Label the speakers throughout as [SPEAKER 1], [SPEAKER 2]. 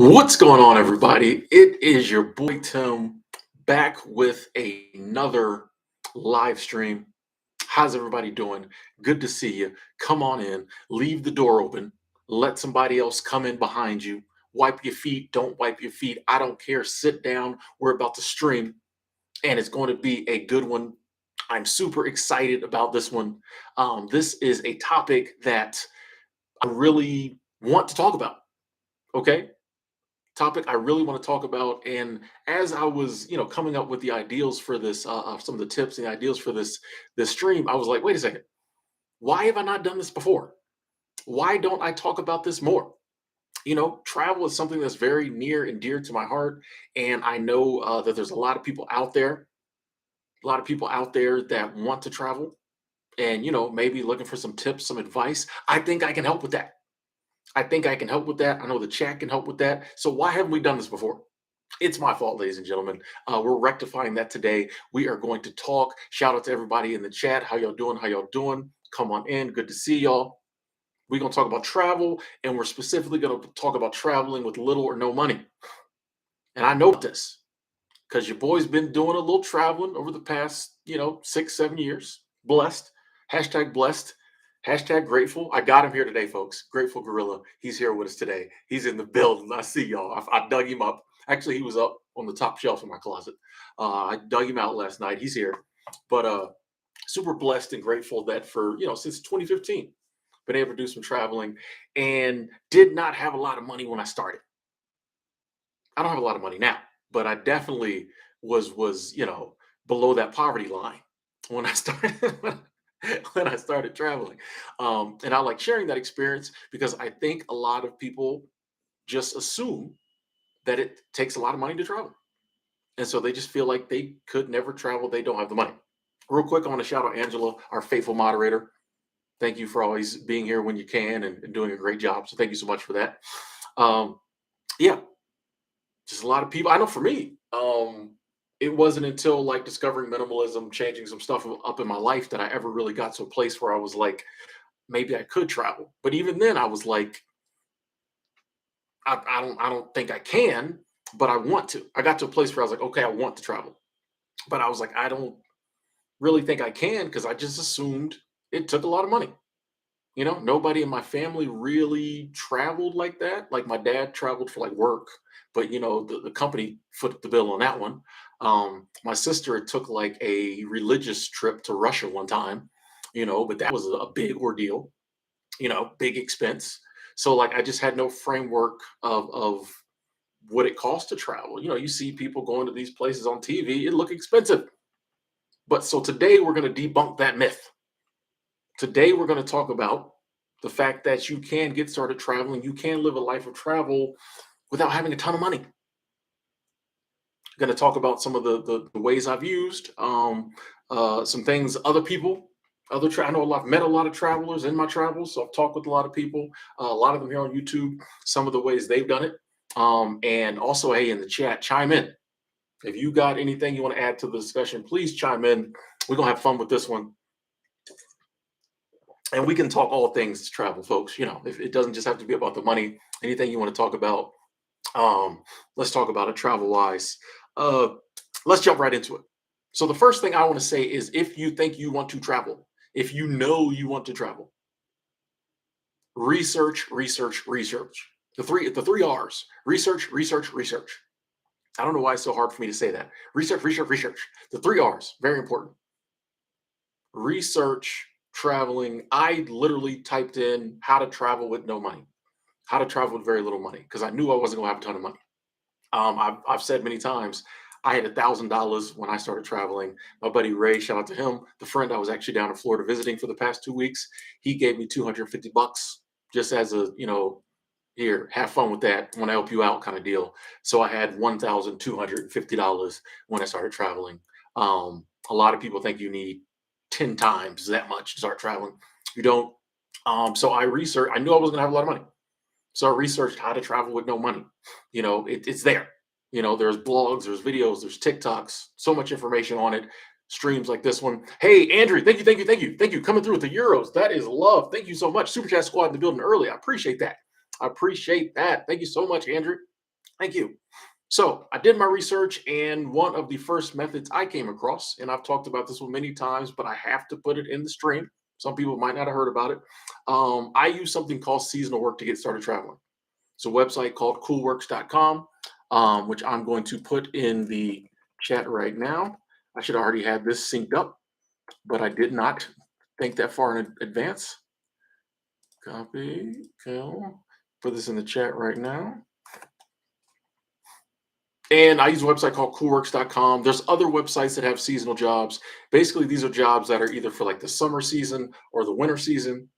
[SPEAKER 1] What's going on, everybody? It is your boy Tim back with another live stream. How's everybody doing? Good to see you. Come on in, leave the door open, let somebody else come in behind you. Wipe your feet, don't wipe your feet. I don't care. Sit down. We're about to stream, and it's going to be a good one. I'm super excited about this one. This is a topic that I really want to talk about. Okay, topic I really want to talk about. And as I was, coming up with the ideals for this, some of the tips and the ideals for this stream, I was like, wait a second, why have I not done this before? Why don't I talk about this more? Travel is something that's very near and dear to my heart, and I know that there's a lot of people out there, that want to travel, and maybe looking for some tips, some advice. I think I can help with that. I know the chat can help with that. So why haven't we done this before? It's my fault, ladies and gentlemen. We're rectifying that today. We are going to talk. Shout out to everybody in the chat. How y'all doing? How y'all doing? Come on in. Good to see y'all. We're going to talk about travel, and we're specifically going to talk about traveling with little or no money. And I know this because your boy's been doing a little traveling over the past, 6, 7 years. Blessed. Hashtag blessed. Hashtag grateful. I got him here today, folks. Grateful Gorilla. He's here with us today. He's in the building. I see y'all. I dug him up. Actually, he was up on the top shelf in my closet. I dug him out last night. He's here. But super blessed and grateful that for, since 2015, been able to do some traveling and did not have a lot of money when I started. I don't have a lot of money now, but I definitely was, below that poverty line when I started when I started traveling. And I like sharing that experience because I think a lot of people just assume that it takes a lot of money to travel. And so they just feel like they could never travel. They don't have the money. Real quick, I want to shout out Angela, our faithful moderator. Thank you for always being here when you can and doing a great job. So thank you so much for that. Yeah, just a lot of people. I know for me, it wasn't until like discovering minimalism, changing some stuff up in my life that I ever really got to a place where I was like, maybe I could travel. But even then, I was like, I don't think I can, but I want to. I got to a place where I was like, okay, I want to travel, but I was like, I don't really think I can because I just assumed it took a lot of money. Nobody in my family really traveled like that. Like my dad traveled for like work, but the company footed the bill on that one. My sister took like a religious trip to Russia one time, but that was a big ordeal, big expense. So like I just had no framework of what it costs to travel. You see people going to these places on TV, it look expensive. But so today we're going to debunk that myth. Today we're going to talk about the fact that you can get started traveling, you can live a life of travel without having a ton of money. Going to talk about some of the ways I've used, some things other people, I know met a lot of travelers in my travels, so I've talked with a lot of people, a lot of them here on YouTube, some of the ways they've done it, and also, hey, in the chat, chime in. If you got anything you want to add to the discussion, please chime in. We're gonna have fun with this one, and we can talk all things travel, folks. If it doesn't just have to be about the money, anything you want to talk about, let's talk about it travel wise. Uh, let's jump right into it. So the first thing I want to say is if you think you want to travel, if you know you want to travel, research, research, research. The three R's: research, research, research. I don't know why it's so hard for me to say that. Research, research, research. The three R's, very important. Research traveling. I literally typed in how to travel with no money, how to travel with very little money, because I knew I wasn't going to have a ton of money. I've said many times, I had $1,000 when I started traveling. My buddy Ray, shout out to him, the friend I was actually down in Florida visiting for the past 2 weeks. He gave me $250 just as a, here, have fun with that. I want to help you out kind of deal. So I had $1,250 when I started traveling. A lot of people think you need 10 times that much to start traveling. You don't. So I researched, I knew I was going to have a lot of money. So I researched how to travel with no money. It's there. There's blogs, there's videos, there's TikToks, so much information on it. Streams like this one. Hey, Andrew, thank you, thank you, thank you, thank you. Coming through with the euros. That is love. Thank you so much. Super Chat Squad in the building early. I appreciate that. I appreciate that. Thank you so much, Andrew. Thank you. So I did my research, and one of the first methods I came across, and I've talked about this one many times, but I have to put it in the stream. Some people might not have heard about it. I use something called seasonal work to get started traveling. It's a website called coolworks.com, which I'm going to put in the chat right now. I should already have this synced up, but I did not think that far in advance. Copy, kill. Put this in the chat right now. And I use a website called coolworks.com. There's other websites that have seasonal jobs. Basically, these are jobs that are either for like the summer season or the winter season.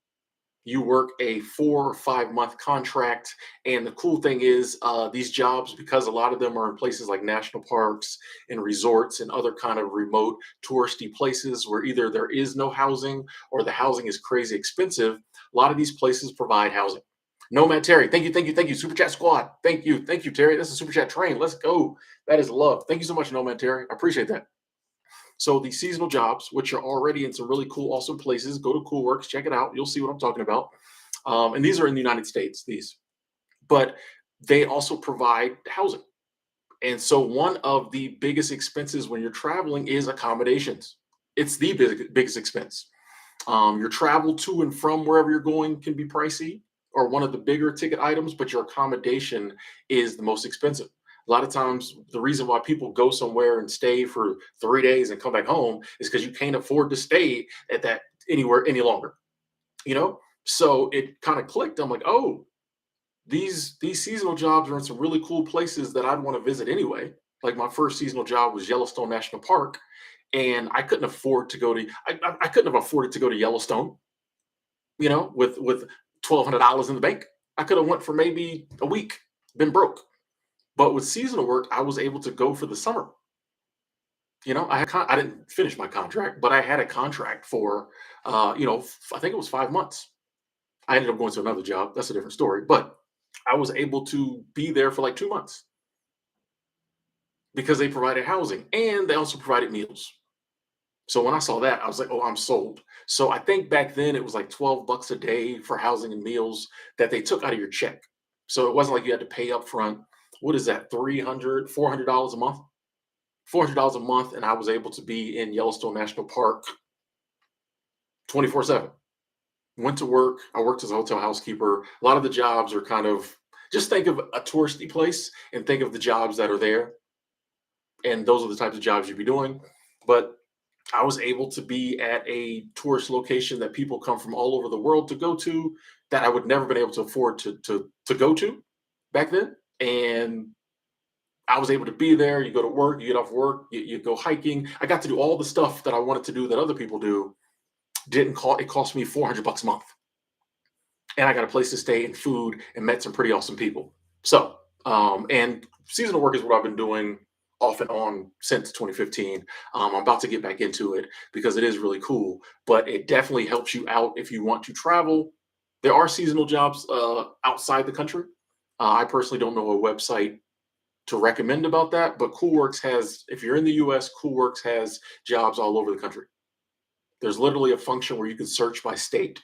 [SPEAKER 1] You work a 4 or 5 month contract. And the cool thing is, these jobs, because a lot of them are in places like national parks and resorts and other kind of remote touristy places where either there is no housing or the housing is crazy expensive, a lot of these places provide housing. Nomad Terry, thank you, thank you, thank you. Super Chat Squad, thank you, Terry. That's a Super Chat train. Let's go. That is love. Thank you so much, Nomad Terry. I appreciate that. So the seasonal jobs, which are already in some really cool, awesome places, go to Coolworks, check it out. You'll see what I'm talking about. And these are in the United States. These, but they also provide housing. And so one of the biggest expenses when you're traveling is accommodations. It's the biggest expense. Your travel to and from wherever you're going can be pricey or one of the bigger ticket items, but your accommodation is the most expensive. A lot of times, the reason why people go somewhere and stay for 3 days and come back home is because you can't afford to stay at that anywhere any longer. You know, so it kind of clicked. I'm like, oh, these seasonal jobs are in some really cool places that I'd want to visit anyway. Like my first seasonal job was Yellowstone National Park, and I couldn't afford to go to. I couldn't have afforded to go to Yellowstone, with $1,200 in the bank. I could have went for maybe a week, been broke. But with seasonal work, I was able to go for the summer. I didn't finish my contract, but I had a contract for, I think it was 5 months. I ended up going to another job. That's a different story. But I was able to be there for like 2 months because they provided housing and they also provided meals. So when I saw that, I was like, oh, I'm sold. So I think back then it was like 12 bucks a day for housing and meals that they took out of your check. So it wasn't like you had to pay up front. What is that? $400 a month? $400 a month. And I was able to be in Yellowstone National Park 24/7. Went to work. I worked as a hotel housekeeper. A lot of the jobs are kind of just think of a touristy place and think of the jobs that are there. And those are the types of jobs you'd be doing. But I was able to be at a tourist location that people come from all over the world to go to that I would never been able to afford to go to back then. And I was able to be there. You go to work, you get off work, you go hiking. I got to do all the stuff that I wanted to do that other people do. Didn't cost It cost me 400 bucks a month. And I got a place to stay and food and met some pretty awesome people. So, and seasonal work is what I've been doing off and on since 2015. I'm about to get back into it because it is really cool, but it definitely helps you out if you want to travel. There are seasonal jobs outside the country. I personally don't know a website to recommend about that, but Coolworks has, if you're in the US, Coolworks has jobs all over the country. There's literally a function where you can search by state.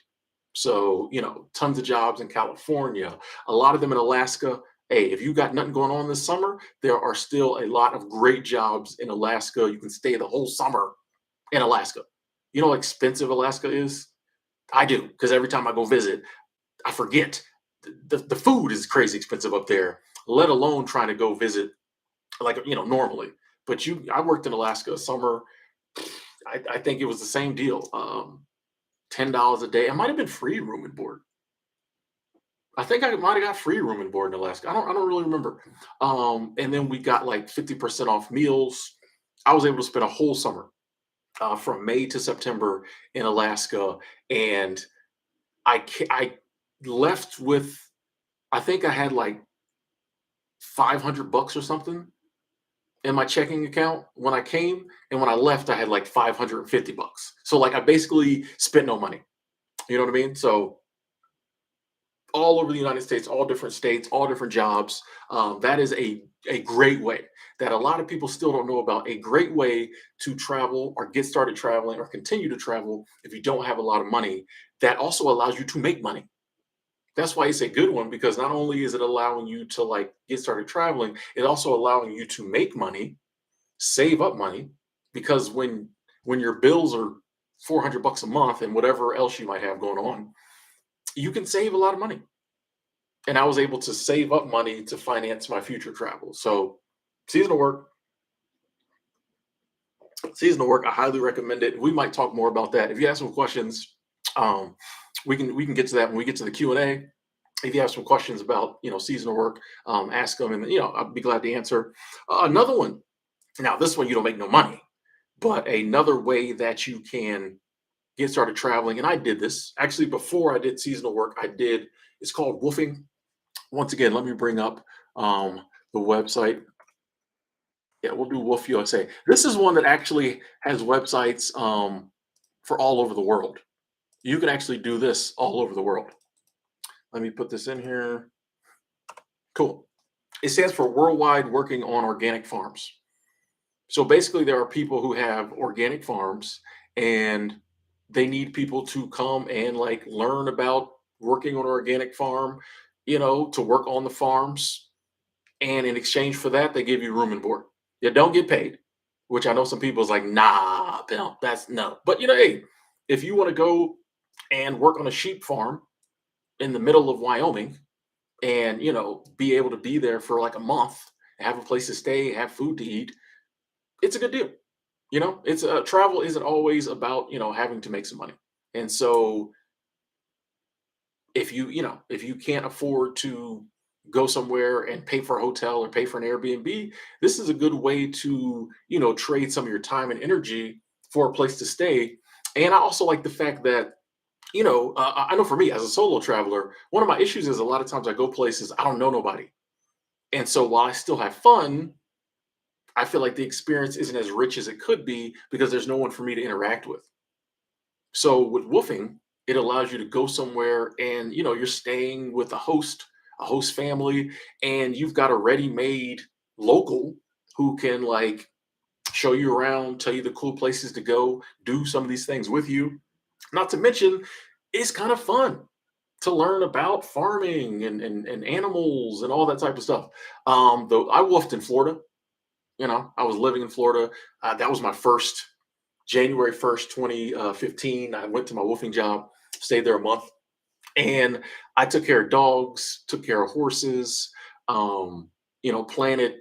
[SPEAKER 1] So, tons of jobs in California, a lot of them in Alaska. Hey, if you got nothing going on this summer, there are still a lot of great jobs in Alaska. You can stay the whole summer in Alaska. You know how expensive Alaska is? I do, because every time I go visit, I forget. The food is crazy expensive up there, let alone trying to go visit like, normally. But I worked in Alaska summer. I think it was the same deal. $10 a day. It might have been free room and board. I think I might have got free room and board in Alaska. I don't really remember. And then we got like 50% off meals. I was able to spend a whole summer from May to September in Alaska, and I left with, I think I had like 500 bucks or something in my checking account when I came, and when I left, I had like 550 bucks. So like I basically spent no money. You know what I mean? So all over the United States, all different states, all different jobs. That is a great way that a lot of people still don't know about. A great way to travel or get started traveling or continue to travel if you don't have a lot of money. That also allows you to make money. That's why it's a good one, because not only is it allowing you to like get started traveling, it also allowing you to make money, save up money, because when your bills are 400 bucks a month and whatever else you might have going on, you can save a lot of money. And I was able to save up money to finance my future travel. So seasonal work, seasonal work, I highly recommend it. We might talk more about that. If you have some questions, um, we can get to that when we get to the Q&A. If you have some questions about seasonal work, ask them, and I'll be glad to answer. Another one. Now, this one you don't make no money, but another way that you can get started traveling, and I did this actually before I did seasonal work. I did. It's called woofing. Once again, let me bring up the website. Yeah, we'll do Woof USA. This is one that actually has websites for all over the world. You can actually do this all over the world. Let me put this in here. Cool. It stands for Worldwide Working on Organic Farms. So basically, there are people who have organic farms, and they need people to come and like learn about working on an organic farm, to work on the farms. And in exchange for that, they give you room and board. You don't get paid, which I know some people's like, nah, Bill, that's no. But hey, if you want to go and work on a sheep farm in the middle of Wyoming, and be able to be there for like a month, have a place to stay, have food to eat, it's a good deal. It's travel isn't always about having to make some money. And so if you can't afford to go somewhere and pay for a hotel or pay for an Airbnb, this is a good way to trade some of your time and energy for a place to stay. And I also like the fact that I know for me as a solo traveler, one of my issues is a lot of times I go places I don't know nobody, and so while I still have fun, I feel like the experience isn't as rich as it could be because there's no one for me to interact with. So with woofing, it allows you to go somewhere and you're staying with a host family, and you've got a ready-made local who can like show you around, tell you the cool places to go, do some of these things with you. Not to mention, it's kind of fun to learn about farming and animals and all that type of stuff. Though I woofed in Florida, I was living in Florida. That was my first January 1st, 2015. I went to my woofing job, stayed there a month, and I took care of dogs, took care of horses, planted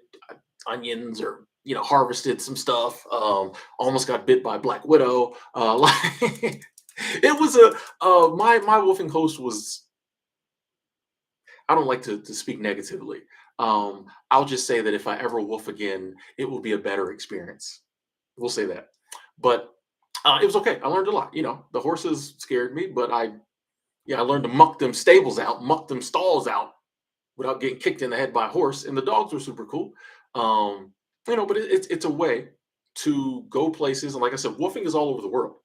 [SPEAKER 1] onions, or harvested some stuff. Almost got bit by a black widow. It was a my woofing host was. I don't like to speak negatively. I'll just say that if I ever woof again, it will be a better experience. We'll say that. But it was okay. I learned a lot. The horses scared me, but I learned to muck them stables out, muck them stalls out without getting kicked in the head by a horse. And the dogs were super cool. But it's a way to go places. And like I said, woofing is all over the world.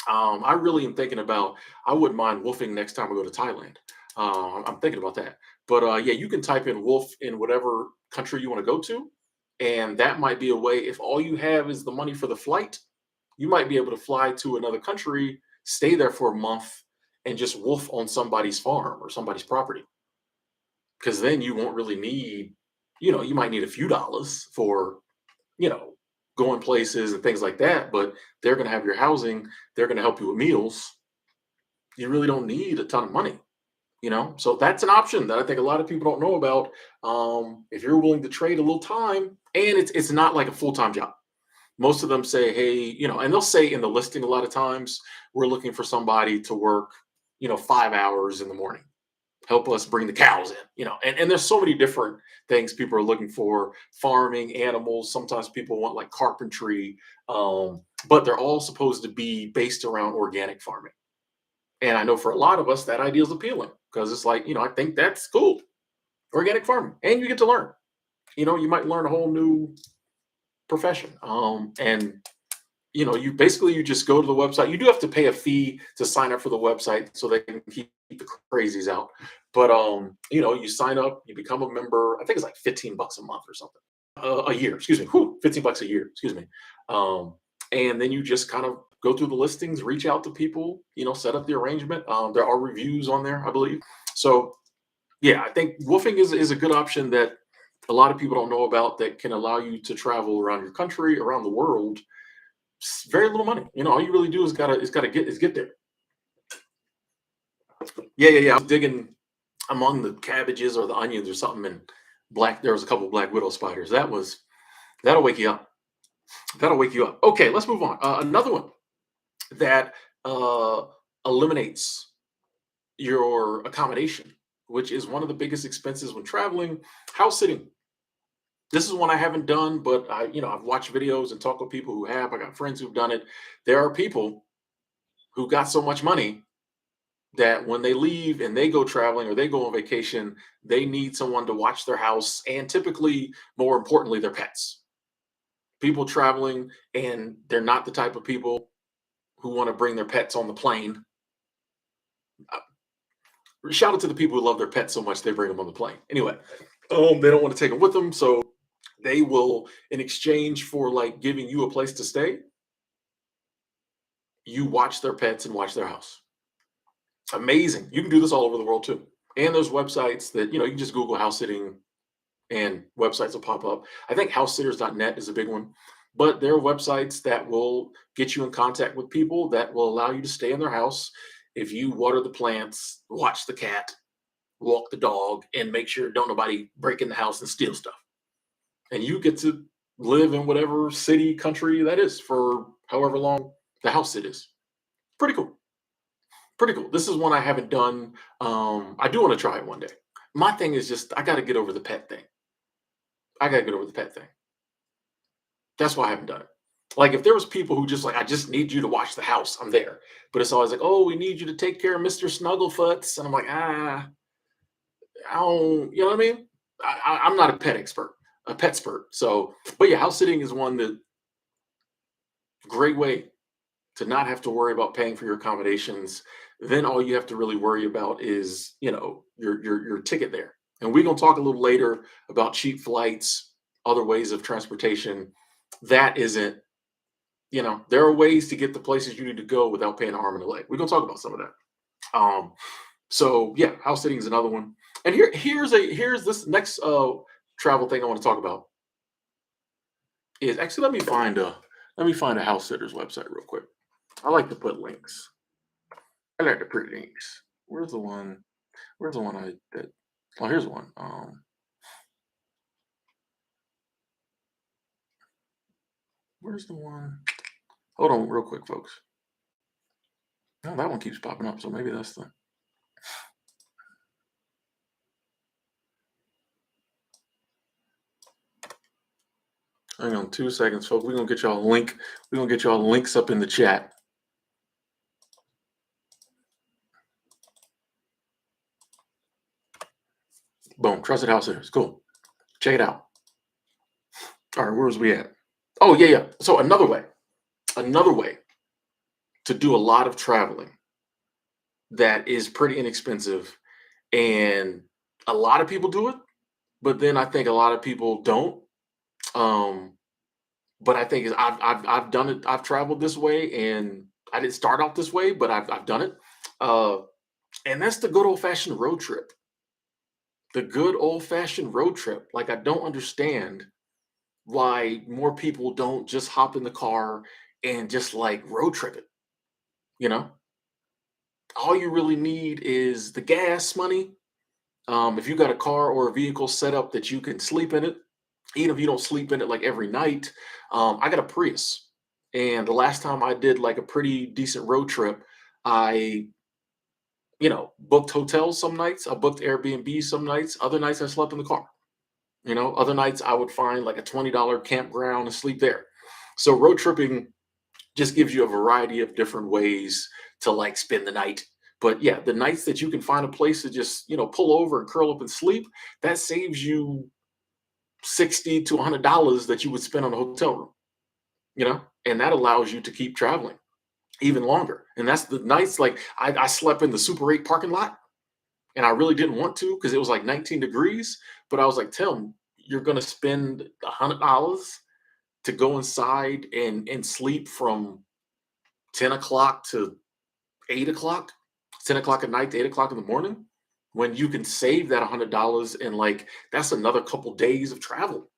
[SPEAKER 1] I really am thinking about. I wouldn't mind woofing next time I go to Thailand. I'm thinking about that. But yeah, you can type in wolf in whatever country you want to go to, and that might be a way. If all you have is the money for the flight, you might be able to fly to another country, stay there for a month, and just wolf on somebody's farm or somebody's property. Because then you won't really need, you might need a few dollars for, you know, going places and things like that, but they're going to have your housing, they're going to help you with meals. You really don't need a ton of money. So that's an option that I think a lot of people don't know about. If you're willing to trade a little time, and it's not like a full-time job. Most of them say, hey, and they'll say in the listing a lot of times, we're looking for somebody to work 5 hours in the morning, help us bring the cows in. And there's so many different things people are looking for: farming, animals. Sometimes people want like carpentry, but they're all supposed to be based around organic farming. And I know for a lot of us that idea is appealing because it's like, I think that's cool. Organic farming, and you get to learn. You might learn a whole new profession. And you just go to the website. You do have to pay a fee to sign up for the website so they can keep the crazies out. But you sign up, you become a member. I think it's like 15 bucks a month or something. A year, excuse me. Whew, 15 bucks a year, excuse me. And then you just kind of go through the listings, reach out to people, set up the arrangement. There are reviews on there, I believe. So yeah, I think woofing is a good option that a lot of people don't know about that can allow you to travel around your country, around the world. Very little money. All you really do is get there. Yeah, yeah, yeah. I was digging among the cabbages or the onions or something, and there was a couple black widow spiders. That'll wake you up. That'll wake you up. Okay, let's move on. Another one that uh, eliminates your accommodation, which is one of the biggest expenses when traveling. House sitting. This is one I haven't done, but I've watched videos and talked with people who have. I got friends who've done it. There are people who got so much money that when they leave and they go traveling or they go on vacation, they need someone to watch their house and typically, more importantly, their pets. People traveling and they're not the type of people who want to bring their pets on the plane. Shout out to the people who love their pets so much they bring them on the plane. Anyway, they don't want to take them with them, so they will, in exchange for like giving you a place to stay, you watch their pets and watch their house. Amazing. You can do this all over the world too. And there's websites that you can just Google house sitting and websites will pop up. I think housesitters.net is a big one. But there are websites that will get you in contact with people that will allow you to stay in their house if you water the plants, watch the cat, walk the dog, and make sure don't nobody break in the house and steal stuff. And you get to live in whatever city, country that is for however long the house it is. Pretty cool. Pretty cool. This is one I haven't done. I do want to try it one day. My thing is just I got to get over the pet thing. I got to get over the pet thing. That's why I haven't done it. Like if there was people who just like, I just need you to watch the house, I'm there. But it's always like, oh, we need you to take care of Mr. Snugglefoots, and I'm like, I don't, you know what I mean? I'm not a pet expert, a pet expert. So, but yeah, house sitting is one that great way to not have to worry about paying for your accommodations. Then all you have to really worry about is, your ticket there. And we're gonna talk a little later about cheap flights, other ways of transportation. That isn't, there are ways to get the places you need to go without paying an arm and a leg. We're gonna talk about some of that. Um, so yeah, house sitting is another one. And here's this next travel thing I want to talk about is actually let me find a house sitters website real quick. I like to put links. I like to put links. Where's the one? Where's the one I that? Oh, here's one. Where's the one? Hold on, real quick, folks. No, that one keeps popping up, so maybe that's the. Hang on 2 seconds, folks. We're gonna get y'all a link. We're gonna get y'all links up in the chat. Boom. Trusted house sitters. Cool. Check it out. All right, where was we at? Oh yeah, yeah. So another way to do a lot of traveling that is pretty inexpensive, and a lot of people do it, but then I think a lot of people don't. Um, but I think I've done it. I've traveled this way, and I didn't start out this way, but I've done it. Uh, and that's the good old fashioned road trip. The good old fashioned road trip. Like I don't understand why more people don't just hop in the car and just like road trip it. You know, all you really need is the gas money. If you got a car or a vehicle set up that you can sleep in it, even if you don't sleep in it like every night. I got a Prius, and the last time I did like a pretty decent road trip, I booked hotels some nights, I booked Airbnb some nights, other nights I slept in the car. Other nights I would find like a $20 campground and sleep there. So road tripping just gives you a variety of different ways to like spend the night. But yeah, the nights that you can find a place to just, pull over and curl up and sleep, that saves you 60 to $100 that you would spend on a hotel room, and that allows you to keep traveling even longer. And that's the nice, like I slept in the Super 8 parking lot and I really didn't want to because it was like 19 degrees. But I was like, Tim, you're gonna spend $100 to go inside and sleep from 10 o'clock to 8 o'clock, 10 o'clock at night to 8 o'clock in the morning. when you can save that $100 and like that's another couple days of travel.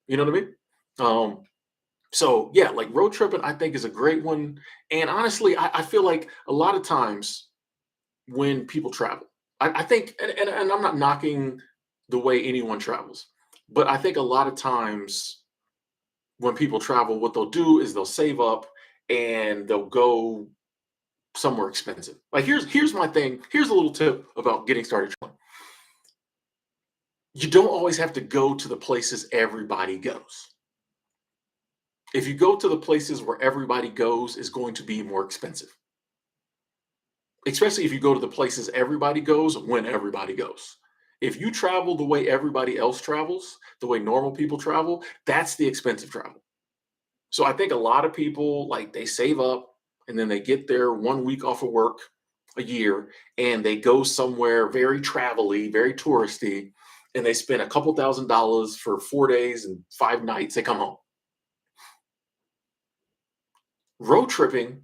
[SPEAKER 1] You know what I mean? Um, so yeah, like road tripping, I think is a great one. And honestly, I feel like a lot of times when people travel, I think, and I'm not knocking the way anyone travels, but I think a lot of times when people travel, what they'll do is they'll save up and they'll go somewhere expensive. Like here's my thing. Here's a little tip about getting started traveling. You don't always have to go to the places everybody goes. If you go to the places where everybody goes, is going to be more expensive. Especially if you go to the places everybody goes when everybody goes. If you travel the way everybody else travels, the way normal people travel, that's the expensive travel. So I think a lot of people like they save up and then they get their 1 week off of work a year and they go somewhere very travel-y, very touristy, and they spend a couple $1,000s for 4 days and 5 nights. They come home. Road tripping,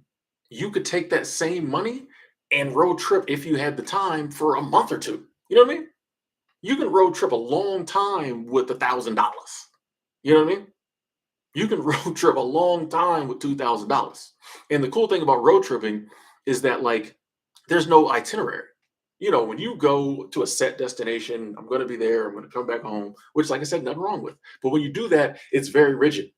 [SPEAKER 1] you could take that same money and road trip if you had the time for a month or two. You know what I mean? You can road trip a long time with $1,000. You know what I mean? You can road trip a long time with $2,000. And the cool thing about road tripping is that like there's no itinerary. When you go to a set destination, I'm going to be there, I'm going to come back home, which like I said, nothing wrong with. But when you do that, it's very rigid.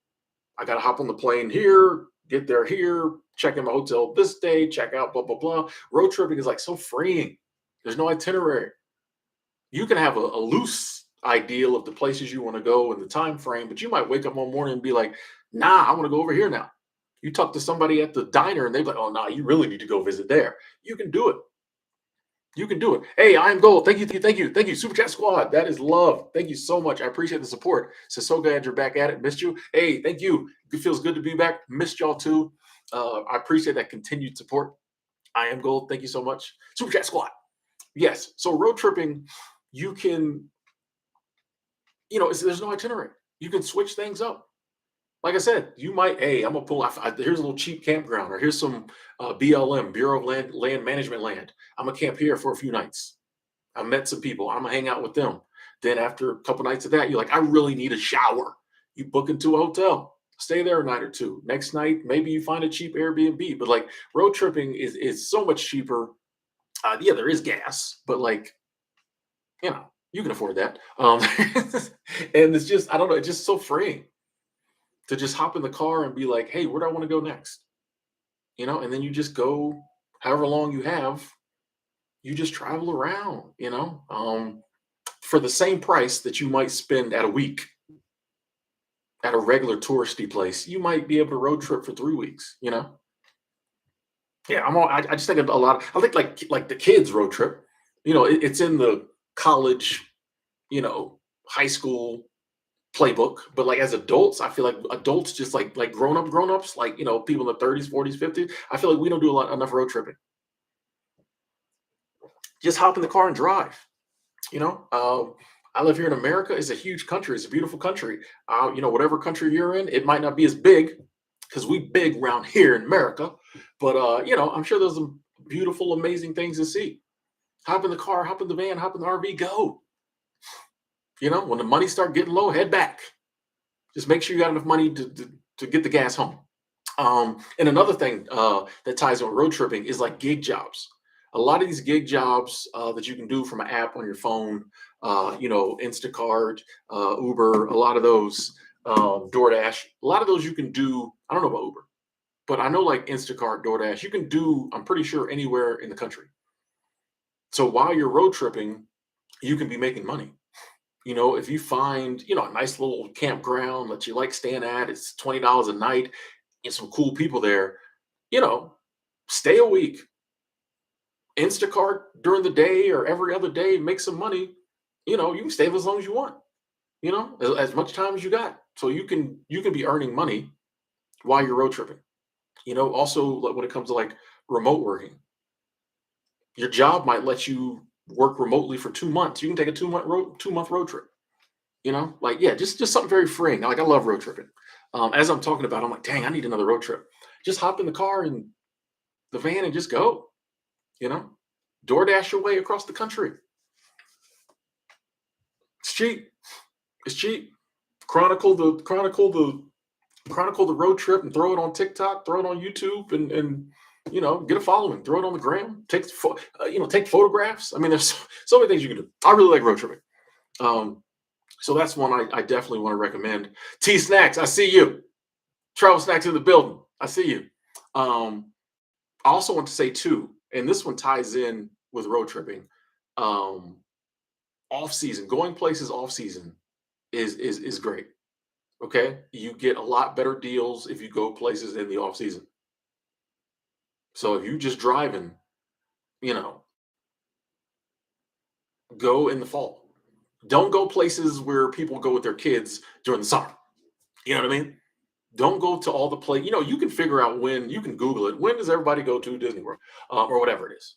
[SPEAKER 1] I got to hop on the plane here, get there here, check in my hotel this day, check out, blah, blah, blah. Road tripping is like so freeing. There's no itinerary. You can have a loose ideal of the places you want to go and the time frame, but you might wake up one morning and be like, nah, I want to go over here now. You talk to somebody at the diner and they're like, oh, nah, you really need to go visit there. You can do it. You can do it. Hey, I am gold. Thank you, thank you, thank you, thank you. Super Chat Squad. That is love. Thank you so much. I appreciate the support. So glad you're back at it. Missed you. Hey, thank you. It feels good to be back. Missed y'all too. I appreciate that continued support. I am gold. Thank you so much. Super Chat Squad. Yes. So road tripping, you can, there's no itinerary. You can switch things up. Like I said, you might, hey, I'm gonna pull. Here's a little cheap campground, or here's some BLM Bureau of Land Management land. I'm gonna camp here for a few nights. I met some people. I'm gonna hang out with them. Then after a couple nights of that, you're like, I really need a shower. You book into a hotel, stay there a night or two. Next night, maybe you find a cheap Airbnb. But like road tripping is so much cheaper. Yeah, there is gas, but like you can afford that. And it's just I don't know. It's just so freeing to just hop in the car and be like, hey, where do I want to go next? And then you just go however long you have. You just travel around. For the same price that you might spend at a week at a regular touristy place, you might be able to road trip for 3 weeks. Yeah, I just think of a lot. I think like the kids road trip. It's in the college, you know, high school playbook. But like as adults, I feel like adults just like grown ups, like people in the 30s, 40s, 50s. I feel like we don't do enough road tripping. Just hop in the car and drive. You know, I live here in America. It's a huge country. It's a beautiful country. Whatever country you're in, it might not be as big because we big around here in America. But I'm sure there's some beautiful, amazing things to see. Hop in the car, hop in the van, hop in the RV, go. When the money start getting low, head back. Just make sure you got enough money to get the gas home. And another thing that ties in with road tripping is like gig jobs. A lot of these gig jobs that you can do from an app on your phone, Instacart, Uber, a lot of those, DoorDash, a lot of those you can do. I don't know about Uber, but I know like Instacart, DoorDash, you can do, I'm pretty sure, anywhere in the country. So while you're road tripping, you can be making money. If you find, a nice little campground that you like staying at, it's $20 a night and some cool people there, you know, stay a week, Instacart during the day or every other day, make some money. You can stay as long as you want, as much time as you got. So you can be earning money while you're road tripping. Also like, when it comes to like remote working, your job might let you work remotely for 2 months. You can take a 2-month road trip. Like yeah, just something very freeing. Like I love road tripping. As I'm talking about, I'm like, dang, I need another road trip. Just hop in the car and the van and just go. You know, DoorDash your way across the country. cheap. It's cheap. Chronicle the road trip and throw it on TikTok, throw it on YouTube, and get a following. Throw it on the gram. Take photographs. I mean, there's so many things you can do. I really like road tripping. Um, so that's one I definitely want to recommend. T Snacks, I see you. Travel Snacks in the building. I see you. Um, I also want to say too, and this one ties in with road tripping. Um, Off season, going places off season is great. Okay, you get a lot better deals if you go places in the off season. So if you just driving, you know, go in the fall. Don't go places where people go with their kids during the summer. You know what I mean? Don't go to all the place. You can figure out when. You can Google it. When does everybody go to Disney World or whatever it is?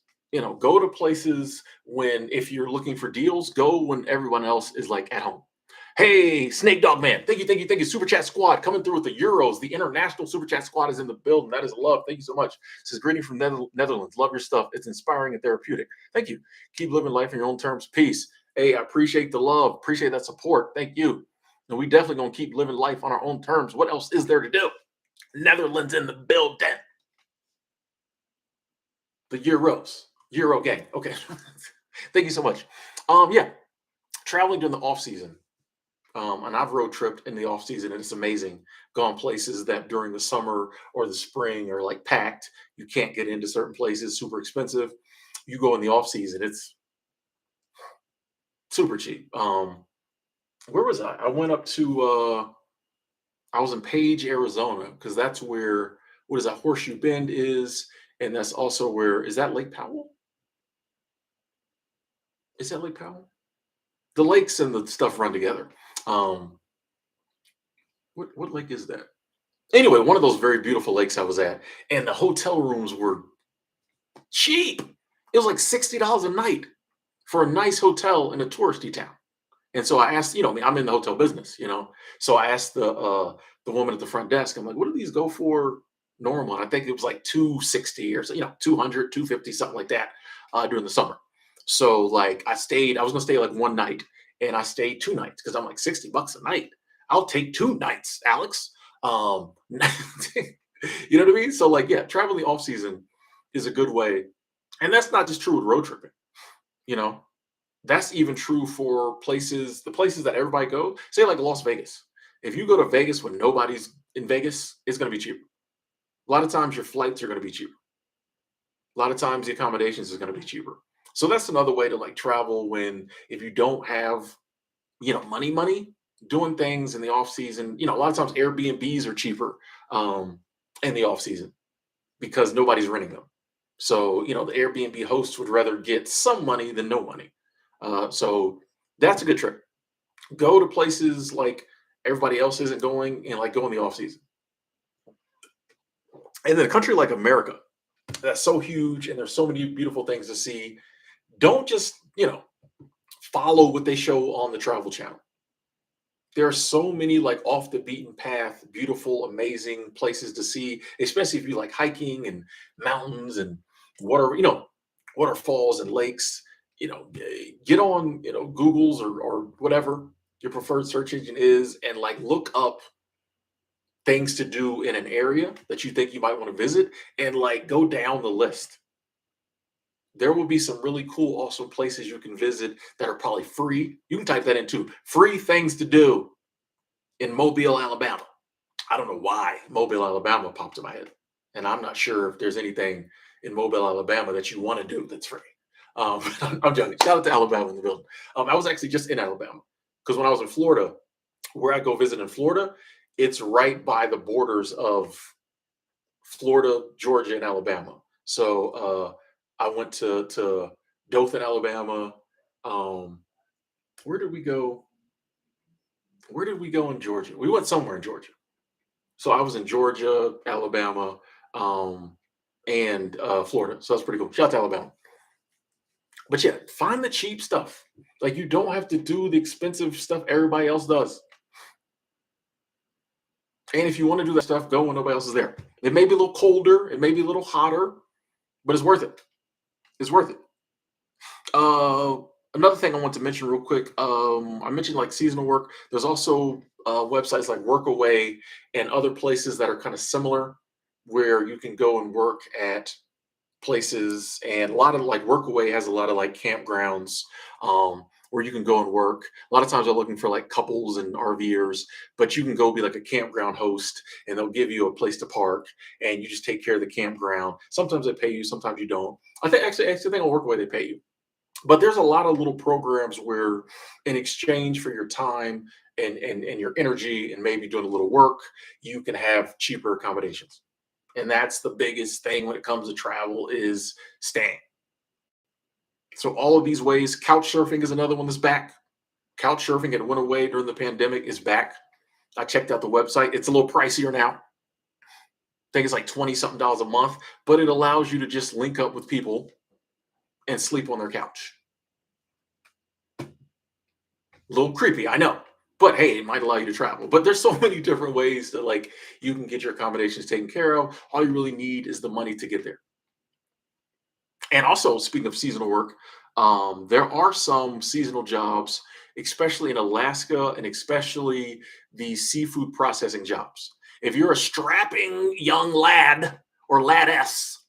[SPEAKER 1] Go to places when if you're looking for deals, go when everyone else is like at home. Hey, Snake Dog Man. Thank you, thank you, thank you. Super Chat Squad coming through with the Euros. The international Super Chat Squad is in the building. That is love. Thank you so much. Says greeting from Netherlands. Love your stuff. It's inspiring and therapeutic. Thank you. Keep living life in your own terms. Peace. Hey, I appreciate the love. Appreciate that support. Thank you. And we definitely gonna keep living life on our own terms. What else is there to do? Netherlands in the building. The Euros. Euro gang. Okay. Thank you so much. Yeah, traveling during the off season. And I've road tripped in the off season, and it's amazing. Gone places that during the summer or the spring are like packed. You can't get into certain places, super expensive. You go in the off season, it's super cheap. Where was I? I went up to I was in Page, Arizona, because that's where what is that Horseshoe Bend is, and that's also where is that Lake Powell? Is that Lake Powell? The lakes and the stuff run together. Um, what lake is that? Anyway, one of those very beautiful lakes I was at, and the hotel rooms were cheap. It was like $60 a night for a nice hotel in a touristy town. And so I asked, I mean, I'm in the hotel business. So I asked the woman at the front desk, I'm like, what do these go for normal? And I think it was like 260 or so, 200, 250, something like that during the summer. So like I was gonna stay like one night and I stayed 2 nights because I'm like $60 a night. I'll take 2 nights, Alex. You know what I mean? So like, yeah, traveling off season is a good way. And that's not just true with road tripping, you know, that's even true for the places that everybody go. Say like Las Vegas. If you go to Vegas when nobody's in Vegas, it's going to be cheaper. A lot of times your flights are going to be cheaper. A lot of times the accommodations is going to be cheaper. So that's another way to like travel when if you don't have, money, doing things in the off season. A lot of times Airbnbs are cheaper in the off season because nobody's renting them. So, the Airbnb hosts would rather get some money than no money. So that's a good trick. Go to places like everybody else isn't going and like go in the off season. And then a country like America, that's so huge and there's so many beautiful things to see. Don't just, follow what they show on the travel channel. There are so many like off the beaten path, beautiful, amazing places to see, especially if you like hiking and mountains and water, waterfalls and lakes. Get on, Google's or whatever your preferred search engine is, and like look up things to do in an area that you think you might want to visit, and like go down the list. There will be some really cool, awesome places you can visit that are probably free. You can type that into free things to do in Mobile, Alabama. I don't know why Mobile, Alabama popped in my head. And I'm not sure if there's anything in Mobile, Alabama that you want to do that's free. I'm joking. Shout out to Alabama in the building. I was actually just in Alabama because when I was in Florida, where I go visit in Florida, it's right by the borders of Florida, Georgia, and Alabama. So I went to Dothan, Alabama. Um, where did we go? Where did we go in Georgia? We went somewhere in Georgia. So I was in Georgia, Alabama, um, and Florida. So that's pretty cool. Shout out to Alabama. But yeah, find the cheap stuff. Like you don't have to do the expensive stuff everybody else does. And if you want to do that stuff, go when nobody else is there. It may be a little colder, it may be a little hotter, but it's worth it. It's worth it. Uh, Another thing I want to mention real quick. I mentioned like seasonal work. There's also websites like Workaway and other places that are kind of similar, where you can go and work at places, and a lot of like Workaway has a lot of like campgrounds, where you can go and work. A lot of times they're looking for like couples and RVers, but you can go be like a campground host, and they'll give you a place to park, and you just take care of the campground. Sometimes they pay you, sometimes you don't. I think on Workaway they pay you, but there's a lot of little programs where, in exchange for your time and your energy and maybe doing a little work, you can have cheaper accommodations. And that's the biggest thing when it comes to travel, is staying. So all of these ways, couch surfing is another one that's back. Couch surfing, it went away during the pandemic, is back. I checked out the website. It's a little pricier now. I think it's like 20 something dollars a month, but it allows you to just link up with people and sleep on their couch. A little creepy, I know. But hey, it might allow you to travel. But there's so many different ways that like you can get your accommodations taken care of. All you really need is the money to get there. And also, speaking of seasonal work, there are some seasonal jobs, especially in Alaska and especially the seafood processing jobs. If you're a strapping young lad or laddess,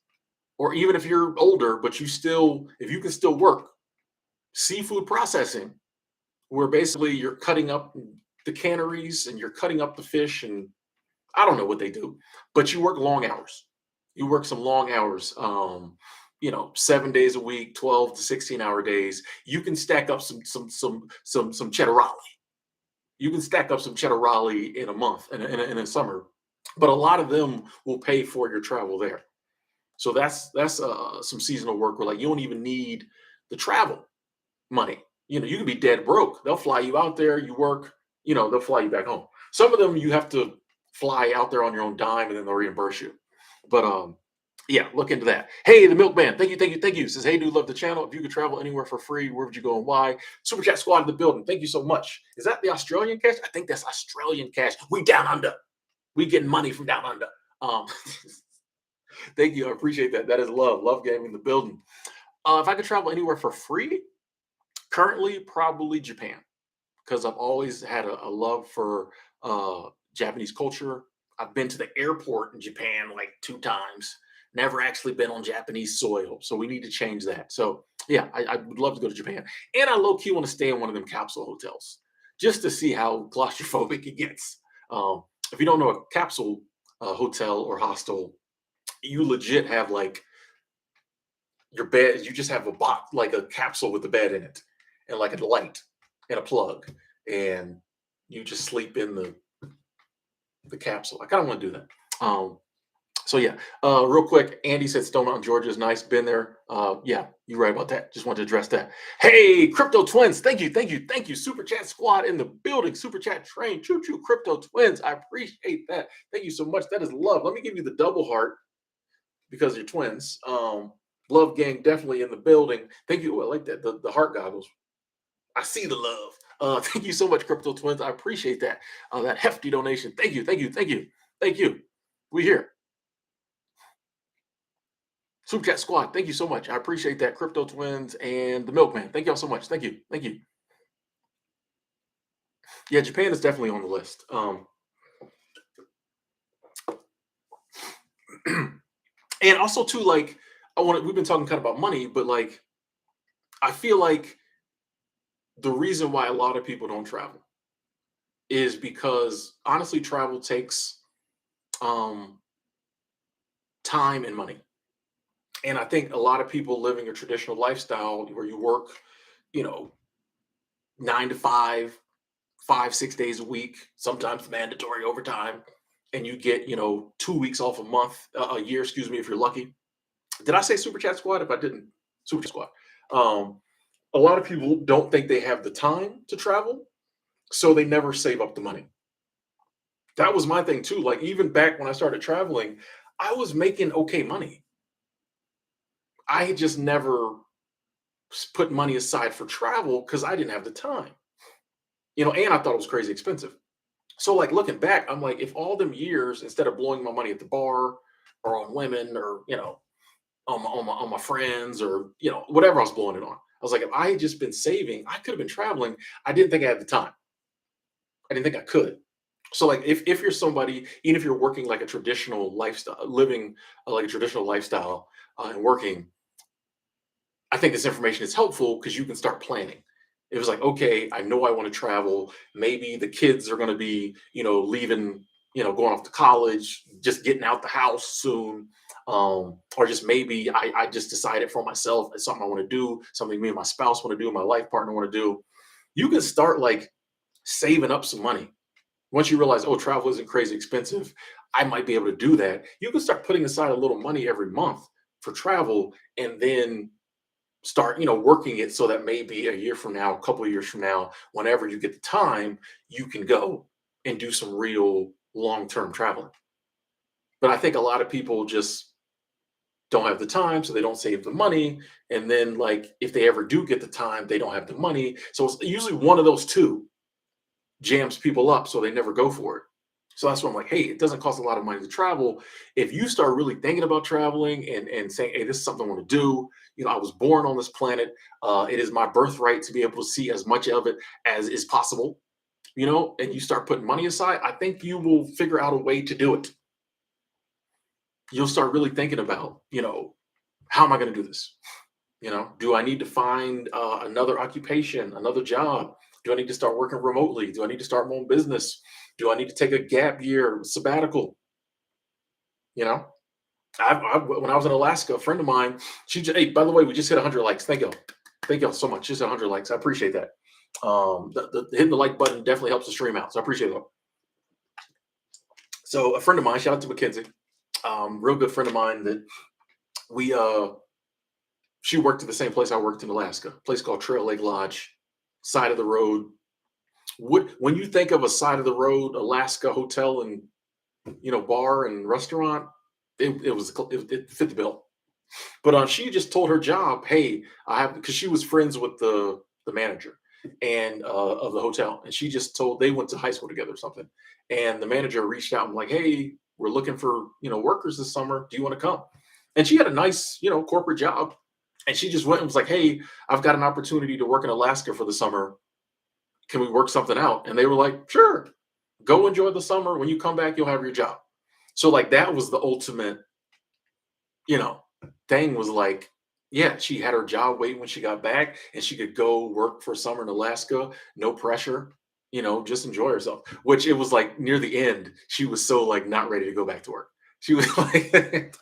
[SPEAKER 1] or even if you're older, but if you can still work, seafood processing, where basically you're cutting up the canneries and you're cutting up the fish, and I don't know what they do, but you work long hours. You work some long hours. 7 days a week, 12 to 16-hour days. You can stack up some cheddar raleigh. You can stack up some cheddar raleigh in a month, in a summer. But a lot of them will pay for your travel there. So that's some seasonal work where like you don't even need the travel money. You can be dead broke. They'll fly you out there, you work, they'll fly you back home. Some of them you have to fly out there on your own dime, and then they'll reimburse you. But yeah, look into that. Hey, the milkman, thank you, thank you, thank you. Says, hey, dude, love the channel. If you could travel anywhere for free, where would you go and why? Super chat squad in the building. Thank you so much. Is that the Australian cash? I think that's Australian cash. We down under. We getting money from down under. Um, thank you. I appreciate that. That is love. Love game in the building. If I could travel anywhere for free, currently probably Japan, because I've always had a love for Japanese culture. I've been to the airport in Japan like 2 times. Never actually been on Japanese soil, so we need to change that. So yeah, I would love to go to Japan, and I low key want to stay in one of them capsule hotels just to see how claustrophobic it gets. If you don't know a capsule hotel or hostel, you legit have like your bed. You just have a box, like a capsule with a bed in it, and like a light and a plug, and you just sleep in the capsule. I kind of want to do that. So yeah, real quick, Andy said Stone Mountain, Georgia is nice. Been there. Yeah, you're right about that. Just wanted to address that. Hey, Crypto Twins, thank you, thank you, thank you. Super Chat Squad in the building. Super Chat Train. Choo choo, Crypto Twins. I appreciate that. Thank you so much. That is love. Let me give you the double heart because you're twins. Love gang definitely in the building. Thank you. I like that. The heart goggles. I see the love. Thank you so much, Crypto Twins. I appreciate that. That hefty donation. Thank you, thank you, thank you, thank you. We here. Super Chat Squad, thank you so much. I appreciate that. Crypto Twins and the Milkman. Thank y'all so much. Thank you. Thank you. Yeah, Japan is definitely on the list. And also too, like we've been talking kind of about money, but like I feel like the reason why a lot of people don't travel is because honestly, travel takes um time and money. And I think a lot of people living a traditional lifestyle where you work, you know, 9 to 5, 5, 6 days a week, sometimes mandatory overtime, and you get 2 weeks off a month, a year, excuse me, if you're lucky. Did I say Super Chat Squad? If I didn't, Super Chat Squad. Um, a lot of people don't think they have the time to travel, so they never save up the money. That was my thing too. Like even back when I started traveling, I was making okay money. I had just never put money aside for travel because I didn't have the time. And I thought it was crazy expensive. So like looking back, I'm like, if all them years, instead of blowing my money at the bar or on women or on my friends or whatever I was blowing it on, was like, if I had just been saving, I could have been traveling. I didn't think I had the time. I didn't think I could. So like if you're somebody, even if you're working like a traditional lifestyle, living like a traditional lifestyle and working, I think this information is helpful because you can start planning. It was like, okay, I know I want to travel. Maybe the kids are going to be, leaving, going off to college, just getting out the house soon. Or just maybe I just decided for myself it's something I want to do, something me and my spouse want to do, my life partner want to do. You can start like saving up some money. Once you realize, oh, travel isn't crazy expensive, I might be able to do that. You can start putting aside a little money every month for travel and then start working it so that maybe a year from now, a couple of years from now, whenever you get the time, you can go and do some real long-term traveling. But I think a lot of people just don't have the time, so they don't save the money, and then like if they ever do get the time, they don't have the money, so it's usually one of those two jams people up so they never go for it. So that's why I'm like, hey, it doesn't cost a lot of money to travel. If you start really thinking about traveling and saying, hey, this is something I want to do, I was born on this planet. It is my birthright to be able to see as much of it as is possible, and you start putting money aside, I think you will figure out a way to do it. You'll start really thinking about, how am I going to do this? Do I need to find another occupation, another job? Do I need to start working remotely? Do I need to start my own business? Do I need to take a gap year sabbatical? You know, when I was in Alaska, a friend of mine, she just, hey, by the way, we just hit 100 likes. Thank y'all so much. Just 100 likes. I appreciate that. Hitting the like button definitely helps the stream out. So I appreciate it. So a friend of mine, shout out to Mackenzie, real good friend of mine that we she worked at the same place I worked in Alaska, a place called Trail Lake Lodge, side of the road. When you think of a side of the road Alaska hotel and bar and restaurant, it fit the bill. But she just told her job, hey, I have, because she was friends with the manager and of the hotel, and she just told, they went to high school together or something, and the manager reached out and like, hey, we're looking for workers this summer. Do you want to come? And she had a nice corporate job, and she just went and was like, hey, I've got an opportunity to work in Alaska for the summer. Can we work something out? And they were like, sure, go enjoy the summer. When you come back, you'll have your job. So like that was the ultimate, you know, thing was like, yeah, she had her job waiting when she got back and she could go work for summer in Alaska, no pressure, just enjoy herself. Which it was like near the end, she was so like not ready to go back to work. She was like,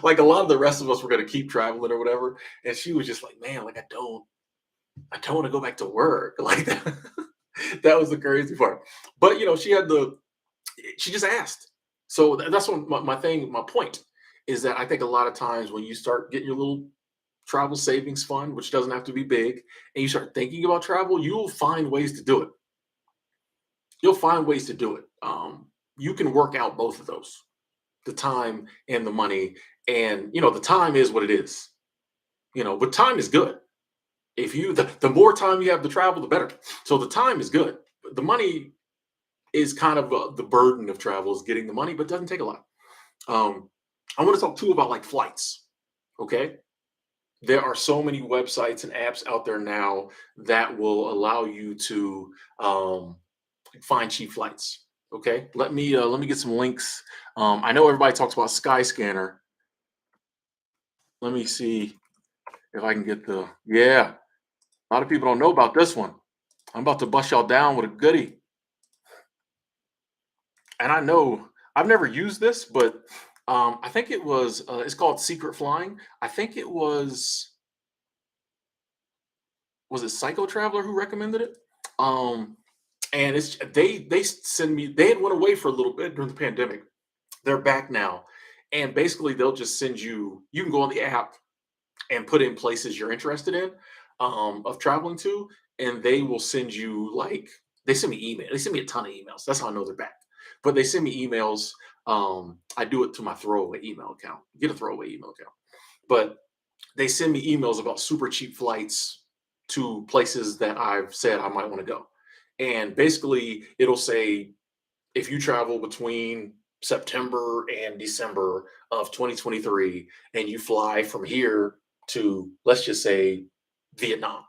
[SPEAKER 1] like a lot of the rest of us were going to keep traveling or whatever. And she was just like, man, like I don't want to go back to work like that. That was the crazy part. But she just asked. So that's what my point is that I think a lot of times when you start getting your little travel savings fund, which doesn't have to be big, and you start thinking about travel, you'll find ways to do it. You'll find ways to do it. You can work out both of those, the time and the money. And the time is what it is. But time is good. If the more time you have to travel, the better. So the time is good. The money is kind of the burden of travel is getting the money, but it doesn't take a lot. I want to talk too about like flights. Okay. There are so many websites and apps out there now that will allow you to find cheap flights. Okay. Let me get some links. I know everybody talks about Skyscanner. Let me see if I can get yeah. A lot of people don't know about this one. I'm about to bust y'all down with a goodie. And I know I've never used this, but I think it's called Secret Flying. I think was it Psycho Traveler who recommended it? Um, and it's they send me, they had went away for a little bit during the pandemic. They're back now. And basically they'll just send you can go on the app and put in places you're interested in of traveling to, and they will send you like they send me email. They send me a ton of emails. That's how I know they're back. But they send me emails. I do it to my throwaway email account. Get a throwaway email account. But they send me emails about super cheap flights to places that I've said I might want to go. And basically, it'll say if you travel between September and December of 2023 and you fly from here to, let's just say, Vietnam.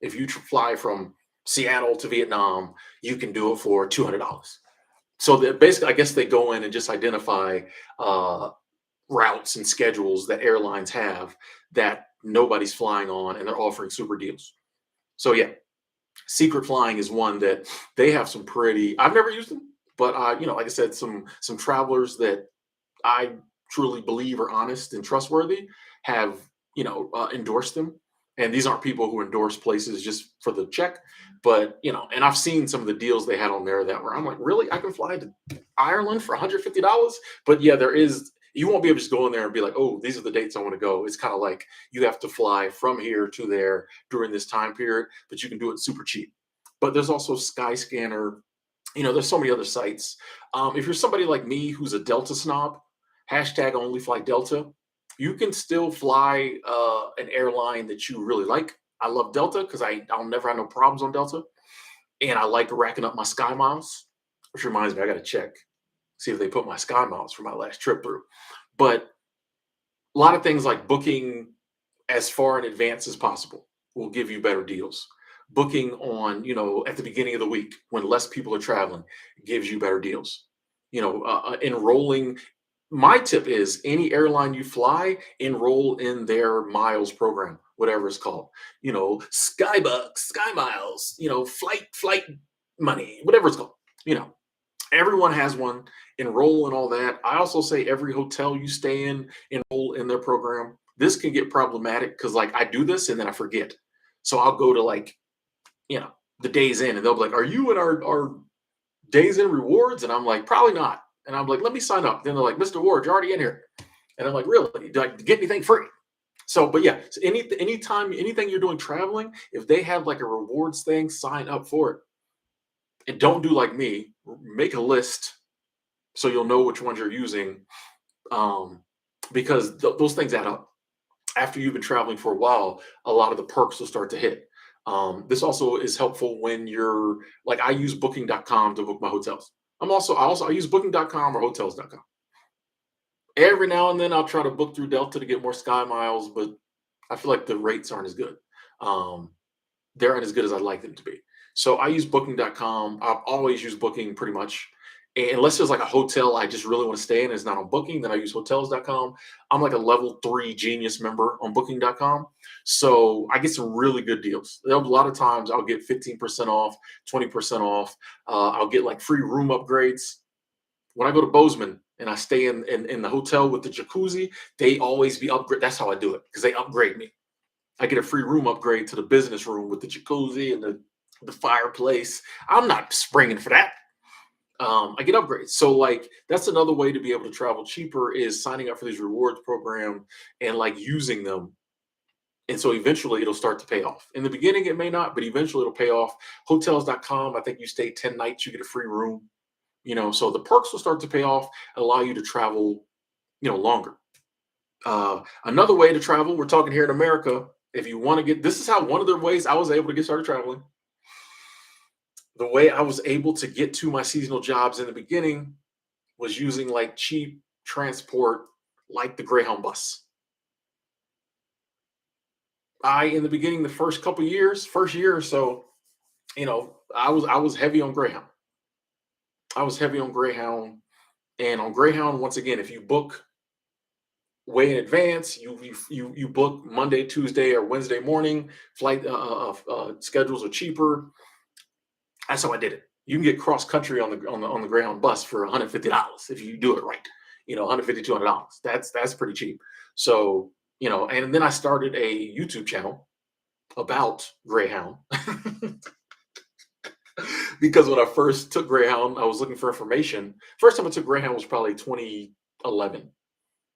[SPEAKER 1] If you fly from Seattle to Vietnam, you can do it for $200. So that basically, I guess they go in and just identify uh, routes and schedules that airlines have that nobody's flying on, and they're offering super deals. So yeah, secret flying is one that they have some pretty. I've never used them, but like I said, some travelers that I truly believe are honest and trustworthy have endorsed them. And these aren't people who endorse places just for the check, but and I've seen some of the deals they had on there that were I'm like, really, I can fly to Ireland for $150? But yeah, there is. You won't be able to just go in there and be like, oh, these are the dates I want to go. It's kind of like you have to fly from here to there during this time period, but you can do it super cheap. But there's also Skyscanner. There's so many other sites. If you're somebody like me who's a Delta snob, hashtag only fly Delta, you can still fly an airline that you really like. I love Delta because I'll never have no problems on Delta. And I like racking up my Sky Miles, which reminds me, I got to check, see if they put my Sky Miles for my last trip through. But a lot of things like booking as far in advance as possible will give you better deals. Booking on, at the beginning of the week when less people are traveling gives you better deals. Enrolling. My tip is any airline you fly, enroll in their miles program, whatever it's called. Skybucks, Sky Miles, flight money, whatever it's called. You know, Everyone has one. Enroll in all that. I also say every hotel you stay in, enroll in their program. This can get problematic because, like, I do this and then I forget. So I'll go to the days in, and they'll be like, "Are you in our days in rewards?" And I'm like, "Probably not." And I'm like, "Let me sign up." Then they're like, "Mr. Ward, you're already in here." And I'm like, "Really? Do I get anything free?" So, but yeah, so anytime anything you're doing traveling, if they have like a rewards thing, sign up for it. And don't do like me. Make a list so you'll know which ones you're using, um, because those things add up. After you've been traveling for a while, a lot of the perks will start to hit. This also is helpful when you're like I use booking.com to book my hotels. I use booking.com or hotels.com. Every now and then I'll try to book through Delta to get more Sky Miles, but I feel like the rates aren't as good. Um, they aren't as good as I'd like them to be. So I use booking.com. I've always used booking pretty much. Unless there's like a hotel I just really want to stay in and it's not on booking, then I use hotels.com. I'm like a level 3 genius member on booking.com. So I get some really good deals. A lot of times I'll get 15% off, 20% off. I'll get like free room upgrades. When I go to Bozeman and I stay in the hotel with the jacuzzi, they always be upgrade. That's how I do it because they upgrade me. I get a free room upgrade to the business room with the jacuzzi and the fireplace. I'm not springing for that. I get upgrades. So like that's another way to be able to travel cheaper is signing up for these rewards program and like using them. And so eventually it'll start to pay off. In the beginning, it may not, but eventually it'll pay off. Hotels.com, I think you stay 10 nights, you get a free room. So the perks will start to pay off, allow you to travel, longer. Another way to travel, we're talking here in America. If you want to get, this is how one of the ways I was able to get started traveling. The way I was able to get to my seasonal jobs in the beginning was using like cheap transport, like the Greyhound bus. In the beginning, the first couple years, first year or so, I was heavy on Greyhound. I was heavy on Greyhound, and on Greyhound, once again, if you book way in advance. You book Monday, Tuesday, or Wednesday morning. Flight schedules are cheaper. That's how I did it. You can get cross country on the Greyhound bus for $150 if you do it right. 150 $200. That's pretty cheap. So and then I started a YouTube channel about Greyhound because when I first took Greyhound, I was looking for information. First time I took Greyhound was probably 2011,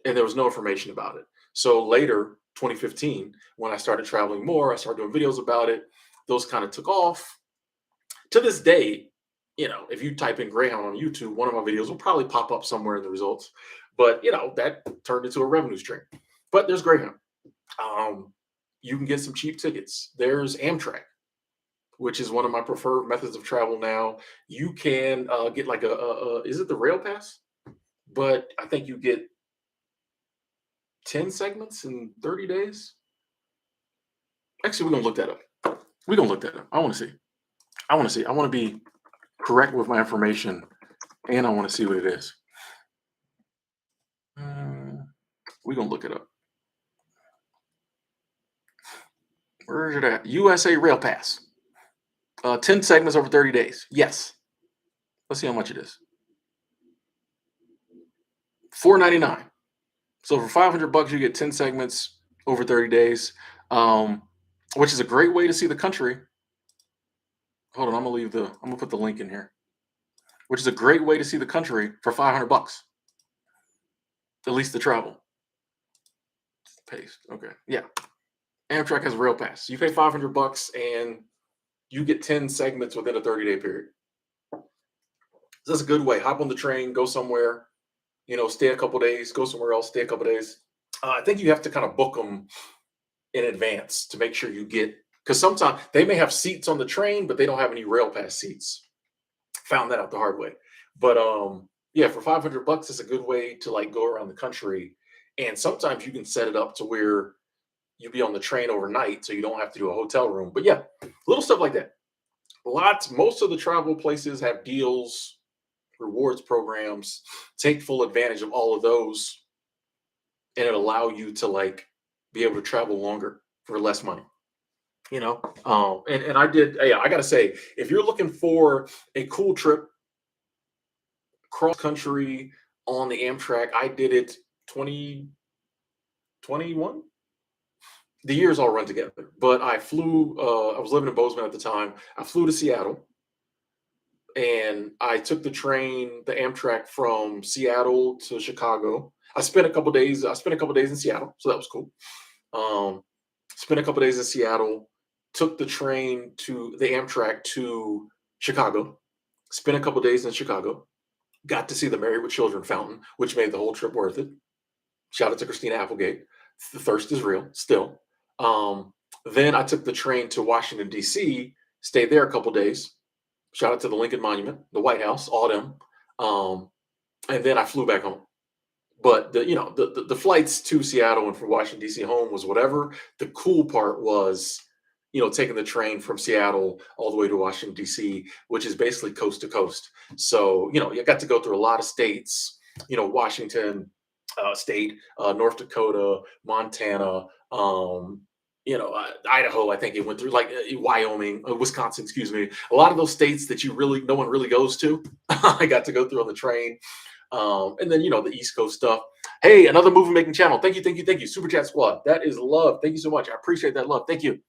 [SPEAKER 1] and there was no information about it. So later, 2015, when I started traveling more, I started doing videos about it. Those kind of took off. To this day, if you type in Greyhound on YouTube, one of my videos will probably pop up somewhere in the results. But that turned into a revenue stream. But there's Greyhound. Um, you can get some cheap tickets. There's Amtrak, which is one of my preferred methods of travel now. You can get like is it the Rail Pass? But I think you get 10 segments in 30 days. Actually, we're gonna look that up. We're gonna look that up. I want to see. I want to see. I want to be correct with my information, and I want to see what it is. We're gonna look it up. Where is it at? USA Rail Pass. 10 segments over 30 days. Yes. Let's see how much it is. 4.99. So for 500 bucks, you get 10 segments over 30 days, um, which is a great way to see the country. Hold on, I'm gonna put the link in here, which is a great way to see the country for 500 bucks, at least the travel. Paste. Okay. Yeah. Amtrak has a rail pass. You pay 500 bucks and you get 10 segments within a 30-day period. So that's a good way. Hop on the train, go somewhere, stay a couple days, go somewhere else, stay a couple days. I think you have to kind of book them in advance to make sure you get, because sometimes they may have seats on the train, but they don't have any rail pass seats. Found that out the hard way. But yeah, for 500 bucks, it's a good way to like go around the country. And sometimes you can set it up to where you be on the train overnight, so you don't have to do a hotel room. But yeah, little stuff like that. Most of the travel places have deals, rewards programs. Take full advantage of all of those, and it allow you to like be able to travel longer for less money. And I did. Yeah, I gotta say, if you're looking for a cool trip cross country on the Amtrak, I did it 2021. The years all run together, but I flew. I was living in Bozeman at the time. I flew to Seattle, and I took the train, the Amtrak from Seattle to Chicago. I spent a couple days in Seattle, so that was cool. Um, Spent a couple days in Seattle. Took the Amtrak to Chicago. Spent a couple days in Chicago. Got to see the Married with Children fountain, which made the whole trip worth it. Shout out to Christina Applegate. The thirst is real, still. Um, then I took the train to Washington D.C. Stayed there a couple days. Shout out to the Lincoln Monument, the White House, all them. Um, and then I flew back home. But the flights to Seattle and from Washington D.C. home was whatever. The cool part was, taking the train from Seattle all the way to Washington D.C., which is basically coast to coast. So you got to go through a lot of states. Washington State, North Dakota, Montana, Idaho. I think it went through like Wyoming, Wisconsin. Excuse me. A lot of those states that no one really goes to. I got to go through on the train. And then the East Coast stuff. Hey, another movie making channel. Thank you, thank you, thank you. Super Chat Squad. That is love. Thank you so much. I appreciate that love. Thank you.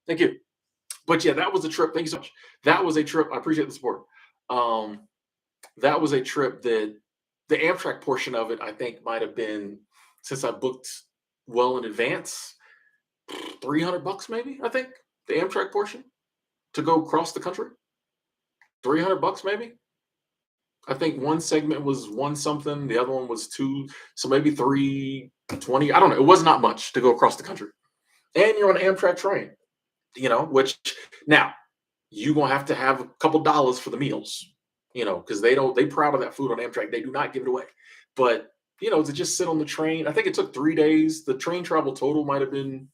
[SPEAKER 1] Thank you. But yeah, that was a trip. Thank you so much. That was a trip. I appreciate the support. Um, that was a trip that the Amtrak portion of it, I think, might have been, since I booked well in advance, 300 bucks maybe, I think, the Amtrak portion to go across the country. 300 bucks maybe. I think one segment was one something, the other one was two, so maybe 320. I don't know. It was not much to go across the country. And you're on an Amtrak train, which now you're gonna have a couple dollars for the meals, because they proud of that food on Amtrak. They do not give it away. But to just sit on the train, I think it took 3 days. The train travel total might have been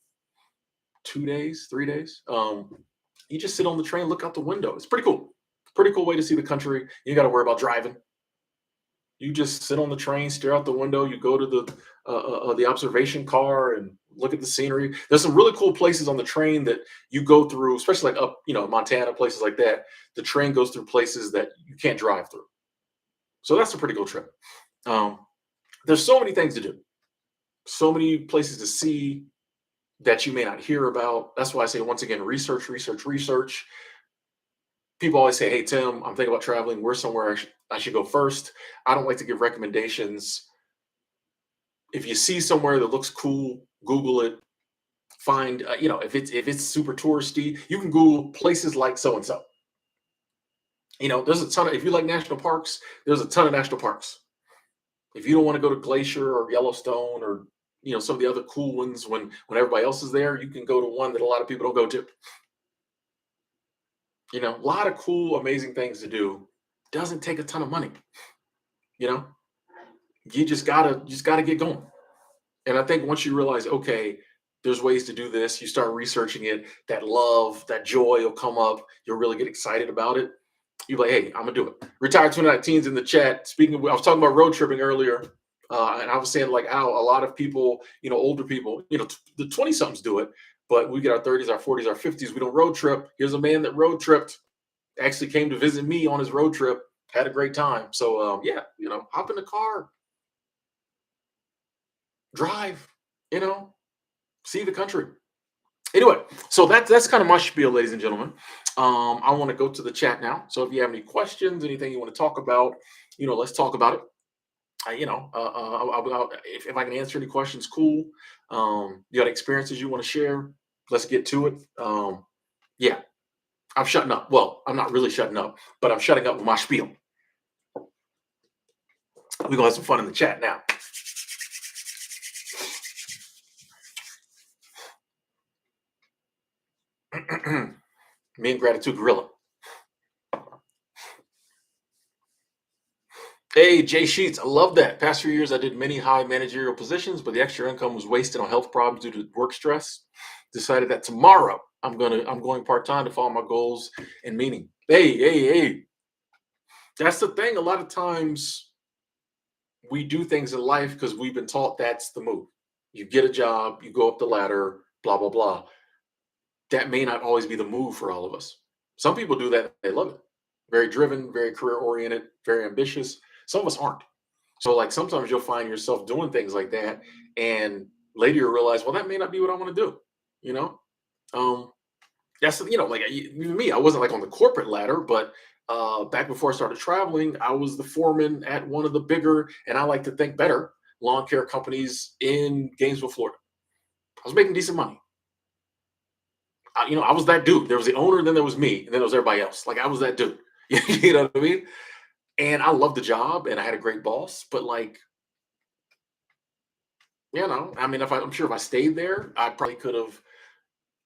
[SPEAKER 1] 2 days, 3 days. You just sit on the train, look out the window. It's pretty cool. Pretty cool way to see the country. You got to worry about driving. You just sit on the train, stare out the window. You go to the observation car and look at the scenery. There's some really cool places on the train that you go through, especially like up, Montana, places like that. The train goes through places that you can't drive through. So that's a pretty cool trip. Um, there's so many things to do, so many places to see that you may not hear about. That's why I say, once again, research, research, research. People always say, "Hey Tim, I'm thinking about traveling. Where's somewhere I should go first?" I don't like to give recommendations. If you see somewhere that looks cool, Google it. Find if it's super touristy, you can Google places like so and so. There's a ton of, if you like national parks, there's a ton of national parks. If you don't want to go to Glacier or Yellowstone or some of the other cool ones when everybody else is there, you can go to one that a lot of people don't go to. A lot of cool, amazing things to do. Doesn't take a ton of money. You know, you just gotta get going. And I think once you realize, okay, There's ways to do this. You start researching it. That love, that joy will come up. You'll really get excited about it. You're like, hey, I'm gonna do it. Retired 2019s in the chat. Speaking of, I was talking about road tripping earlier, and I was saying like how a lot of people, older people, the 20 somethings do it, but we get our 30s, our 40s, our 50s. We don't road trip. Here's a man that road tripped. Actually came to visit me on his road trip. Had a great time. So yeah, hop in the car, drive. You know, see the country. Anyway, so that's kind of my spiel, ladies and gentlemen. I want to go to the chat now. So if you have any questions, anything you want to talk about, let's talk about it. If I can answer any questions, cool. You got experiences you want to share? Let's get to it. Yeah, I'm shutting up. Well, I'm not really shutting up, but I'm shutting up with my spiel. We're gonna have some fun in the chat now. Me and Gratitude Gorilla. Hey, Jay Sheets, I love that. Past few years, I did many high managerial positions, but the extra income was wasted on health problems due to work stress. Decided that tomorrow I'm going part time to follow my goals and meaning. Hey. That's the thing. A lot of times we do things in life because we've been taught that's the move. You get a job, you go up the ladder, blah blah blah. That may not always be the move for all of us. Some people do that; they love it. Very driven, very career oriented, very ambitious. Some of us aren't. So like sometimes you'll find yourself doing things like that, and later you realize, well, that may not be what I want to do. You know, um, that's like even me. I wasn't like on the corporate ladder, but back before I started traveling, I was the foreman at one of the bigger, and I like to think better, lawn care companies in Gainesville, Florida. I was making decent money. I was that dude. There was the owner, then there was me, and then there was everybody else. Like I was that dude. You know what I mean? And I loved the job, and I had a great boss. But like, I mean, I'm sure if I stayed there, I probably could have.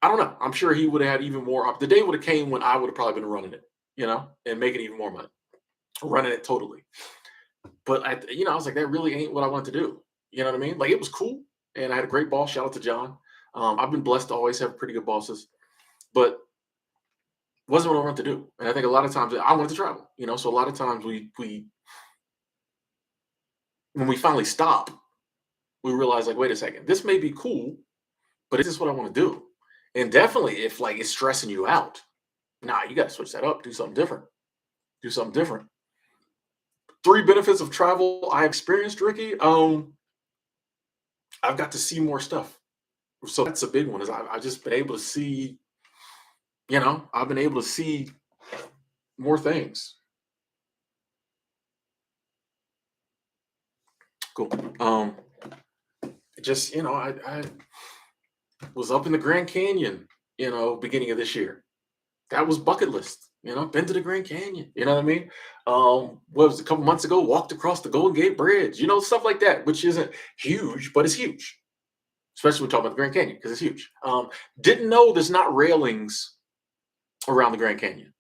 [SPEAKER 1] I don't know. I'm sure he would have had even more. The day would have came when I would have probably been running it, and making even more money, running it totally. But I was like, that really ain't what I wanted to do. You know what I mean? Like it was cool, and I had a great boss. Shout out to John. I've been blessed to always have pretty good bosses, but wasn't what I wanted to do. And I think a lot of times I wanted to travel. So a lot of times we when we finally stop, we realize like, wait a second, this may be cool, but is this what I want to do? And definitely if like it's stressing you out, nah, you got to switch that up, do something different. Do something different. Three benefits of travel I experienced, Ricky. I've got to see more stuff. So that's a big one. Is I've just been able to see, I've been able to see more things. Cool. Just I was up in the Grand Canyon, beginning of this year. That was bucket list. Been to the Grand Canyon. You know what I mean? What was it, a couple months ago? Walked across the Golden Gate Bridge. Stuff like that, which isn't huge, but it's huge. Especially when we talk about the Grand Canyon because it's huge. Didn't know there's not railings around the Grand Canyon.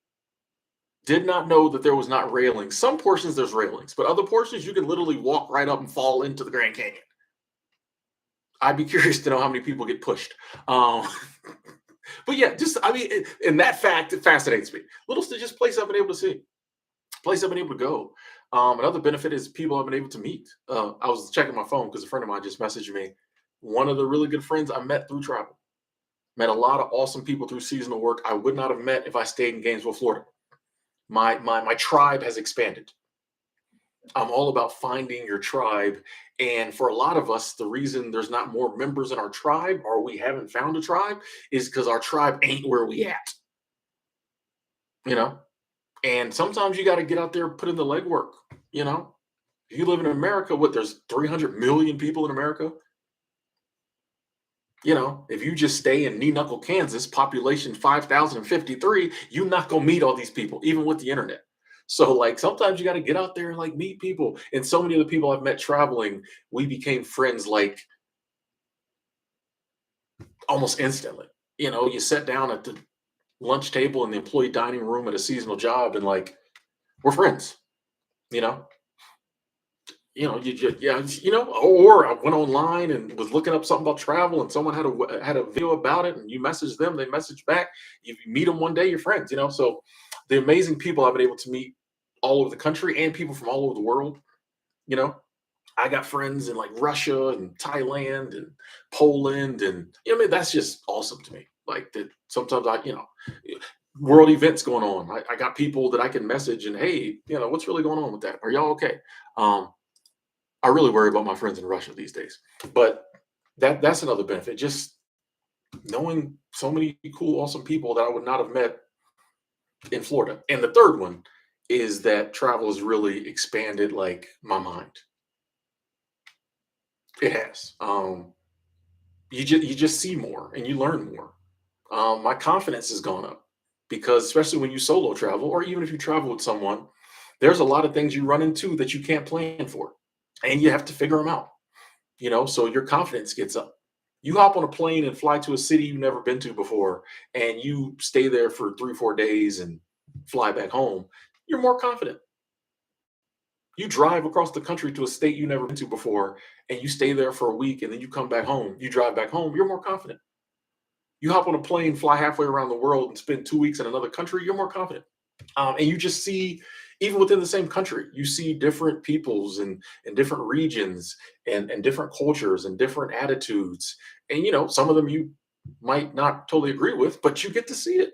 [SPEAKER 1] Did not know that there was not railings. Some portions there's railings, but other portions you can literally walk right up and fall into the Grand Canyon. I'd be curious to know how many people get pushed. But yeah, and that fact, it fascinates me. Little just place I've been able to see, place I've been able to go. Another benefit is people I've been able to meet. I was checking my phone because a friend of mine just messaged me. One of the really good friends I met through travel. Met a lot of awesome people through seasonal work I would not have met if I stayed in Gainesville, Florida. My tribe has expanded. I'm all about finding your tribe. And for a lot of us, the reason there's not more members in our tribe or we haven't found a tribe is because our tribe ain't where we at. And sometimes you got to get out there, put in the legwork. If you live in America, there's 300 million people in America. If you just stay in Knuckle, Kansas, population 5,053, you're not going to meet all these people, even with the internet. So, like, sometimes you got to get out there and, like, meet people. And so many of the people I've met traveling, we became friends, like, almost instantly. You sat down at the lunch table in the employee dining room at a seasonal job and, like, we're friends, you know? you just, yeah, or I went online and was looking up something about travel, and someone had a video about it, and you message them, they message back. You meet them one day, you're friends. So the amazing people I've been able to meet all over the country and people from all over the world. You know, I got friends in like Russia and Thailand and Poland, and I mean that's just awesome to me. Like that, sometimes world events going on. I got people that I can message and hey, what's really going on with that? Are y'all okay? Um, I really worry about my friends in Russia these days, but that's another benefit. Just knowing so many cool, awesome people that I would not have met in Florida. And the third one is that travel has really expanded like my mind. It has. You just see more and you learn more. My confidence has gone up because especially when you solo travel, or even if you travel with someone, there's a lot of things you run into that you can't plan for, and you have to figure them out. So your confidence gets up. You hop on a plane and fly to a city you've never been to before, and you stay there for 3 4 days and fly back home. You're more confident. You drive across the country to a state you never been to before, and you stay there for a week, and then you come back home. You drive back home. You're more confident. You hop on a plane, fly halfway around the world, and spend 2 weeks in another country. You're more confident. And you just see, even within the same country, you see different peoples and different regions and different cultures and different attitudes. And some of them you might not totally agree with, but you get to see it.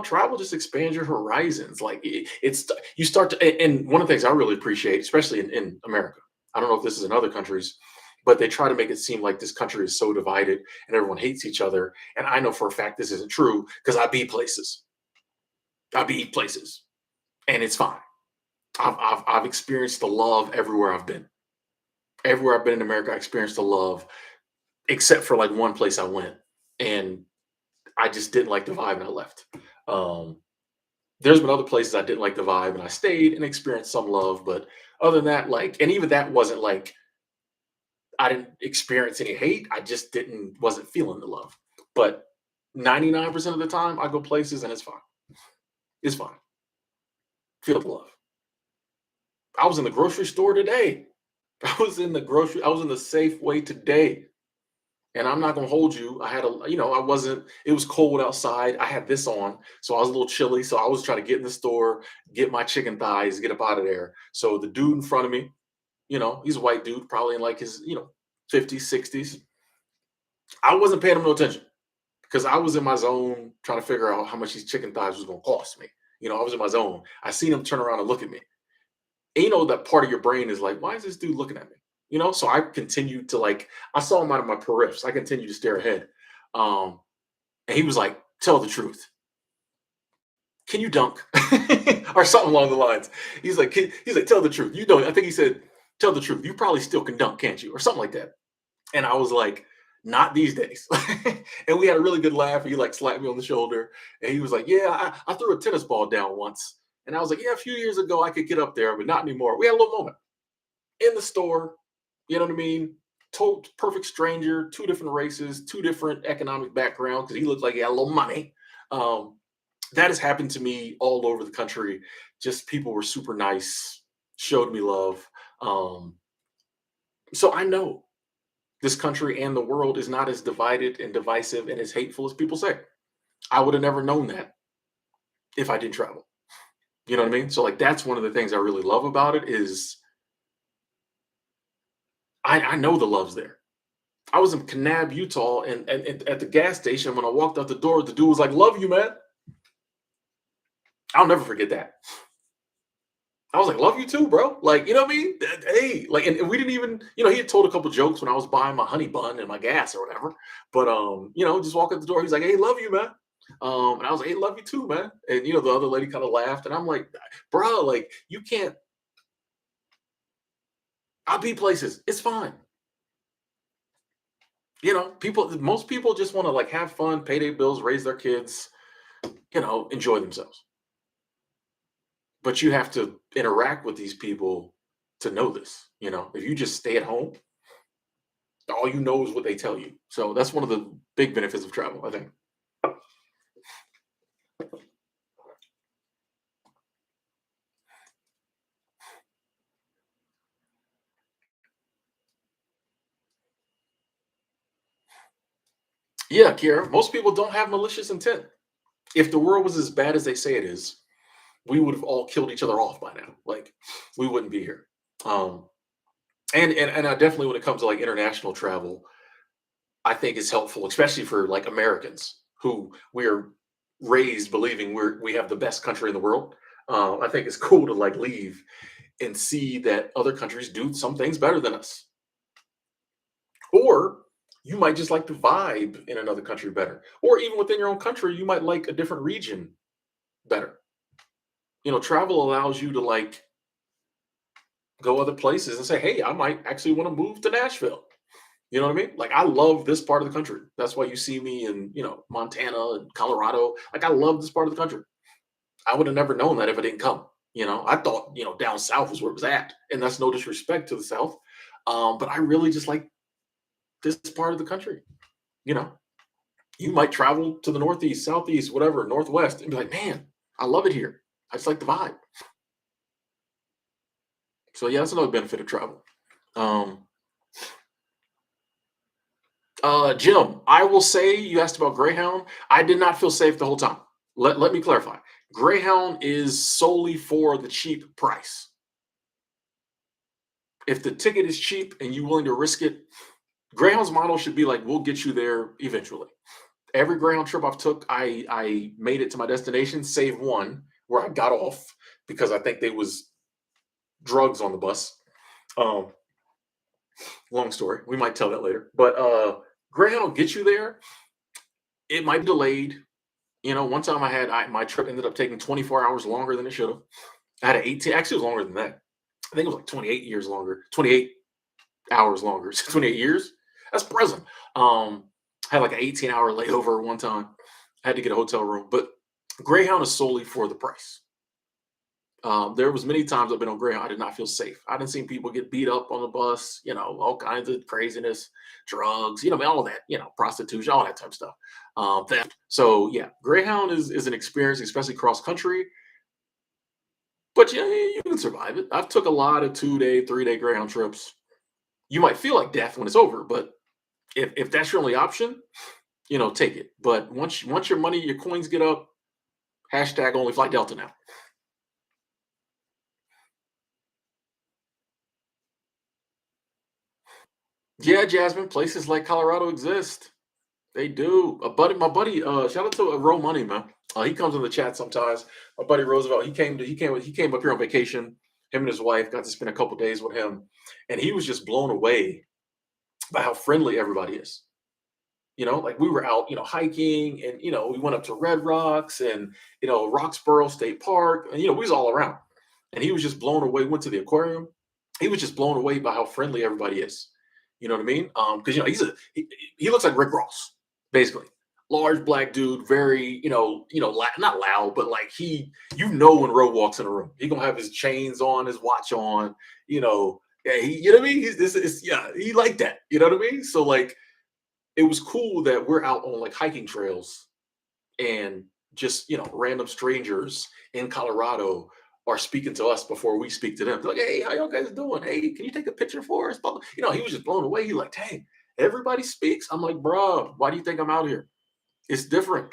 [SPEAKER 1] Travel just expands your horizons. Like it's you start to, and one of the things I really appreciate, especially in America, I don't know if this is in other countries, but they try to make it seem like this country is so divided and everyone hates each other. And I know for a fact this isn't true because I be places, and it's fine. I've experienced the love everywhere I've been. Everywhere I've been in America, I experienced the love, except for like one place I went, and I just didn't like the vibe, and I left. Um, there's been other places I didn't like the vibe, and I stayed and experienced some love, but other than that, like, and even that wasn't like I didn't experience any hate. I just wasn't feeling the love. But 99% of the time, I go places and it's fine. It's fine. Feel the love. I was in the grocery store today. I was in the Safeway today. And I'm not gonna hold you. I wasn't, it was cold outside. I had this on, so I was a little chilly. So I was trying to get in the store, get my chicken thighs, get up out of there. So the dude in front of me, he's a white dude, probably in like his, 50s, 60s. I wasn't paying him no attention because I was in my zone trying to figure out how much these chicken thighs was gonna cost me. I was in my zone. I seen him turn around and look at me. And that part of your brain is like, why is this dude looking at me? So I continued to like, I saw him out of my periffs. I continued to stare ahead. Um, and he was like, tell the truth. Can you dunk? Or something along the lines. He's like, tell the truth. I think he said, tell the truth. You probably still can dunk, can't you? Or something like that. And I was like, not these days. And we had a really good laugh. He like slapped me on the shoulder and he was like, yeah, I threw a tennis ball down once. And I was like, yeah, a few years ago I could get up there, but not anymore. We had a little moment in the store. You know what I mean? Total perfect stranger, two different races, two different economic backgrounds because he looked like he had a little money. Um, that has happened to me all over the country. Just people were super nice, showed me love. Um, so I know this country and the world is not as divided and divisive and as hateful as people say. I would have never known that if I didn't travel. You know what I mean? So like that's one of the things I really love about it is I know the love's there. I was in Kanab, Utah, and at the gas station when I walked out the door, the dude was like, "Love you, man." I'll never forget that. I was like, "Love you too, bro." Like, you know what I mean? Hey, like, and we didn't even, he had told a couple jokes when I was buying my honey bun and my gas or whatever. But just walk out the door. He's like, "Hey, love you, man." And I was like, "Hey, love you too, man." And the other lady kind of laughed, and I'm like, "Bro, like, you can't. I'll be places. It's fine." Most people just want to like have fun, pay their bills, raise their kids, enjoy themselves. But you have to interact with these people to know this. If you just stay at home, all you know is what they tell you. So that's one of the big benefits of travel, I think. Yeah, Kiara, most people don't have malicious intent. If the world was as bad as they say it is, we would have all killed each other off by now. Like, we wouldn't be here. Um, and I definitely, when it comes to like international travel, I think it's helpful, especially for like Americans who we're raised believing we have the best country in the world. I think it's cool to like leave and see that other countries do some things better than us, or you might just like the vibe in another country better, or even within your own country, you might like a different region better. Travel allows you to like go other places and say, "Hey, I might actually want to move to Nashville." You know what I mean? Like, I love this part of the country. That's why you see me in, Montana and Colorado. Like, I love this part of the country. I would have never known that if I didn't come. I thought, down south was where it was at. And that's no disrespect to the south. But I really just like this part of the country. You know, you might travel to the northeast, southeast, whatever, northwest, and be like, man, I love it here. I just like the vibe. So yeah, that's another benefit of travel. Um, Jim, I will say you asked about Greyhound. I did not feel safe the whole time. Let me clarify. Greyhound is solely for the cheap price. If the ticket is cheap and you're willing to risk it, Greyhound's model should be like, we'll get you there eventually. Every Greyhound trip I've took, I made it to my destination, save one where I got off because I think there was drugs on the bus. Um, Long story. We might tell that later. But Greyhound will get you there. It might be delayed. One time my trip ended up taking 24 hours longer than it should have. I had an 18, actually it was longer than that. I think it was like 28 years longer, 28 hours longer. 28 years. That's present. Um, I had like an 18-hour layover one time. I had to get a hotel room, but Greyhound is solely for the price. There was many times I've been on Greyhound, I did not feel safe. I didn't see people get beat up on the bus, all kinds of craziness, drugs, all of that, prostitution, all that type of stuff. Theft. So yeah, Greyhound is an experience, especially cross country. But yeah, you can survive it. I've took a lot of 2-day, 3-day Greyhound trips. You might feel like death when it's over, but if that's your only option, take it. But once your money, your coins get up, hashtag only flight Delta now. Yeah, Jasmine, places like Colorado exist. They do. My buddy, shout out to Roll Money, man. He comes in the chat sometimes. My buddy Roosevelt, he came up here on vacation. Him and his wife got to spend a couple days with him, and he was just blown away by how friendly everybody is. Like we were out, hiking, and we went up to Red Rocks and Roxborough State Park, and we was all around. And he was just blown away. Went to the aquarium. He was just blown away by how friendly everybody is. You know what I mean? Because he looks like Rick Ross, basically. Large black dude, very not loud, but like when Ro walks in a room, he gonna have his chains on, his watch on, yeah, you know what I mean. Yeah, he like that, you know what I mean. So like, it was cool that we're out on like hiking trails and just random strangers in Colorado are speaking to us before we speak to them. They're like, hey, how y'all guys doing? Hey, can you take a picture for us? He was just blown away. He like, dang, everybody speaks. I'm like, bro, why do you think I'm out here? It's different.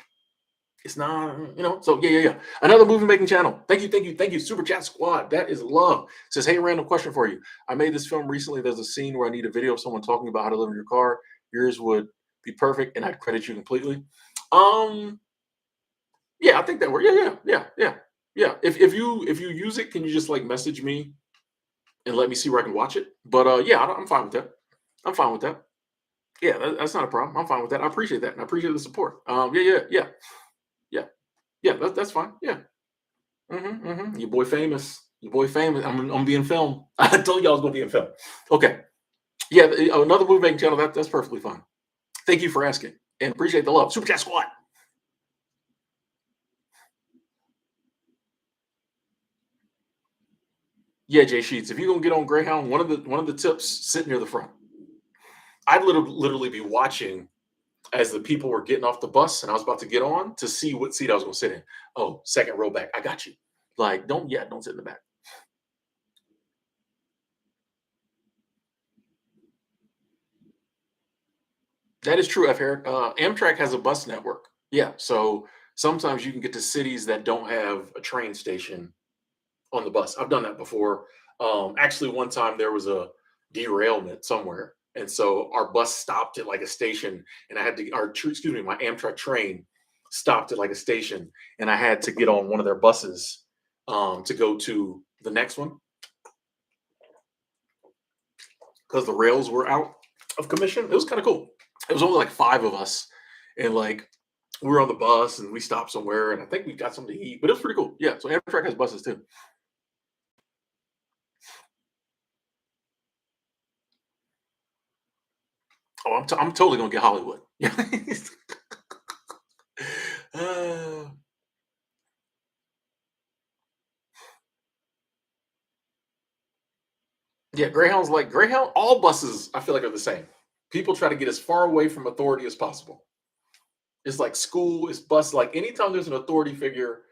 [SPEAKER 1] It's not, So yeah. Another movie making channel. Thank you. Super Chat Squad. That is love. Says, hey, random question for you. I made this film recently. There's a scene where I need a video of someone talking about how to live in your car. Yours would be perfect, and I'd credit you completely. Um, yeah, I think that works. Yeah. If you use it, can you just like message me and let me see where I can watch it? But yeah, I'm fine with that. I'm fine with that. Yeah, that's not a problem. I'm fine with that. I appreciate that, and I appreciate the support. Yeah. Yeah, that's fine. Yeah. Your boy famous. Your boy famous. I'm being filmed. I told you I was gonna be in film. Okay. Yeah, another movie making channel. That's perfectly fine. Thank you for asking and appreciate the love. Super Chat Squad. Yeah, Jay Sheets. If you're gonna get on Greyhound, one of the tips, sit near the front. I'd literally be watching as the people were getting off the bus and I was about to get on to see what seat I was gonna sit in. Oh, second row back. I got you. Like, don't sit in the back. That is true, F. Eric. Amtrak has a bus network. Yeah, so sometimes you can get to cities that don't have a train station on the bus. I've done that before. Actually, one time there was a derailment somewhere, and so our bus stopped at like a station, and I had to, excuse me, my Amtrak train stopped at like a station, and I had to get on one of their buses to go to the next one because the rails were out of commission. It was kind of cool. It was only like five of us, and like we were on the bus and we stopped somewhere, and I think we got something to eat, but it was pretty cool. Yeah, so Amtrak has buses too. Oh, I'm totally gonna get Hollywood. uh, yeah, Greyhound's like Greyhound. All buses, I feel like, are the same. People try to get as far away from authority as possible. It's like school, it's bus. Like anytime there's an authority figure,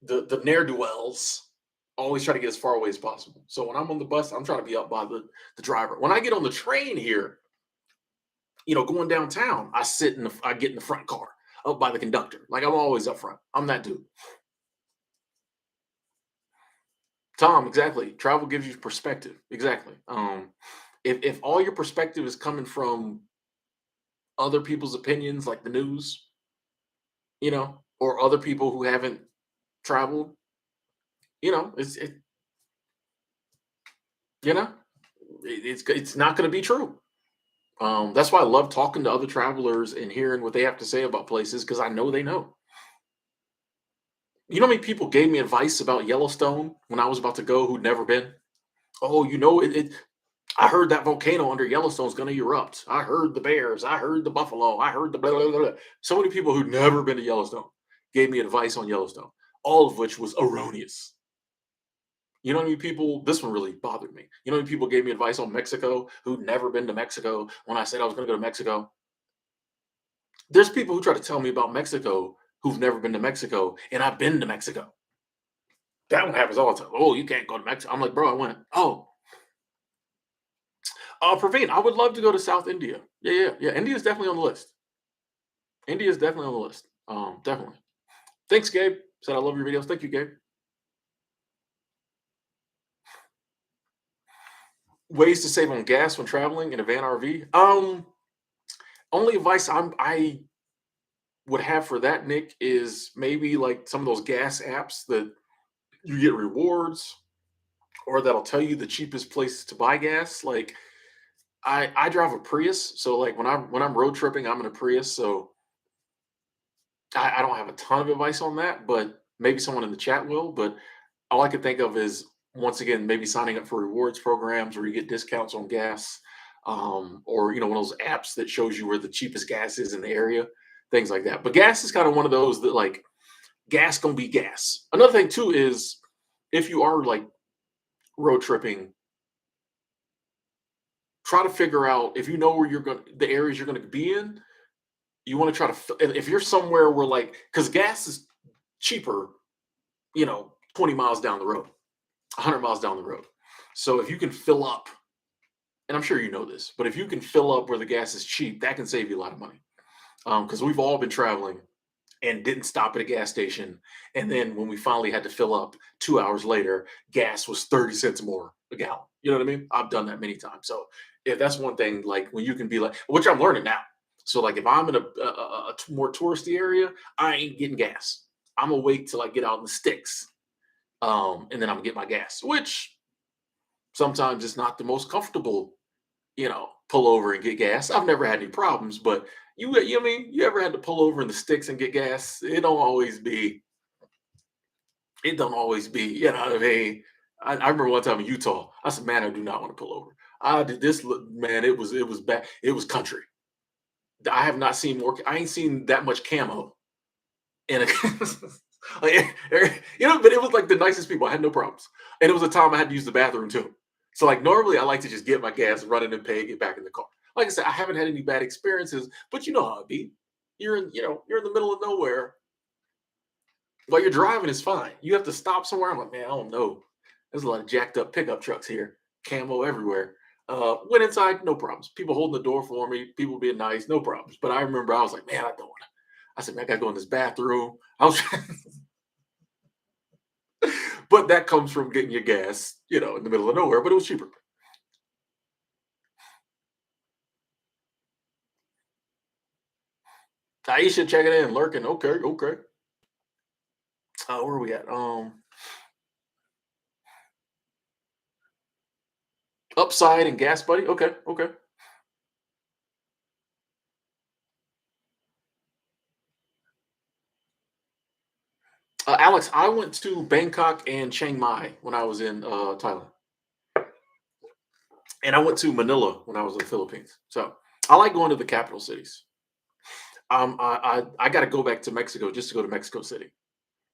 [SPEAKER 1] the ne'er do wells always try to get as far away as possible. So when I'm on the bus, I'm trying to be up by the driver. When I get on the train here, going downtown, I get in the front car, up by the conductor. Like I'm always up front. I'm that dude. Tom, exactly. Travel gives you perspective. Exactly. If all your perspective is coming from other people's opinions, like the news, or other people who haven't traveled, it's you know, it's not going to be true. That's why I love talking to other travelers and hearing what they have to say about places because I know they know. You know how many people gave me advice about Yellowstone when I was about to go who'd never been? Oh, I heard that volcano under Yellowstone's going to erupt. I heard the bears. I heard the buffalo. I heard the blah, blah, blah, blah. So many people who'd never been to Yellowstone gave me advice on Yellowstone, all of which was erroneous. You know how many people, this one really bothered me. You know how many people gave me advice on Mexico who'd never been to Mexico when I said I was going to go to Mexico? There's people who try to tell me about Mexico who've never been to Mexico, and I've been to Mexico. That one happens all the time. Oh, you can't go to Mexico. I'm like, bro, I went. Oh, Praveen, I would love to go to South India. Yeah, yeah, yeah. India's definitely on the list. India's definitely on the list. Definitely. Thanks, Gabe. Said I love your videos. Thank you, Gabe. Ways to save on gas when traveling in a van RV. Only advice I would have for that, Nick, is maybe like some of those gas apps that you get rewards or that'll tell you the cheapest place to buy gas. Like I drive a Prius, so like when I'm road tripping, I'm in a Prius, so I don't have a ton of advice on that, but maybe someone in the chat will. But all I can think of is once again maybe signing up for rewards programs where you get discounts on gas, or one of those apps that shows you where the cheapest gas is in the area, things like that. But gas is kind of one of those that like gas gonna be gas. Another thing too is if you are like road tripping, try to figure out if you know where the areas you're going to be in. You want to try to if you're somewhere where like because gas is cheaper, 20 miles down the road, 100 miles down the road. So if you can fill up, and I'm sure you know this, but if you can fill up where the gas is cheap, that can save you a lot of money. Because we've all been traveling and didn't stop at a gas station. And then when we finally had to fill up 2 hours later, gas was 30 cents more a gallon. You know what I mean? I've done that many times. So if that's one thing, like when you can be like, which I'm learning now. So like if I'm in a more touristy area, I ain't getting gas. I'm gonna wait till I get out in the sticks, and then I'm gonna get my gas, which sometimes it's not the most comfortable, pull over and get gas. I've never had any problems, but you know what I mean, you ever had to pull over in the sticks and get gas? It don't always be, what I mean. I remember one time in Utah, I said, man, I do not want to pull over. I did this look, man, it was bad. It was country. I have not seen more, I ain't seen that much camo in a like, but it was like the nicest people. I had no problems. And it was a time I had to use the bathroom too. So like normally I like to just get my gas, run it and pay, get back in the car. Like I said, I haven't had any bad experiences, but you know how it be. You're in the middle of nowhere. While you're driving is fine. You have to stop somewhere. I'm like, man, I don't know. There's a lot of jacked up pickup trucks here, camo everywhere. Went inside, no problems. People holding the door for me, people being nice, no problems. But I remember I was like, man, I don't want to. I said, man, I gotta go in this bathroom. I was, but that comes from getting your gas, in the middle of nowhere. But it was cheaper. Aisha checking in, lurking. Okay, okay. Where are we at? Upside and gas buddy. Okay, okay. Alex, I went to Bangkok and Chiang Mai when I was in Thailand, and I went to Manila when I was in the Philippines. So I like going to the capital cities. I got to go back to Mexico just to go to Mexico City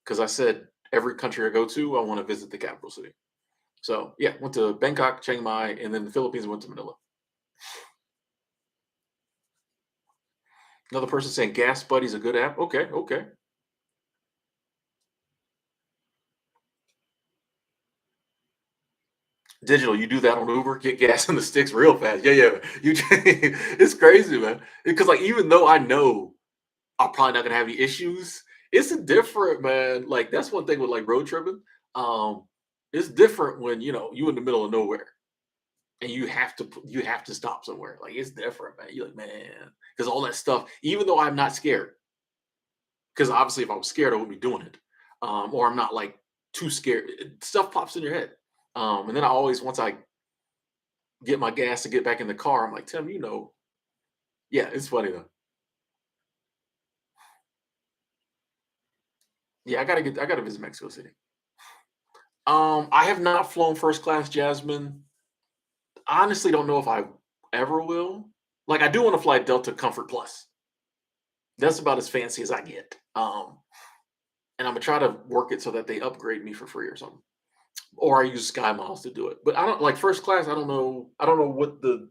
[SPEAKER 1] because I said every country I go to, I want to visit the capital city. So yeah, went to Bangkok, Chiang Mai, and then the Philippines. Went to Manila. Another person saying Gas Buddy's a good app. Okay, okay. Digital, you do that on Uber, get gas in the sticks real fast. Yeah, yeah. You, it's crazy, man. Because like even though I know I'm probably not gonna have any issues, it's a different man. Like that's one thing with like road tripping. Um, it's different when you in the middle of nowhere and you have to stop somewhere. Like it's different, man. You're like, man, because all that stuff. Even though I'm not scared, because obviously if I was scared, I wouldn't be doing it. Or I'm not like too scared. Stuff pops in your head. And then I always once I get my gas to get back in the car, I'm like, Tim, yeah, it's funny though. Yeah, I gotta visit Mexico City. I have not flown first class, Jasmine. Honestly, don't know if I ever will. Like, I do want to fly Delta Comfort Plus. That's about as fancy as I get. And I'm gonna try to work it so that they upgrade me for free or something, or I use Sky Miles to do it. But I don't like first class. I don't know. I don't know what the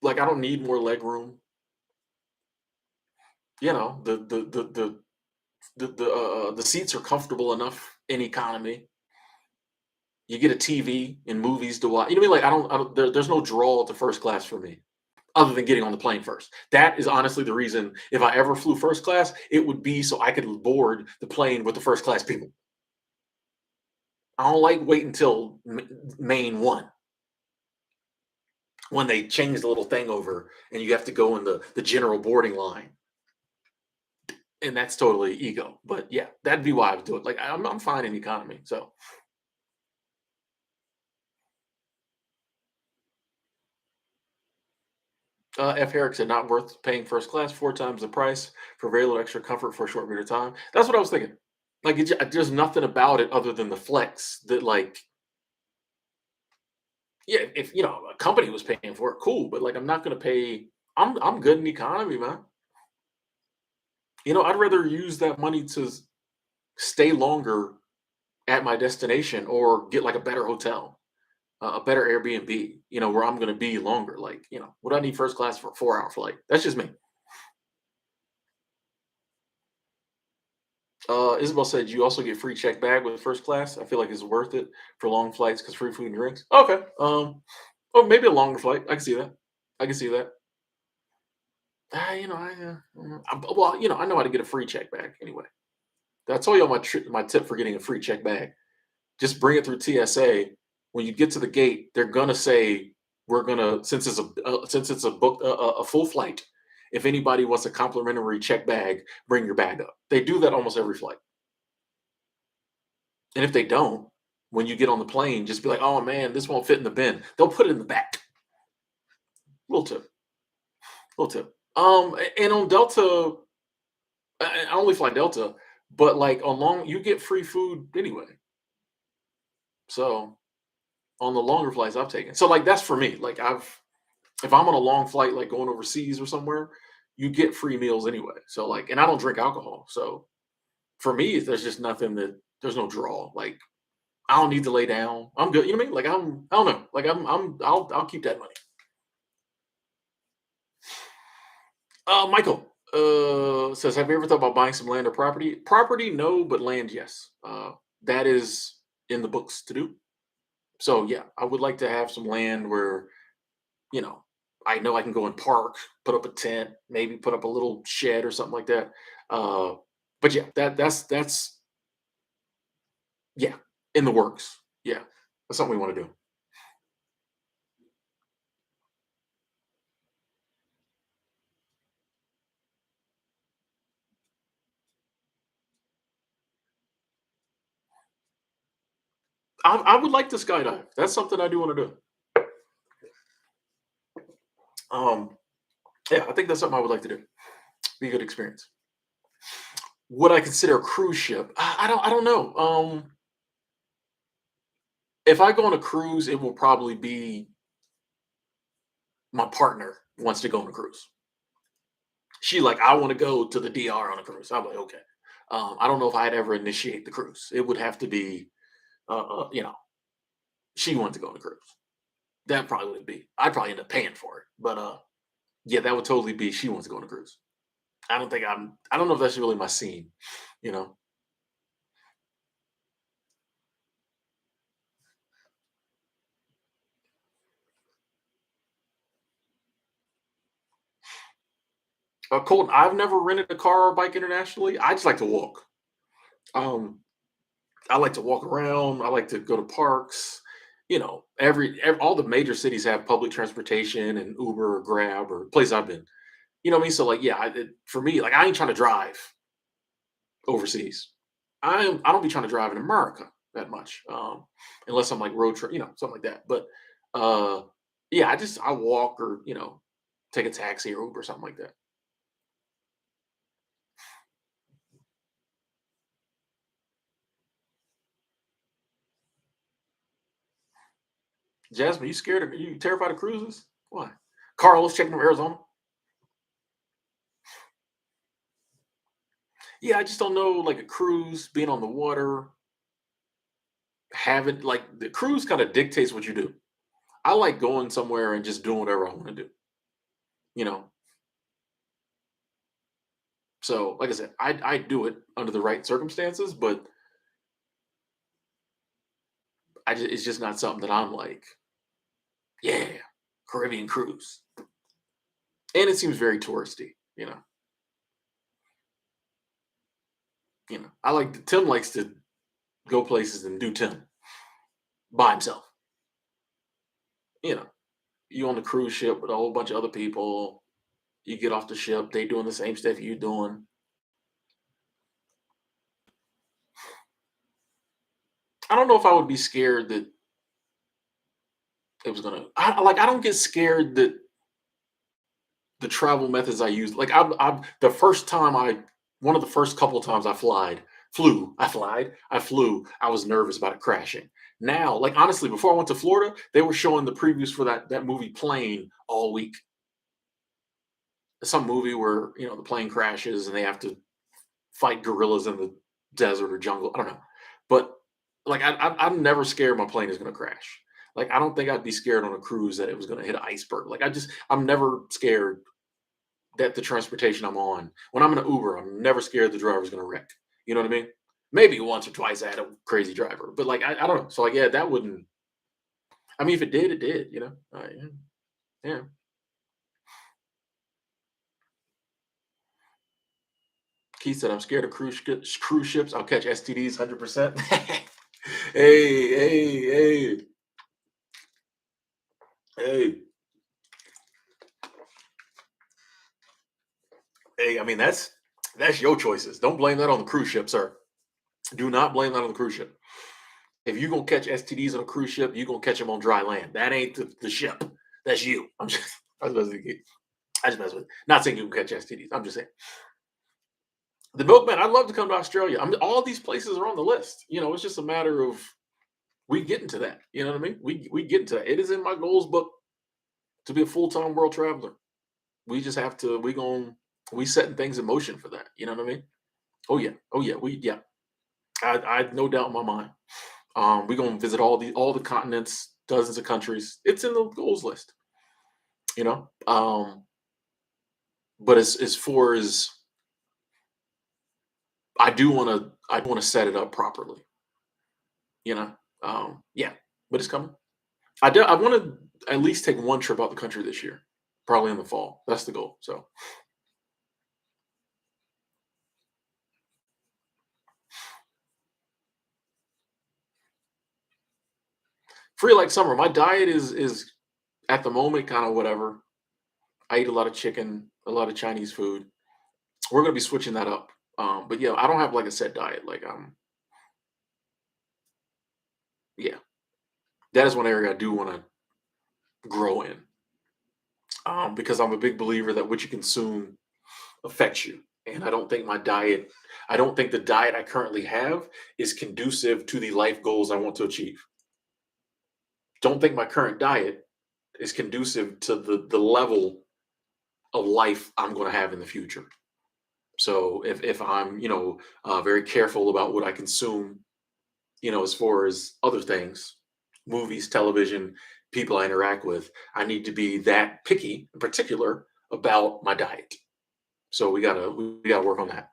[SPEAKER 1] like. I don't need more leg room. The seats are comfortable enough in economy. You get a TV and movies to watch. You know what I mean? Like there's no draw to first class for me, other than getting on the plane first. That is honestly the reason. If I ever flew first class, it would be so I could board the plane with the first class people. I don't like waiting until main one when they change the little thing over and you have to go in the general boarding line. And that's totally ego. But yeah, that'd be why I would do it. Like I'm fine in economy. So F. Herrick said not worth paying first class, four times the price for very little extra comfort for a short period of time. That's what I was thinking. Like there's nothing about it other than the flex that like yeah, if a company was paying for it, cool. But like I'm not gonna pay. I'm good in economy, man. I'd rather use that money to stay longer at my destination or get like a better hotel, a better Airbnb, where I'm going to be longer. Like, what do I need first class for a 4 hour flight? That's just me. Isabel said you also get free check bag with first class. I feel like it's worth it for long flights because free food and drinks. Okay. Oh, maybe a longer flight. I can see that. I can see that. Well, I know how to get a free check bag anyway. I told you my tip for getting a free check bag. Just bring it through TSA. When you get to the gate, they're gonna say, "We're gonna since it's a book a full flight. If anybody wants a complimentary check bag, bring your bag up." They do that almost every flight. And if they don't, when you get on the plane, just be like, "Oh man, this won't fit in the bin." They'll put it in the back. Little tip, little tip. And on Delta, I only fly Delta, but like on long, you get free food anyway. So on the longer flights I've taken. So like that's for me. Like if I'm on a long flight, like going overseas or somewhere, you get free meals anyway. So like, and I don't drink alcohol. So for me, there's just nothing that there's no draw. Like I don't need to lay down. I'm good. You know what I mean? Like I don't know. Like I'll keep that money. Michael says, have you ever thought about buying some land or property? Property, no, but land, yes. That is in the books to do. So yeah, I would like to have some land where, you know I can go and park, put up a tent, maybe put up a little shed or something like that. Uh, but yeah, that's yeah, in the works. Yeah, that's something we want to do. I would like to skydive. That's something I do want to do. Um, yeah, I think that's something I would like to do. Be a good experience. Would I consider a cruise ship? I don't know. If I go on a cruise, it will probably be my partner wants to go on a cruise. She like, I want to go to the DR on a cruise. I'm like, okay. I don't know if I'd ever initiate the cruise. It would have to be, she wanted to go on a cruise. That probably would be. I'd probably end up paying for it, but yeah, that would totally be. She wants to go on a cruise. I don't think I'm. I don't know if that's really my scene. You know, Colton. I've never rented a car or bike internationally. I just like to walk. Um, I like to walk around. I like to go to parks. All the major cities have public transportation and Uber or Grab or place I've been. You know what I mean? So like, yeah, for me, like I ain't trying to drive overseas. I don't be trying to drive in America that much, unless I'm like road trip, something like that. But yeah, I walk or take a taxi or Uber something like that. Jasmine, you scared of you terrified of cruises? Why? Carlos checking from Arizona. Yeah, I just don't know like a cruise, being on the water, having like the cruise kind of dictates what you do. I like going somewhere and just doing whatever I want to do. You know, so like I said, I do it under the right circumstances, but it's just not something that I'm like, yeah, Caribbean cruise. And it seems very touristy, I like Tim likes to go places and do Tim by himself. You know, you on the cruise ship with a whole bunch of other people. You get off the ship, they doing the same stuff you doing. I don't know if I would be scared that it was gonna. I don't get scared that the travel methods I use. Like I'm the first time one of the first couple of times I flew. I was nervous about it crashing. Now, like honestly, before I went to Florida, they were showing the previews for that movie Plane all week. Some movie where the plane crashes and they have to fight gorillas in the desert or jungle. I don't know, but like I'm never scared my plane is going to crash. Like I don't think I'd be scared on a cruise that it was going to hit an iceberg. Like I'm never scared that the transportation I'm on, when I'm in an Uber, I'm never scared the driver's going to wreck. You know what I mean? Maybe once or twice I had a crazy driver, but like I don't know. So like yeah, that wouldn't. I mean, if it did, it did. Yeah. Yeah. Keith said, "I'm scared of cruise ships. I'll catch STDs 100%." Hey, hey, hey, hey, hey. I mean, that's your choices. Don't blame that on the cruise ship, sir. Do not blame that on the cruise ship. If you're gonna catch STDs on a cruise ship, you're gonna catch them on dry land. That ain't the ship. That's you. I'm just I was messing with you. I just mess with you. Not saying you can catch STDs. I'm just saying. The milkman, I'd love to come to Australia. All these places are on the list. It's just a matter of we get into that. You know what I mean? We get into that. It is in my goals book to be a full-time world traveler. We just have to we setting things in motion for that. You know what I mean? Oh yeah. Oh yeah. Yeah. I no doubt in my mind. We're gonna visit all the continents, dozens of countries. It's in the goals list. You know. But as far as I do want to set it up properly. Yeah. but it's coming. I want to at least take one trip out the country this year, probably in the fall. That's the goal. So free like summer. My diet is at the moment kind of whatever. I eat a lot of chicken, a lot of Chinese food. We're gonna be switching that up. But yeah, I don't have like a set diet. Like yeah, that is one area I do want to grow in. Because I'm a big believer that what you consume affects you. And I don't think the diet I currently have is conducive to the life goals I want to achieve. Don't think my current diet is conducive to the level of life I'm going to have in the future. So if I'm, very careful about what I consume, as far as other things, movies, television, people I interact with, I need to be that picky in particular about my diet. So we gotta work on that.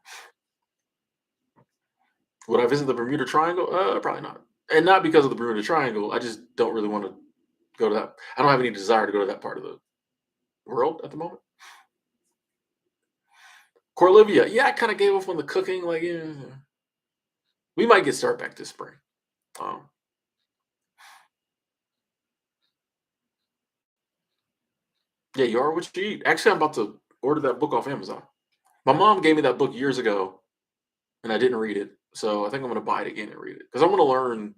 [SPEAKER 1] Would I visit the Bermuda Triangle? Probably not. And not because of the Bermuda Triangle. I just don't really want to go to that. I don't have any desire to go to that part of the world at the moment. Corlivia, yeah, I kind of gave up on the cooking. Like, yeah, we might get started back this spring. Um, yeah, you are what you eat. Actually, I'm about to order that book off Amazon. My mom gave me that book years ago, and I didn't read it. So I think I'm going to buy it again and read it because I want to learn.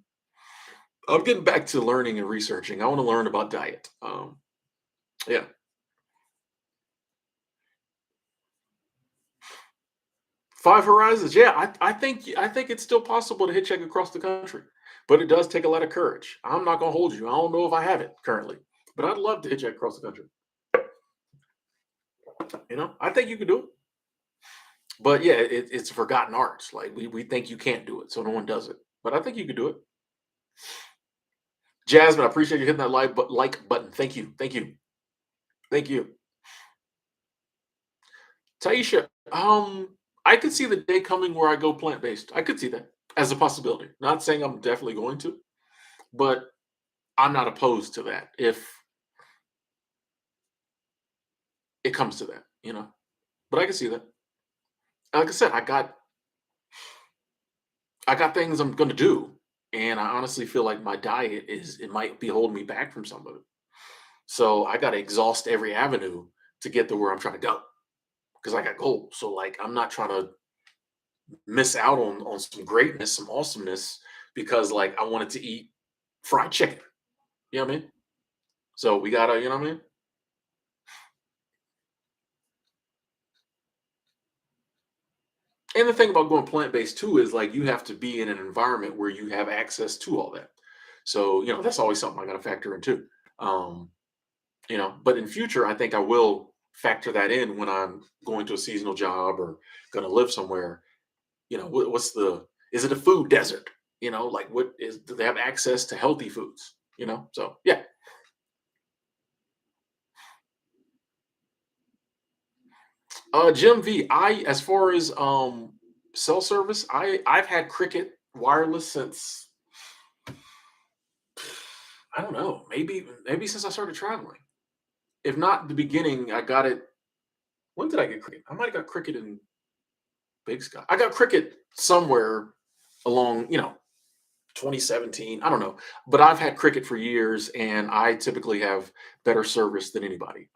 [SPEAKER 1] I'm getting back to learning and researching. I want to learn about diet. Yeah. Five Horizons, yeah, I think it's still possible to hitchhike across the country, but it does take a lot of courage. I'm not gonna hold you. I don't know if I have it currently, but I'd love to hitchhike across the country. I think you could do it, but yeah, it's a forgotten art. Like we think you can't do it, so no one does it. But I think you could do it. Jasmine, I appreciate you hitting that like button. Thank you, thank you, thank you. Taisha, I could see the day coming where I go plant based. I could see that as a possibility. Not saying I'm definitely going to, but I'm not opposed to that if it comes to that. But I can see that. Like I said, I got things I'm gonna do, and I honestly feel like my diet it might be holding me back from some of it. So I gotta exhaust every avenue to get to where I'm trying to go because I got goals. So like I'm not trying to miss out on some greatness, some awesomeness because like I wanted to eat fried chicken. You know what I mean? So we gotta, you know what I mean? And the thing about going plant-based too is like you have to be in an environment where you have access to all that. So, that's always something I gotta factor in too. Um, but in future, I think I will factor that in when I'm going to a seasonal job or gonna live somewhere. What's the is it a food desert? Like what is do they have access to healthy foods? So yeah. Jim V, I as far as cell service, I've had Cricket wireless since I don't know, maybe since I started traveling. If not the beginning, I got it. When did I get Cricket? I might have got Cricket in Big Sky. I got Cricket somewhere along, 2017. I don't know, but I've had Cricket for years, and I typically have better service than anybody,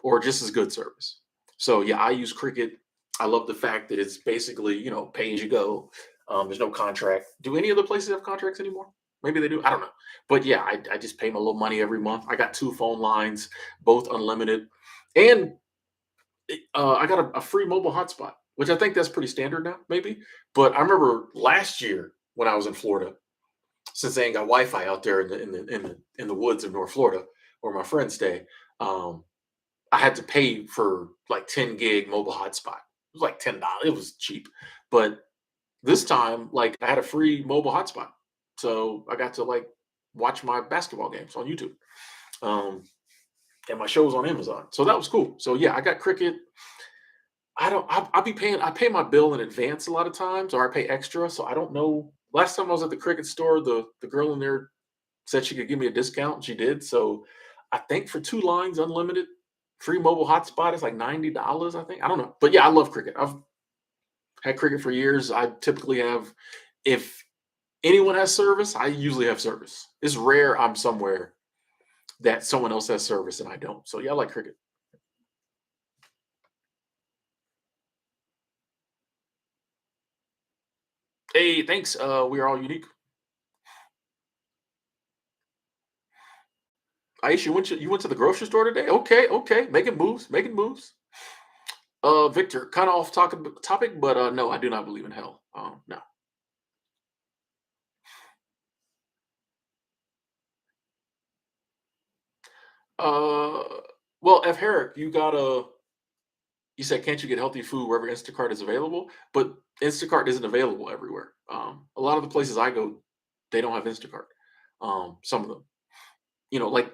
[SPEAKER 1] or just as good service. So yeah, I use Cricket. I love the fact that it's basically pay as you go. There's no contract. Do any other places have contracts anymore? Maybe they do. I don't know. But yeah, I just pay my little money every month. I got two phone lines, both unlimited, and I got a free mobile hotspot, which I think that's pretty standard now, maybe. But I remember last year when I was in Florida, since they ain't got Wi-Fi out there in the woods of North Florida, where my friends stay, um, I had to pay for like 10 gig mobile hotspot. It was like $10. It was cheap, but this time, like I had a free mobile hotspot, so I got to like watch my basketball games on YouTube. Um, and my shows on Amazon. So that was cool. So yeah, I got Cricket. I don't. I'll be paying. I pay my bill in advance a lot of times, or I pay extra. So I don't know. Last time I was at the Cricket store, the girl in there. said she could give me a discount. She did. So I think for 2 lines, unlimited, free mobile hotspot is like $90, I think. I don't know. But yeah, I love cricket. I've had cricket for years. I typically have, if anyone has service, I usually have service. It's rare I'm somewhere that someone else has service and I don't. So yeah, I like cricket. Hey, thanks. We are all unique. Aisha, you went to the grocery store today? Okay, okay, making moves, making moves. Victor, kind of off topic, but no, I do not believe in hell. No. Uh, well, F. Herrick, you said can't you get healthy food wherever Instacart is available? But Instacart isn't available everywhere. A lot of the places I go, they don't have Instacart. Some of them, like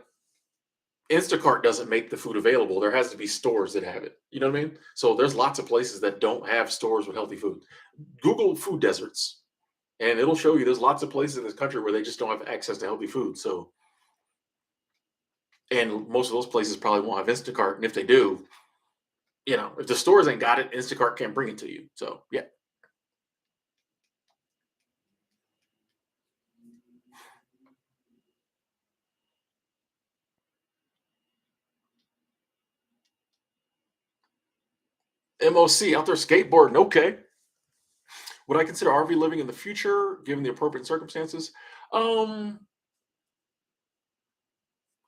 [SPEAKER 1] Instacart doesn't make the food available. There has to be stores that have it. You know what I mean? So there's lots of places that don't have stores with healthy food. Google food deserts, and it'll show you there's lots of places in this country where they just don't have access to healthy food. So, and most of those places probably won't have Instacart, and if they do, if the stores ain't got it, Instacart can't bring it to you. So, yeah. MOC out there skateboarding. Okay. Would I consider RV living in the future given the appropriate circumstances? Um,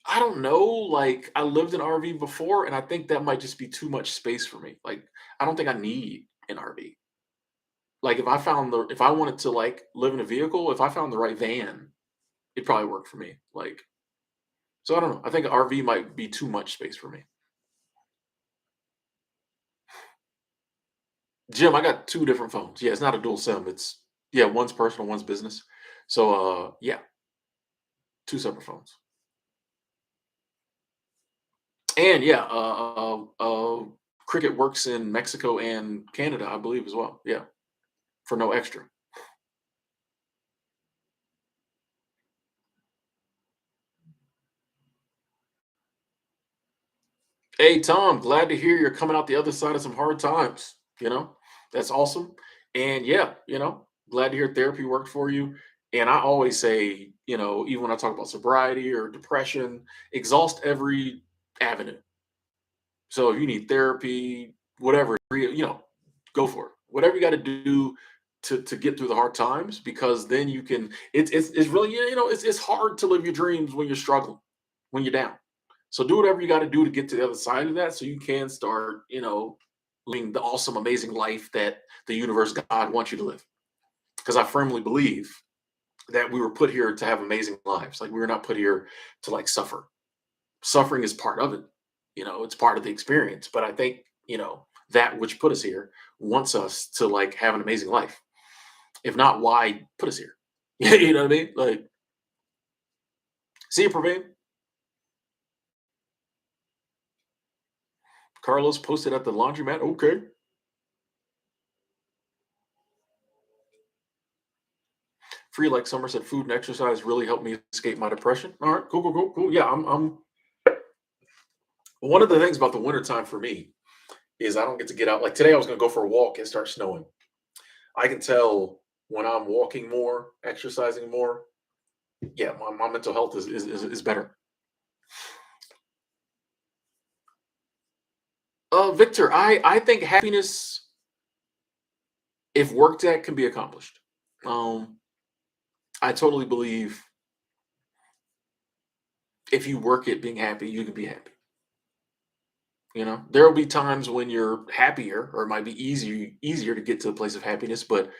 [SPEAKER 1] I don't know. Like I lived in RV before, and I think that might just be too much space for me. Like I don't think I need an RV. Like if I wanted to like live in a vehicle, if I found the right van, it'd probably work for me. Like so, I don't know. I think RV might be too much space for me. Jim, I got two different phones. Yeah, it's not a dual SIM. It's yeah, one's personal, one's business. So yeah, two separate phones. And yeah, Cricket works in Mexico and Canada, I believe, as well. Yeah, for no extra. Hey, Tom, glad to hear you're coming out the other side of some hard times. That's awesome. And yeah, glad to hear therapy worked for you. And I always say, even when I talk about sobriety or depression, exhaust every avenue. So if you need therapy, whatever, go for it. Whatever you got to do to get through the hard times, because then you can. It's really it's hard to live your dreams when you're struggling, when you're down. So do whatever you got to do to get to the other side of that, so you can start living the awesome, amazing life that the universe, God wants you to live. Because I firmly believe that we were put here to have amazing lives. Like we were not put here to like suffer. Suffering is part of it. It's part of the experience. But I think, that which put us here wants us to like have an amazing life. If not, why put us here? You know what I mean? Like, see you, Praveen. Carlos posted at the laundromat. Okay. Free like Summer said, food and exercise really helped me escape my depression. All right, cool, cool, cool, cool. Yeah, I'm one of the things about the wintertime for me is I don't get to get out. Like today, I was gonna go for a walk and start snowing. I can tell when I'm walking more, exercising more, yeah, my mental health is better. Victor, I think happiness, if worked at, can be accomplished. Um, I totally believe if you work at being happy, you can be happy. There will be times when you're happier, or it might be easier to get to a place of happiness, but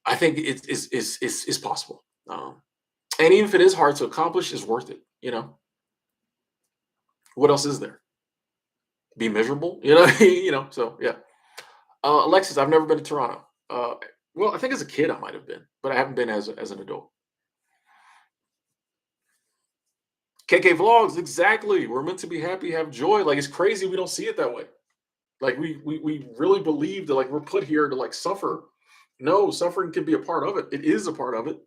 [SPEAKER 1] I think it's possible. And even if it is hard to accomplish, it's worth it. What else is there? Be miserable, So yeah. Alexis, I've never been to Toronto. Well, I think as a kid I might have been, but I haven't been as an adult. KK vlogs, exactly. We're meant to be happy, have joy. Like it's crazy we don't see it that way. Like we really believe that like we're put here to like suffer. No, suffering can be a part of it. It is a part of it.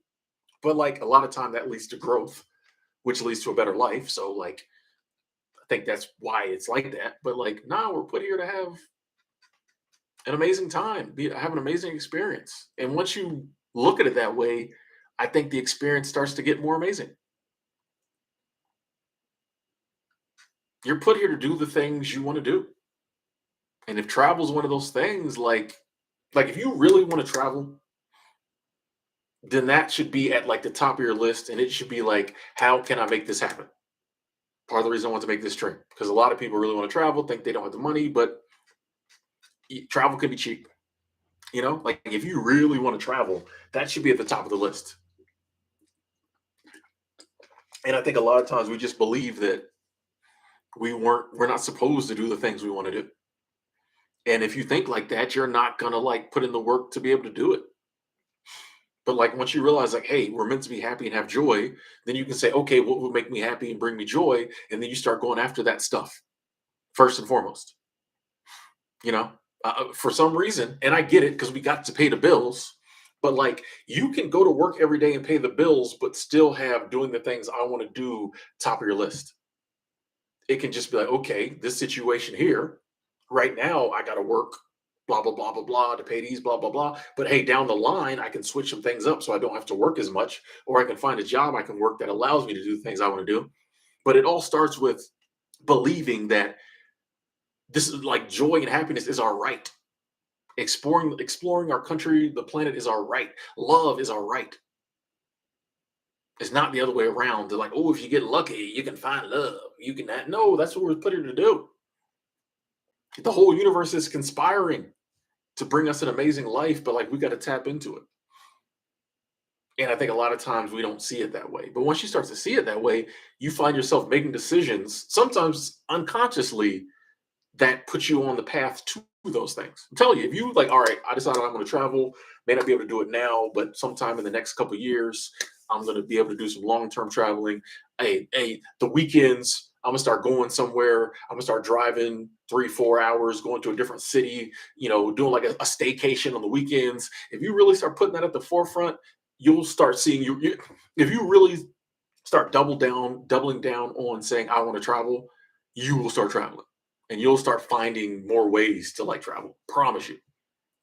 [SPEAKER 1] But like a lot of time that leads to growth, which leads to a better life. So like I think that's why it's like that. But like, nah, we're put here to have an amazing time, have an amazing experience. And once you look at it that way, I think the experience starts to get more amazing. You're put here to do the things you want to do. And if travel is one of those things, like if you really want to travel, then that should be at like the top of your list. And it should be like, how can I make this happen? Part of the reason I want to make this trip, because a lot of people really want to travel, think they don't have the money, but travel can be cheap. You know, like if you really want to travel, that should be at the top of the list. And I think a lot of times we just believe that we're not supposed to do the things we want to do. And if you think like that, you're not gonna like put in the work to be able to do it. But like once you realize like, hey, we're meant to be happy and have joy, then you can say, okay, what will make me happy and bring me joy? And then you start going after that stuff first and foremost. You know, for some reason, and I get it because we got to pay the bills. But like you can go to work every day and pay the bills, but still have doing the things I want to do top of your list. It can just be like, okay, this situation here, right now, I got to work, blah, blah, blah, blah, blah, to pay these, blah, blah, blah. But hey, down the line, I can switch some things up so I don't have to work as much, or I can find a job I can work that allows me to do the things I want to do. But it all starts with believing that this is like joy and happiness is our right. Exploring our country, the planet is our right. Love is our right. It's not the other way around. They're like, oh, if you get lucky, you can find love. You can that. No, that's what we're put here to do. The whole universe is conspiring to bring us an amazing life, but like we got to tap into it. And I think a lot of times we don't see it that way. But once you start to see it that way, you find yourself making decisions, sometimes unconsciously, that puts you on the path to those things. I'm telling you, if you like, all right, I decided I'm going to travel, may not be able to do it now, but sometime in the next couple of years, I'm going to be able to do some long-term traveling. Hey, the weekends, I'm gonna start going somewhere. I'm gonna start driving 3, 4 hours, going to a different city. You know, doing like a staycation on the weekends. If you really start putting that at the forefront, you'll start seeing if you really start doubling down on saying I want to travel, you will start traveling and you'll start finding more ways to like travel. Promise you,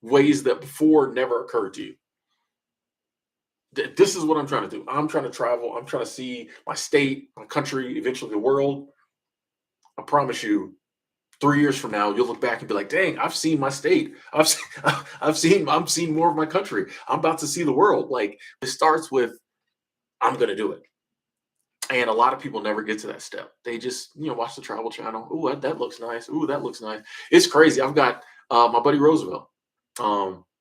[SPEAKER 1] ways that before never occurred to you. This is what I'm trying to do. I'm trying to travel. I'm trying to see my state, my country, eventually the world. I promise you, 3 years from now, you'll look back and be like, "Dang, I've seen my state. I've seen more of my country. I'm about to see the world." Like it starts with, "I'm going to do it." And a lot of people never get to that step. They just, watch the Travel Channel. Ooh, that looks nice. Ooh, that looks nice. It's crazy. I've got my buddy Roosevelt.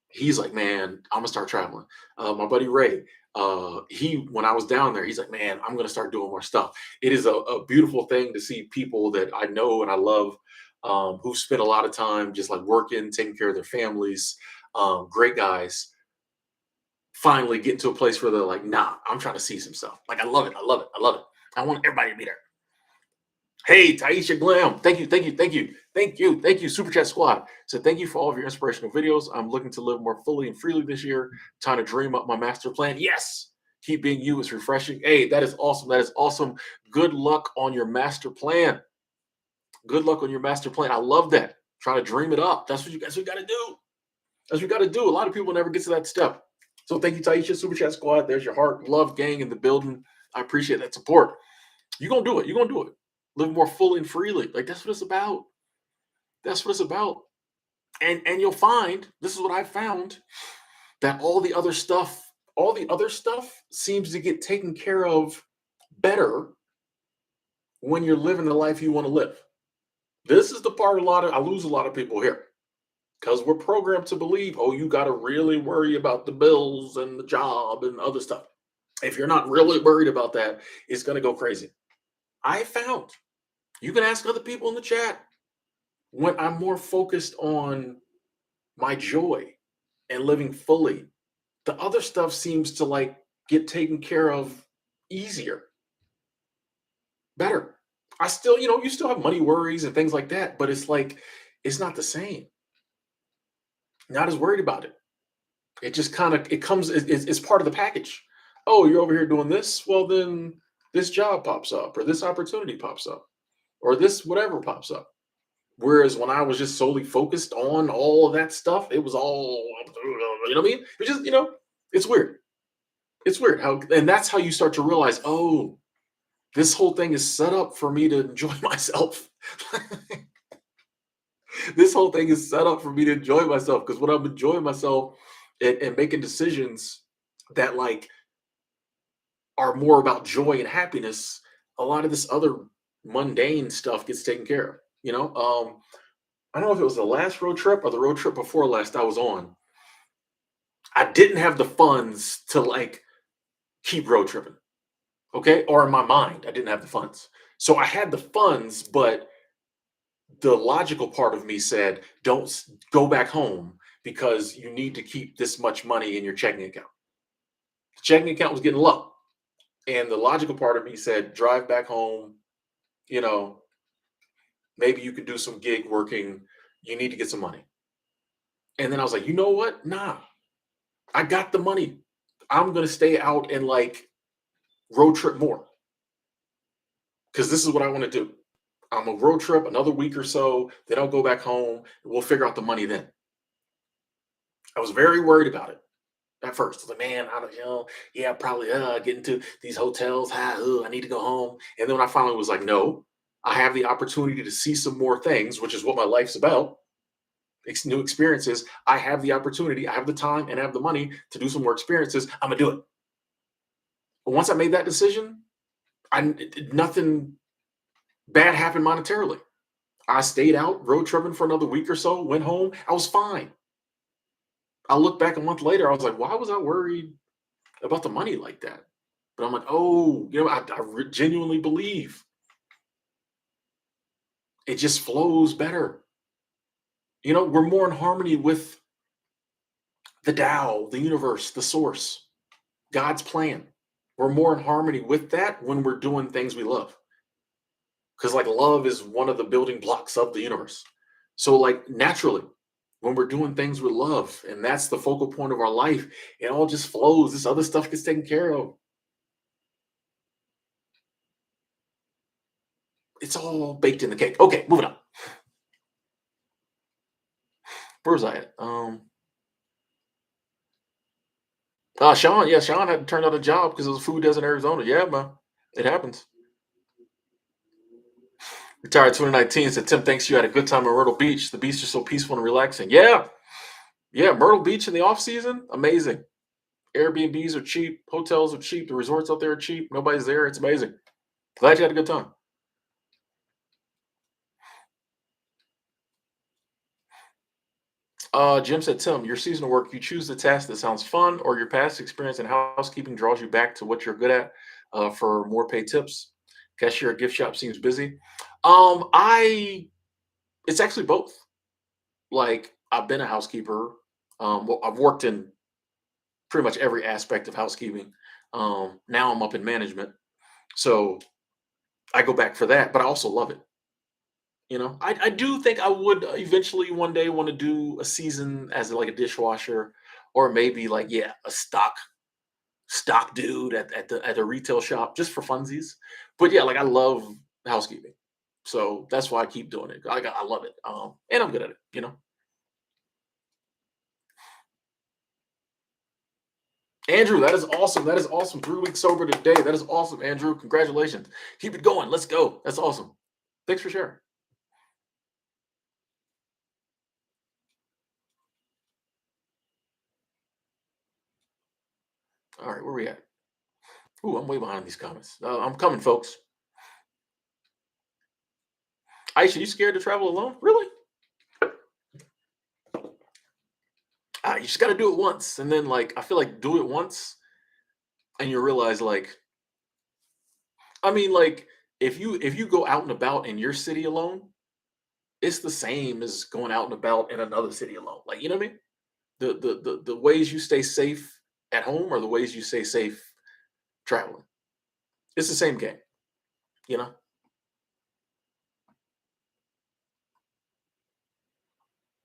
[SPEAKER 1] He's like, man, I'm gonna start traveling. My buddy Ray. When I was down there, he's like, man, I'm gonna start doing more stuff. It is a beautiful thing to see people that I know and I love, who spend a lot of time just like working, taking care of their families. Great guys finally get into a place where they're like, nah, I'm trying to see some stuff. Like, I love it. I love it. I love it. I want everybody to be there. Hey, Taisha Glam. Thank you. Thank you. Thank you. Thank you. Thank you. Super Chat Squad. So thank you for all of your inspirational videos. I'm looking to live more fully and freely this year. Trying to dream up my master plan. Yes. Keep being you is refreshing. Hey, that is awesome. That is awesome. Good luck on your master plan. Good luck on your master plan. I love that. Try to dream it up. That's what you guys got to do. That's what you got to do. A lot of people never get to that step. So thank you, Taisha, Super Chat Squad. There's your heart. Love gang in the building. I appreciate that support. You're going to do it. You're going to do it. Live more fully and freely. Like, that's what it's about. That's what it's about. And you'll find, this is what I found, that all the other stuff seems to get taken care of better when you're living the life you want to live. This is the part I lose a lot of people here. Because we're programmed to believe, oh, you got to really worry about the bills and the job and other stuff. If you're not really worried about that, it's going to go crazy. I found, you can ask other people in the chat, when I'm more focused on my joy and living fully, the other stuff seems to like get taken care of easier, better. I still, you still have money worries and things like that, but it's like, it's not the same. Not as worried about it. It just kind of, it comes, it's part of the package. Oh, you're over here doing this? Well, then this job pops up, or this opportunity pops up, or this whatever pops up. Whereas when I was just solely focused on all of that stuff, it was all, you know what I mean? It's just, it's weird. It's weird how, and that's how you start to realize, oh, this whole thing is set up for me to enjoy myself. This whole thing is set up for me to enjoy myself because when I'm enjoying myself and making decisions that like are more about joy and happiness, a lot of this other mundane stuff gets taken care of. I don't know if it was the last road trip or the road trip before last I was on. I didn't have the funds to like keep road tripping. Okay. Or in my mind, I didn't have the funds. So I had the funds, but the logical part of me said, don't go back home because you need to keep this much money in your checking account. The checking account was getting low. And the logical part of me said, drive back home, you know, maybe you could do some gig working. You need to get some money. And then I was like, you know what? Nah, I got the money. I'm going to stay out and like road trip more because this is what I want to do. I'm a road trip another week or so. Then I'll go back home. And we'll figure out the money then. I was very worried about it at first. I was like, man, I don't, yeah, probably get into these hotels. I need to go home. And then when I finally was like, no, I have the opportunity to see some more things, which is what my life's about. New experiences. I have the opportunity, I have the time, and I have the money to do some more experiences. I'm gonna do it. But once I made that decision, nothing bad happened monetarily. I stayed out road tripping for another week or so. Went home. I was fine. I look back a month later. I was like, why was I worried about the money like that? But I'm like, oh, genuinely believe it just flows better. We're more in harmony with the Tao, the universe, the source, God's plan. We're more in harmony with that when we're doing things we love. Because like love is one of the building blocks of the universe. So like naturally, when we're doing things with love, and that's the focal point of our life, it all just flows. This other stuff gets taken care of. It's all baked in the cake. Okay, moving on. Where was I at? Sean, yeah, Sean had to turn out a job because it was a food desert in Arizona. Yeah, man. It happens. Retired 2019 said Tim thinks you had a good time in Myrtle Beach. The beach is so peaceful and relaxing. Yeah. Yeah, Myrtle Beach in the off season, amazing. Airbnbs are cheap, hotels are cheap, the resorts out there are cheap. Nobody's there. It's amazing. Glad you had a good time. Jim said, Tim, your seasonal work, you choose the task that sounds fun, or your past experience in housekeeping draws you back to what you're good at for more paid tips. Cashier at gift shop seems busy. I It's actually both. Like I've been a housekeeper. Well, I've worked in pretty much every aspect of housekeeping. Now I'm up in management, so I go back for that. But I also love it. I do think I would eventually one day want to do a season as like a dishwasher, or maybe like a stock dude at a retail shop just for funsies. But yeah, like I love housekeeping, so that's why I keep doing it. I love it, and I'm good at it. Andrew, that is awesome. That is awesome. 3 weeks sober today. That is awesome, Andrew. Congratulations. Keep it going. Let's go. That's awesome. Thanks for sharing. All right, where we at? Ooh, I'm way behind these comments. I'm coming, folks. Aisha, you scared to travel alone? Really? You just got to do it once, and then like I feel like do it once, and you realize like I mean like if you go out and about in your city alone, it's the same as going out and about in another city alone. Like you know what I mean? The ways you stay safe at home are the ways you stay safe traveling. It's the same game. You know.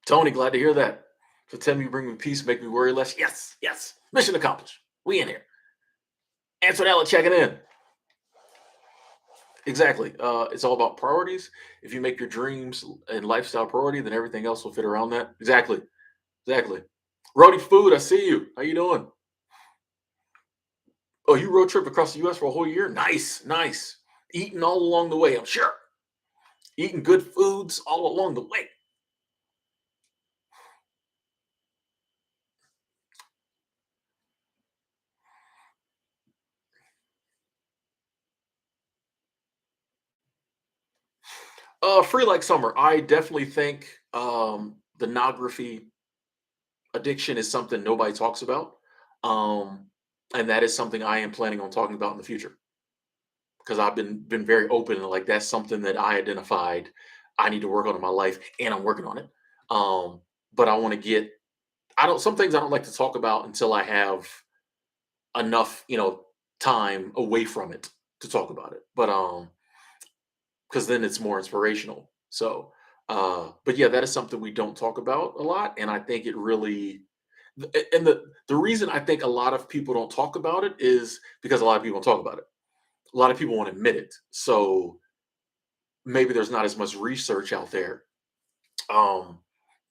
[SPEAKER 1] Tony, glad to hear that. So tell me you bring me peace, make me worry less. Yes, yes. Mission accomplished. We in here. Antonella checking in. Exactly. It's all about priorities. If you make your dreams and lifestyle priority, then everything else will fit around that. Exactly. Exactly. Roadie Food, I see you. How you doing? Oh, you road trip across the US for a whole year? Nice, nice. Eating all along the way, I'm sure. Eating good foods all along the way. Free like summer. I definitely think the nography addiction is something nobody talks about. Um, and that is something I am planning on talking about in the future because I've been very open and like that's something that I identified I need to work on in my life and I'm working on it. But I want to get I don't some things I don't like to talk about until I have enough, time away from it to talk about it. But because then it's more inspirational. So but yeah, that is something we don't talk about a lot. And I think it really and the reason I think a lot of people don't talk about it is because a lot of people don't talk about it. A lot of people won't admit it. So maybe there's not as much research out there. Um,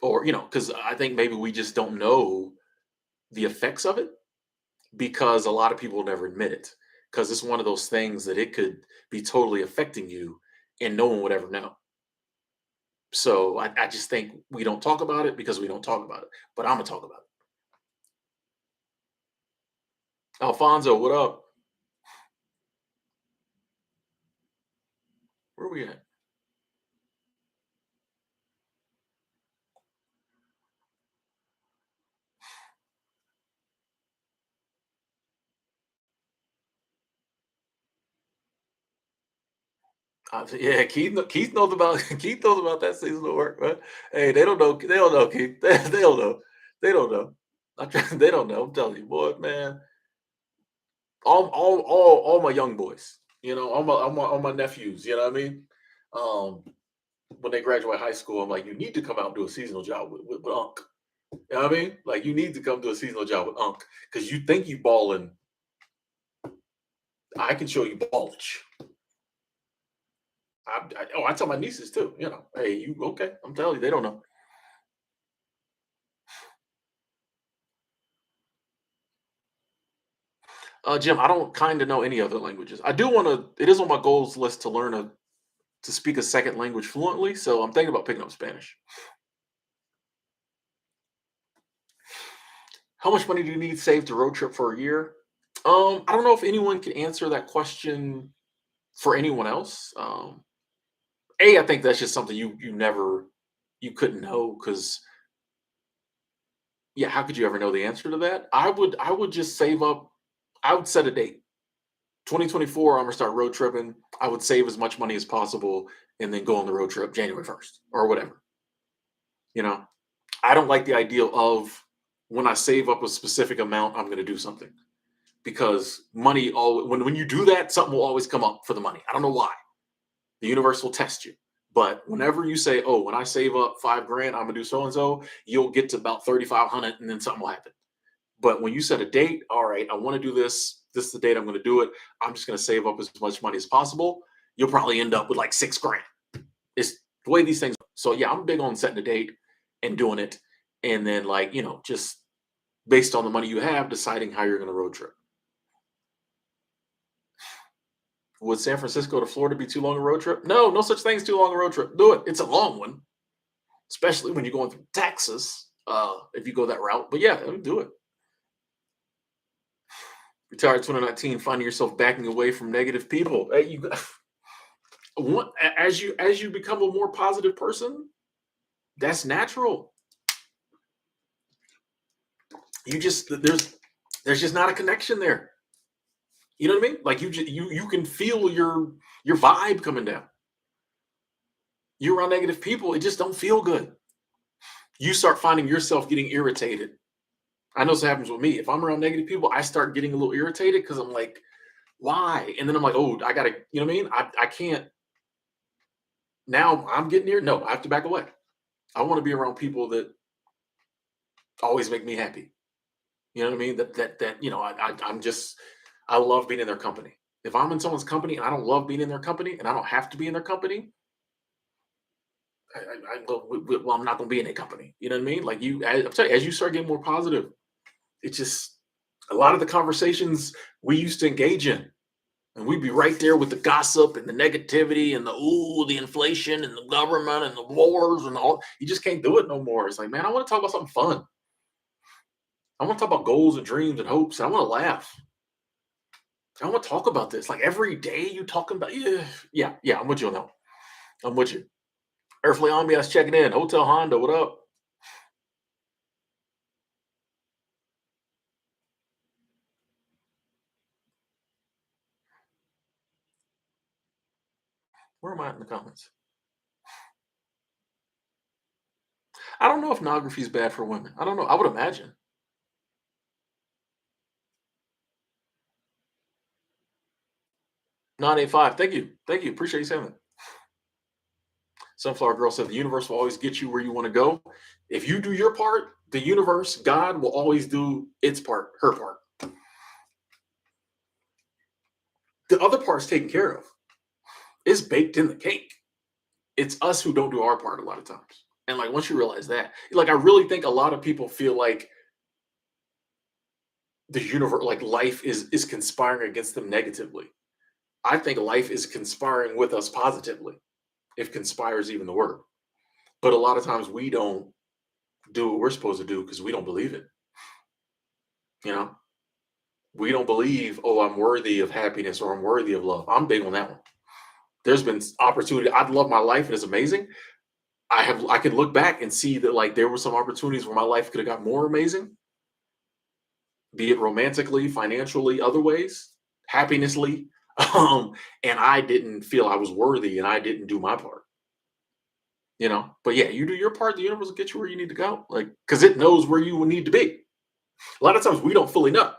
[SPEAKER 1] or because I think maybe we just don't know the effects of it because a lot of people never admit it. Because it's one of those things that it could be totally affecting you and no one would ever know. So I just think we don't talk about it because we don't talk about it. But I'm gonna talk about it. Alfonso, what up? Where we at? Yeah, Keith knows about Keith knows about that seasonal work, man. Hey, they don't know. They don't know, Keith. They don't know. They don't know. They don't know. I'm telling you, boy, man. All my young boys, all my nephews. You know what I mean? Um, when they graduate high school, I'm like, you need to come out and do a seasonal job with Unc. You know what I mean? Like, you need to come do a seasonal job with Unc because you think you balling. I can show you ballage. I tell my nieces too. Hey, you okay? I'm telling you, they don't know. Jim, I don't kind of know any other languages. I do want to. It is on my goals list to learn to speak a second language fluently. So I'm thinking about picking up Spanish. How much money do you need saved to road trip for a year? I don't know if anyone can answer that question for anyone else. I think that's just something you couldn't know because yeah, how could you ever know the answer to that? I would just save up. I would set a date. 2024, I'm gonna start road tripping. I would save as much money as possible and then go on the road trip January 1st or whatever. You know, I don't like the idea of when I save up a specific amount, I'm gonna do something because money all when you do that, something will always come up for the money. I don't know why. The universe will test you. But whenever you say, "Oh, when I save up 5 grand, I'm gonna do so and so," you'll get to about 3,500, and then something will happen. But when you set a date, all right, I want to do this. This is the date I'm going to do it. I'm just going to save up as much money as possible. You'll probably end up with like 6 grand. It's the way these things. So yeah, I'm big on setting a date and doing it, and then like just based on the money you have, deciding how you're going to road trip. Would San Francisco to Florida be too long a road trip? No, no such thing as too long a road trip. Do it. It's a long one, especially when you're going through Texas. If you go that route, but yeah, do it. Retired 2019, finding yourself backing away from negative people. Hey, as you become a more positive person, that's natural. You just there's just not a connection there. You know what I mean? Like you can feel your vibe coming down. You're around negative people, it just don't feel good. You start finding yourself getting irritated. I know this happens with me. If I'm around negative people, I start getting a little irritated because I'm like, why? And then I'm like, oh, I gotta, you know what I mean? I can't now I'm getting here. No, I have to back away. I want to be around people that always make me happy. You know what I mean? That I'm just I love being in their company. If I'm in someone's company and I don't love being in their company and I don't have to be in their company, well, I'm not going to be in a company. You know what I mean? Like I'm telling you, as you start getting more positive, it just a lot of the conversations we used to engage in, and we'd be right there with the gossip and the negativity and the the inflation and the government and the wars and all. You just can't do it no more. It's like, man, I want to talk about something fun. I want to talk about goals and dreams and hopes. And I want to laugh. I want to talk about this. Like every day you talking about, yeah, yeah, yeah. I'm with you on that one. I'm with you. Earthly Ambiance checking in. Hotel Honda, what up? Where am I at in the comments? I don't know if pornography is bad for women. I don't know. I would imagine. 985. Thank you. Thank you. Appreciate you saying that. Sunflower Girl said the universe will always get you where you want to go. If you do your part, the universe, God will always do its part, her part. The other part's taken care of. It's baked in the cake. It's us who don't do our part a lot of times. And like once you realize that, like I really think a lot of people feel like the universe, like life is conspiring against them negatively. I think life is conspiring with us positively, if conspire is even the word. But a lot of times we don't do what we're supposed to do because we don't believe it. You know, we don't believe, oh, I'm worthy of happiness or I'm worthy of love. I'm big on that one. There's been opportunity. I'd love my life and it's amazing. I can look back and see that like there were some opportunities where my life could have got more amazing, be it romantically, financially, other ways, happinessly. And I didn't feel I was worthy and I didn't do my part. But yeah, you do your part, the universe will get you where you need to go. Like, because it knows where you will need to be. A lot of times we don't fully know.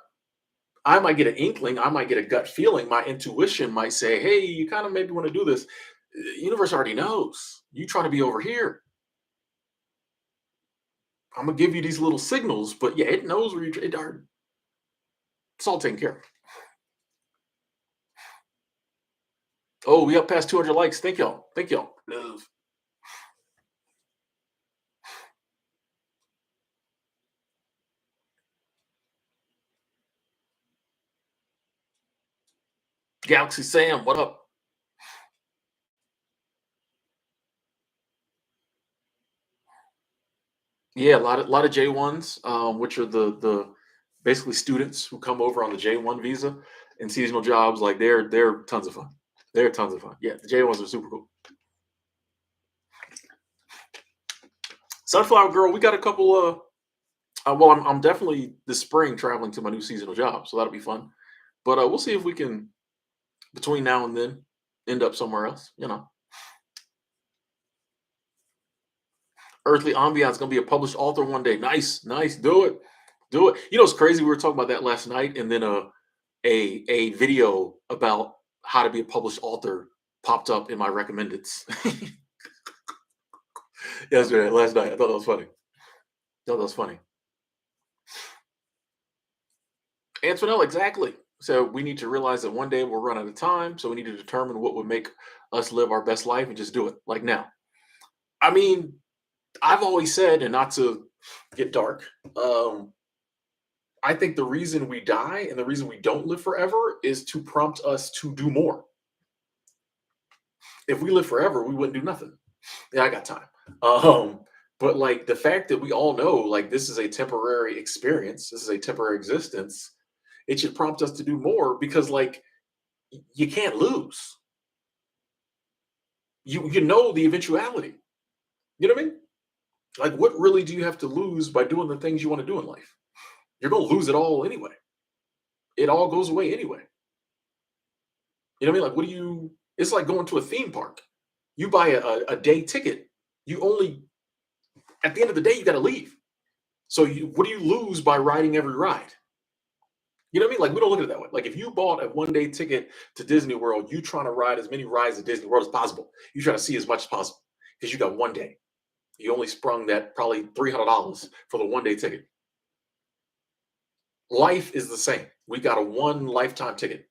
[SPEAKER 1] I might get an inkling, I might get a gut feeling. My intuition might say, hey, you kind of maybe want to do this. The universe already knows. You trying to be over here. I'm gonna give you these little signals, but yeah, it knows where it's all taken care of. Oh, we up past 200 likes. Thank y'all. Thank y'all. Galaxy Sam, what up? Yeah, a lot of J1s, which are the basically students who come over on the J1 visa and seasonal jobs. Like they're tons of fun. They're tons of fun. Yeah, the J1s are super cool. Sunflower Girl, we got a couple. Well, I'm definitely this spring traveling to my new seasonal job, so that'll be fun. But we'll see if we can between now and then end up somewhere else. Earthly Ambiance gonna be a published author one day. Nice, nice. Do it, do it. It's crazy. We were talking about that last night, and then a video about how to be a published author popped up in my recommendeds. Yesterday, last night. I thought that was funny. I thought that was funny. Antonella, exactly. So we need to realize that one day we'll run out of time. So we need to determine what would make us live our best life and just do it like now. I mean, I've always said, and not to get dark, I think the reason we die and the reason we don't live forever is to prompt us to do more. If we live forever, we wouldn't do nothing. Yeah, I got time. Um, but like the fact that we all know like this is a temporary experience, this is a temporary existence, it should prompt us to do more because like you can't lose. You know the eventuality. You know what I mean? Like what really do you have to lose by doing the things you want to do in life? You're gonna lose it all anyway. It all goes away anyway. You know what I mean? Like what do you it's like going to a theme park. You buy a day ticket. You only at the end of the day you gotta leave. So what do you lose by riding every ride? You know what I mean? Like we don't look at it that way. Like if you bought a one day ticket to Disney World, you trying to ride as many rides at Disney World as possible. You try to see as much as possible because you got one day. You only sprung that probably $300 for the one day ticket. Life is the same. We got a one lifetime ticket.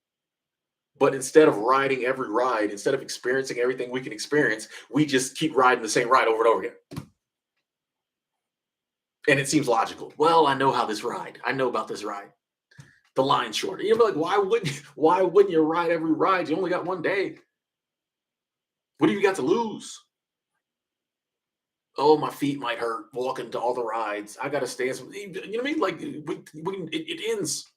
[SPEAKER 1] But instead of riding every ride, instead of experiencing everything we can experience, we just keep riding the same ride over and over again. And it seems logical. Well, I know how this ride. I know about this ride. The line's short. You're like, why wouldn't you ride every ride? You only got one day. What do you got to lose? Oh, my feet might hurt walking to all the rides. I got to stand some. You know what I mean? Like it ends.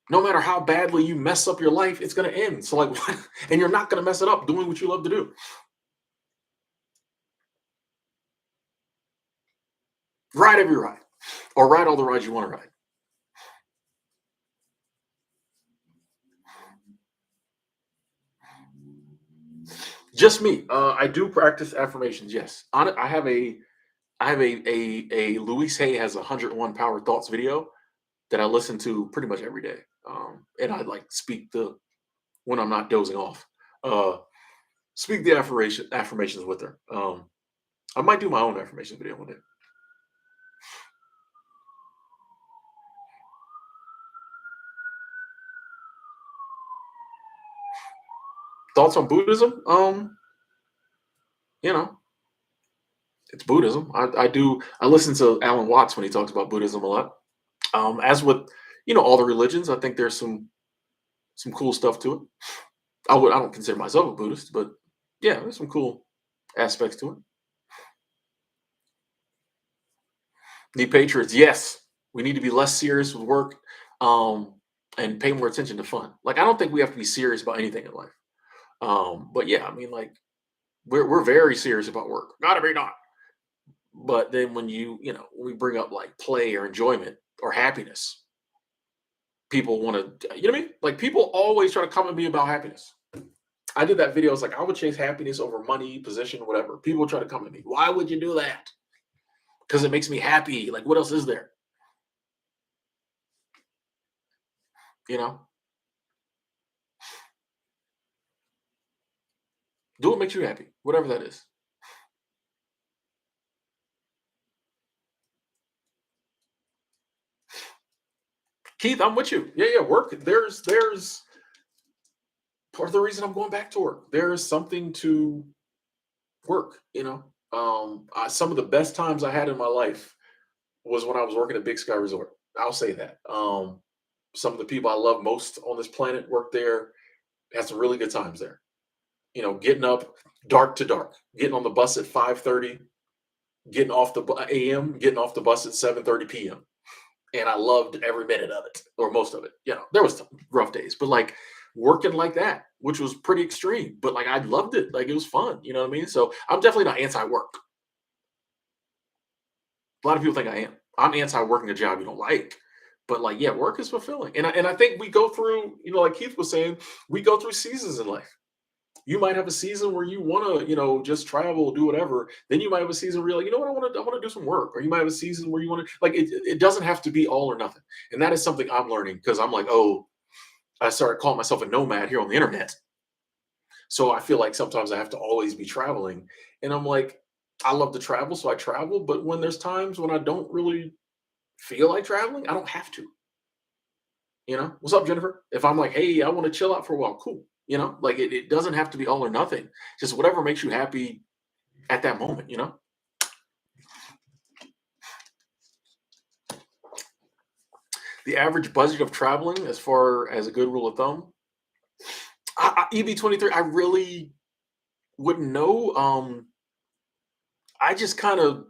[SPEAKER 1] No matter how badly you mess up your life, it's gonna end. So like, and you're not gonna mess it up doing what you love to do. Ride every ride, or ride all the rides you want to ride. Just me. I do practice affirmations. Yes, on it. I have a Louise Hay has a 101 Power Thoughts video that I listen to pretty much every day. And I like speak the when I'm not dozing off. Uh, Speak the affirmations with her. I might do my own affirmation video one day. Thoughts on Buddhism? You know, it's Buddhism. I listen to Alan Watts when he talks about Buddhism a lot. As with all the religions, I think there's some cool stuff to it. I don't consider myself a Buddhist, but yeah, there's some cool aspects to it. Need patriots, yes. We need to be less serious with work, um, and pay more attention to fun. Like I don't think we have to be serious about anything in life. But yeah, I mean, like we're very serious about work. Gotta be not. But then when we bring up like play or enjoyment or happiness, people want to, you know what I mean? Like people always try to come at me about happiness. I did that video. It's like I would chase happiness over money, position, whatever. People try to come at me. Why would you do that? Because it makes me happy. Like what else is there? You know, do what makes you happy, whatever that is. Keith, I'm with you. Yeah, yeah. Work. There's part of the reason I'm going back to work. There is something to work. Some of the best times I had in my life was when I was working at Big Sky Resort. I'll say that. Some of the people I love most on this planet work there. Had some really good times there. Getting up dark to dark, getting on the bus at 5:30, getting off the a.m., getting off the bus at 7:30 p.m. And I loved every minute of it, or most of it. There was some rough days, but like working like that, which was pretty extreme, but like I loved it. Like it was fun. You know what I mean? So I'm definitely not anti-work. A lot of people think I am. I'm anti working a job you don't like. But like, yeah, work is fulfilling. And I think we go through, like Keith was saying, we go through seasons in life. You might have a season where you want to, just travel, do whatever. Then you might have a season where you're like, you know what, I want to do some work. Or you might have a season where you want to like it doesn't have to be all or nothing. And that is something I'm learning because I'm like, oh, I started calling myself a nomad here on the internet. So I feel like sometimes I have to always be traveling. And I'm like, I love to travel, so I travel. But when there's times when I don't really feel like traveling, I don't have to. What's up, Jennifer? If I'm like, hey, I want to chill out for a while, cool. Like it doesn't have to be all or nothing. Just whatever makes you happy at that moment. The average budget of traveling, as far as a good rule of thumb, EB23, I really wouldn't know. I just kind of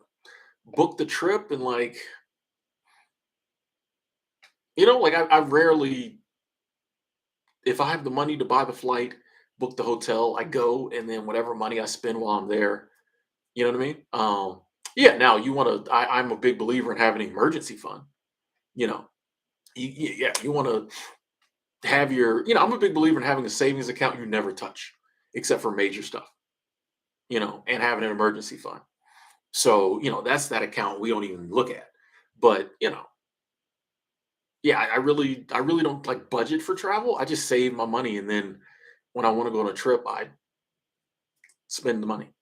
[SPEAKER 1] booked the trip and like, like I rarely, if I have the money to buy the flight, book the hotel, I go, and then whatever money I spend while I'm there, you know what I mean? Yeah. Now you want to. I'm a big believer in having an emergency fund. You know, yeah, you want to have your. I'm a big believer in having a savings account you never touch, except for major stuff. And having an emergency fund. So that's that account we don't even look at. But yeah, I really don't like budget for travel. I just save my money, and then when I want to go on a trip, I spend the money.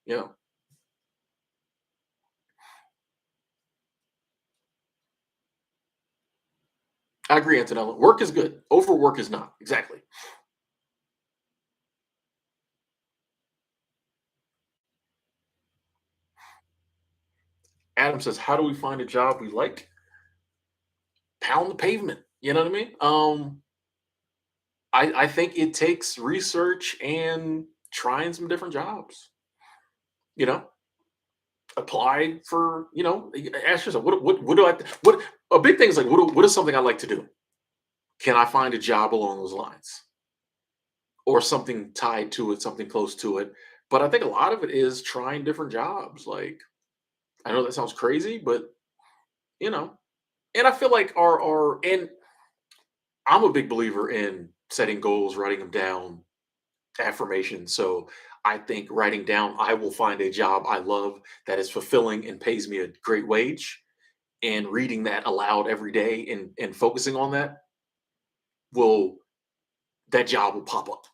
[SPEAKER 1] I agree, Antonella. Work is good. Overwork is not. Exactly. Adam says, "How do we find a job we like? Pound the pavement." You know what I mean? I think it takes research and trying some different jobs. You know, apply for. Ask yourself, what do I what a big thing is like what is something I like to do? Can I find a job along those lines or something tied to it, something close to it? But I think a lot of it is trying different jobs. Like I know that sounds crazy, but you know, and I feel like our and I'm a big believer in setting goals, writing them down, affirmations. So I think writing down, I will find a job I love that is fulfilling and pays me a great wage. And reading that aloud every day and focusing on that will that job will pop up,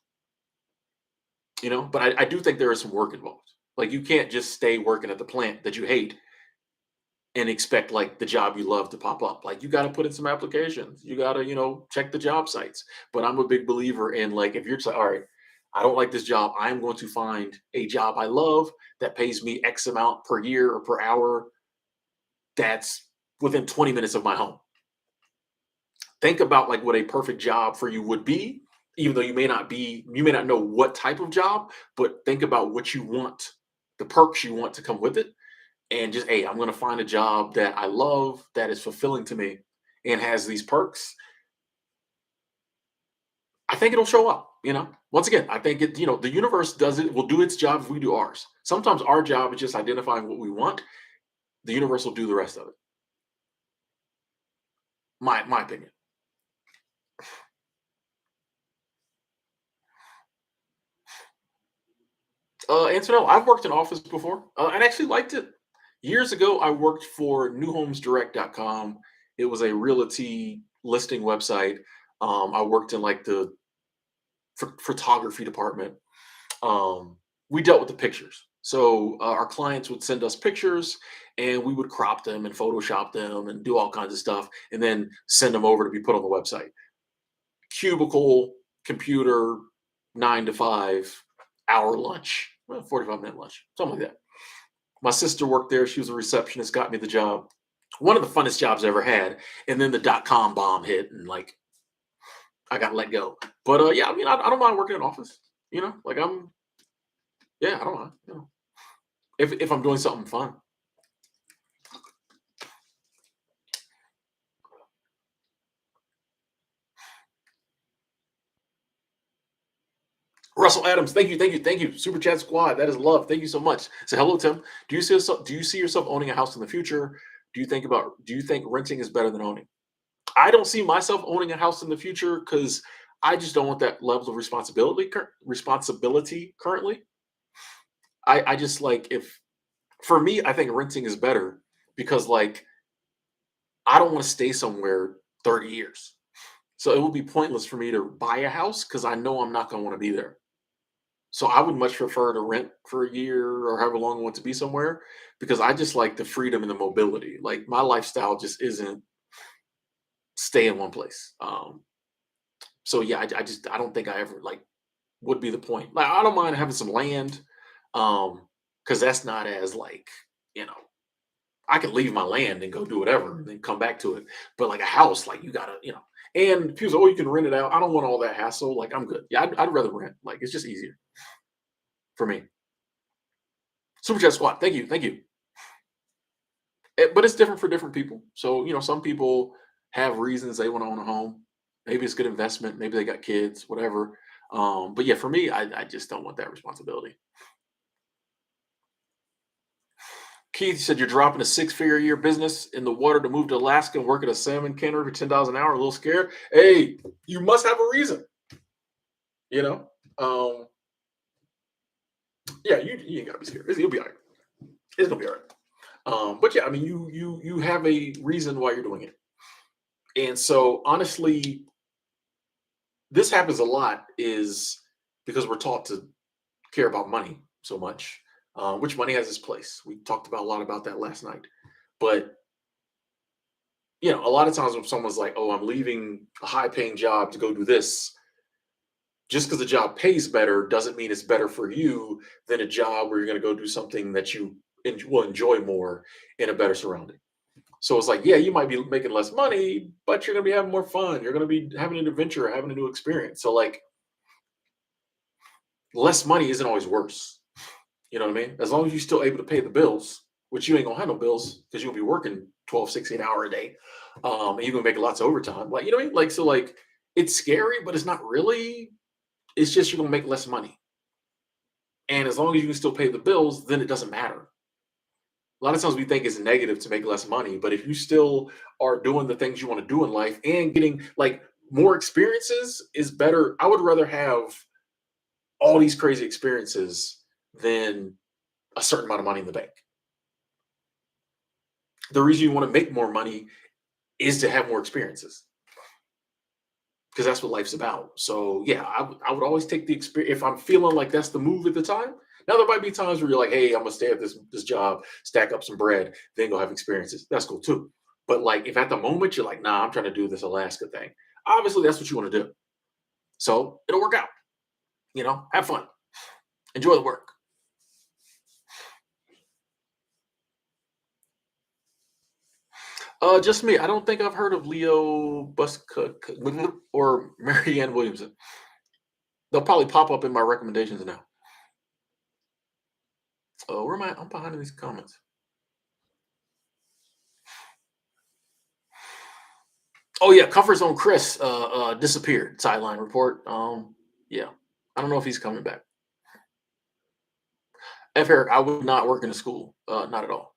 [SPEAKER 1] But I do think there is some work involved. Like you can't just stay working at the plant that you hate and expect like the job you love to pop up. Like you got to put in some applications. You got to, check the job sites. But I'm a big believer in like if you're just like, all right, I don't like this job. I'm going to find a job I love that pays me X amount per year or per hour that's within 20 minutes of my home. Think about like what a perfect job for you would be, even though you may not know what type of job, but think about what you want, the perks you want to come with it and just hey, I'm going to find a job that I love that is fulfilling to me and has these perks. I think it'll show up. Once again, I think the universe does it. Will do its job if we do ours. Sometimes our job is just identifying what we want. The universe will do the rest of it. My opinion. Antonella, I've worked in office before and actually liked it. Years ago, I worked for newhomesdirect.com. It was a realty listing website. I worked in like the photography department. We dealt with the pictures. So our clients would send us pictures and we would crop them and Photoshop them and do all kinds of stuff and then send them over to be put on the website. Cubicle, computer, 9 to 5, hour lunch, 45-minute lunch, something like that. My sister worked there. She was a receptionist, got me the job. One of the funnest jobs I ever had. And then the dot-com bomb hit and like I got let go. But yeah, I mean, I don't mind working in office. Like yeah, I don't mind. If I'm doing something fun. Russell Adams, thank you, thank you, thank you. Super Chat Squad, that is love. Thank you so much. So hello, Tim. Do you see yourself owning a house in the future? Do you think renting is better than owning? I don't see myself owning a house in the future because I just don't want that level of responsibility currently. I just like if for me, I think renting is better because like I don't want to stay somewhere 30 years. So it would be pointless for me to buy a house because I know I'm not going to want to be there. So I would much prefer to rent for a year or however long I want to be somewhere because I just like the freedom and the mobility. Like my lifestyle just isn't stay in one place. So yeah, I don't think I ever like would be the point. Like I don't mind having some land, because that's not as like you know I can leave my land and go do whatever and then come back to it. But like a house, like you gotta And people say, oh, you can rent it out. I don't want all that hassle. Like I'm good. Yeah, I'd rather rent. Like it's just easier for me. Super Chat Squad, thank you, thank you. But it's different for different people. So some people have reasons they want to own a home. Maybe it's good investment. Maybe they got kids, whatever. But yeah, for me, I just don't want that responsibility. Keith said you're dropping a six-figure a year business in the water to move to Alaska and work at a salmon cannery for $10 an hour. A little scared. Hey, you must have a reason. You know. Yeah, you ain't gotta be scared. You'll be all right. It's gonna be all right. But yeah, I mean, you have a reason why you're doing it, and so honestly, this happens a lot. Is because we're taught to care about money so much, which money has its place. We talked about a lot about that last night, but A lot of times when someone's like, "Oh, I'm leaving a high-paying job to go do this," just because the job pays better doesn't mean it's better for you than a job where you're going to go do something that you will enjoy more in a better surrounding. So it's like, yeah, you might be making less money, but you're going to be having more fun. You're going to be having an adventure, having a new experience. So like, less money isn't always worse. You know what I mean? As long as you're still able to pay the bills, which you ain't gonna have no bills because you'll be working 12, 16 hour a day. And you're gonna make lots of overtime. Like, you know what I mean? Like, so like it's scary, but it's not really. It's just you're gonna make less money. And as long as you can still pay the bills, then it doesn't matter. A lot of times we think it's negative to make less money, but if you still are doing the things you want to do in life and getting like more experiences is better. I would rather have all these crazy experiences than a certain amount of money in the bank. The reason you want to make more money is to have more experiences because that's what life's about. So yeah, I would always take the experience if I'm feeling like that's the move at the time. Now there might be times where you're like, hey, I'm gonna stay at this job, stack up some bread, then go have experiences. That's cool too. But like if at the moment you're like, nah, I'm trying to do this Alaska thing, obviously that's what you want to do. So it'll work out. Have fun, enjoy the work. Just me. I don't think I've heard of Leo Buscook or Marianne Williamson. They'll probably pop up in my recommendations now. Oh, where am I? I'm behind in these comments. Oh yeah, Comfort Zone Chris disappeared. Sideline report. Yeah, I don't know if he's coming back. F Eric, I would not work in a school. Not at all.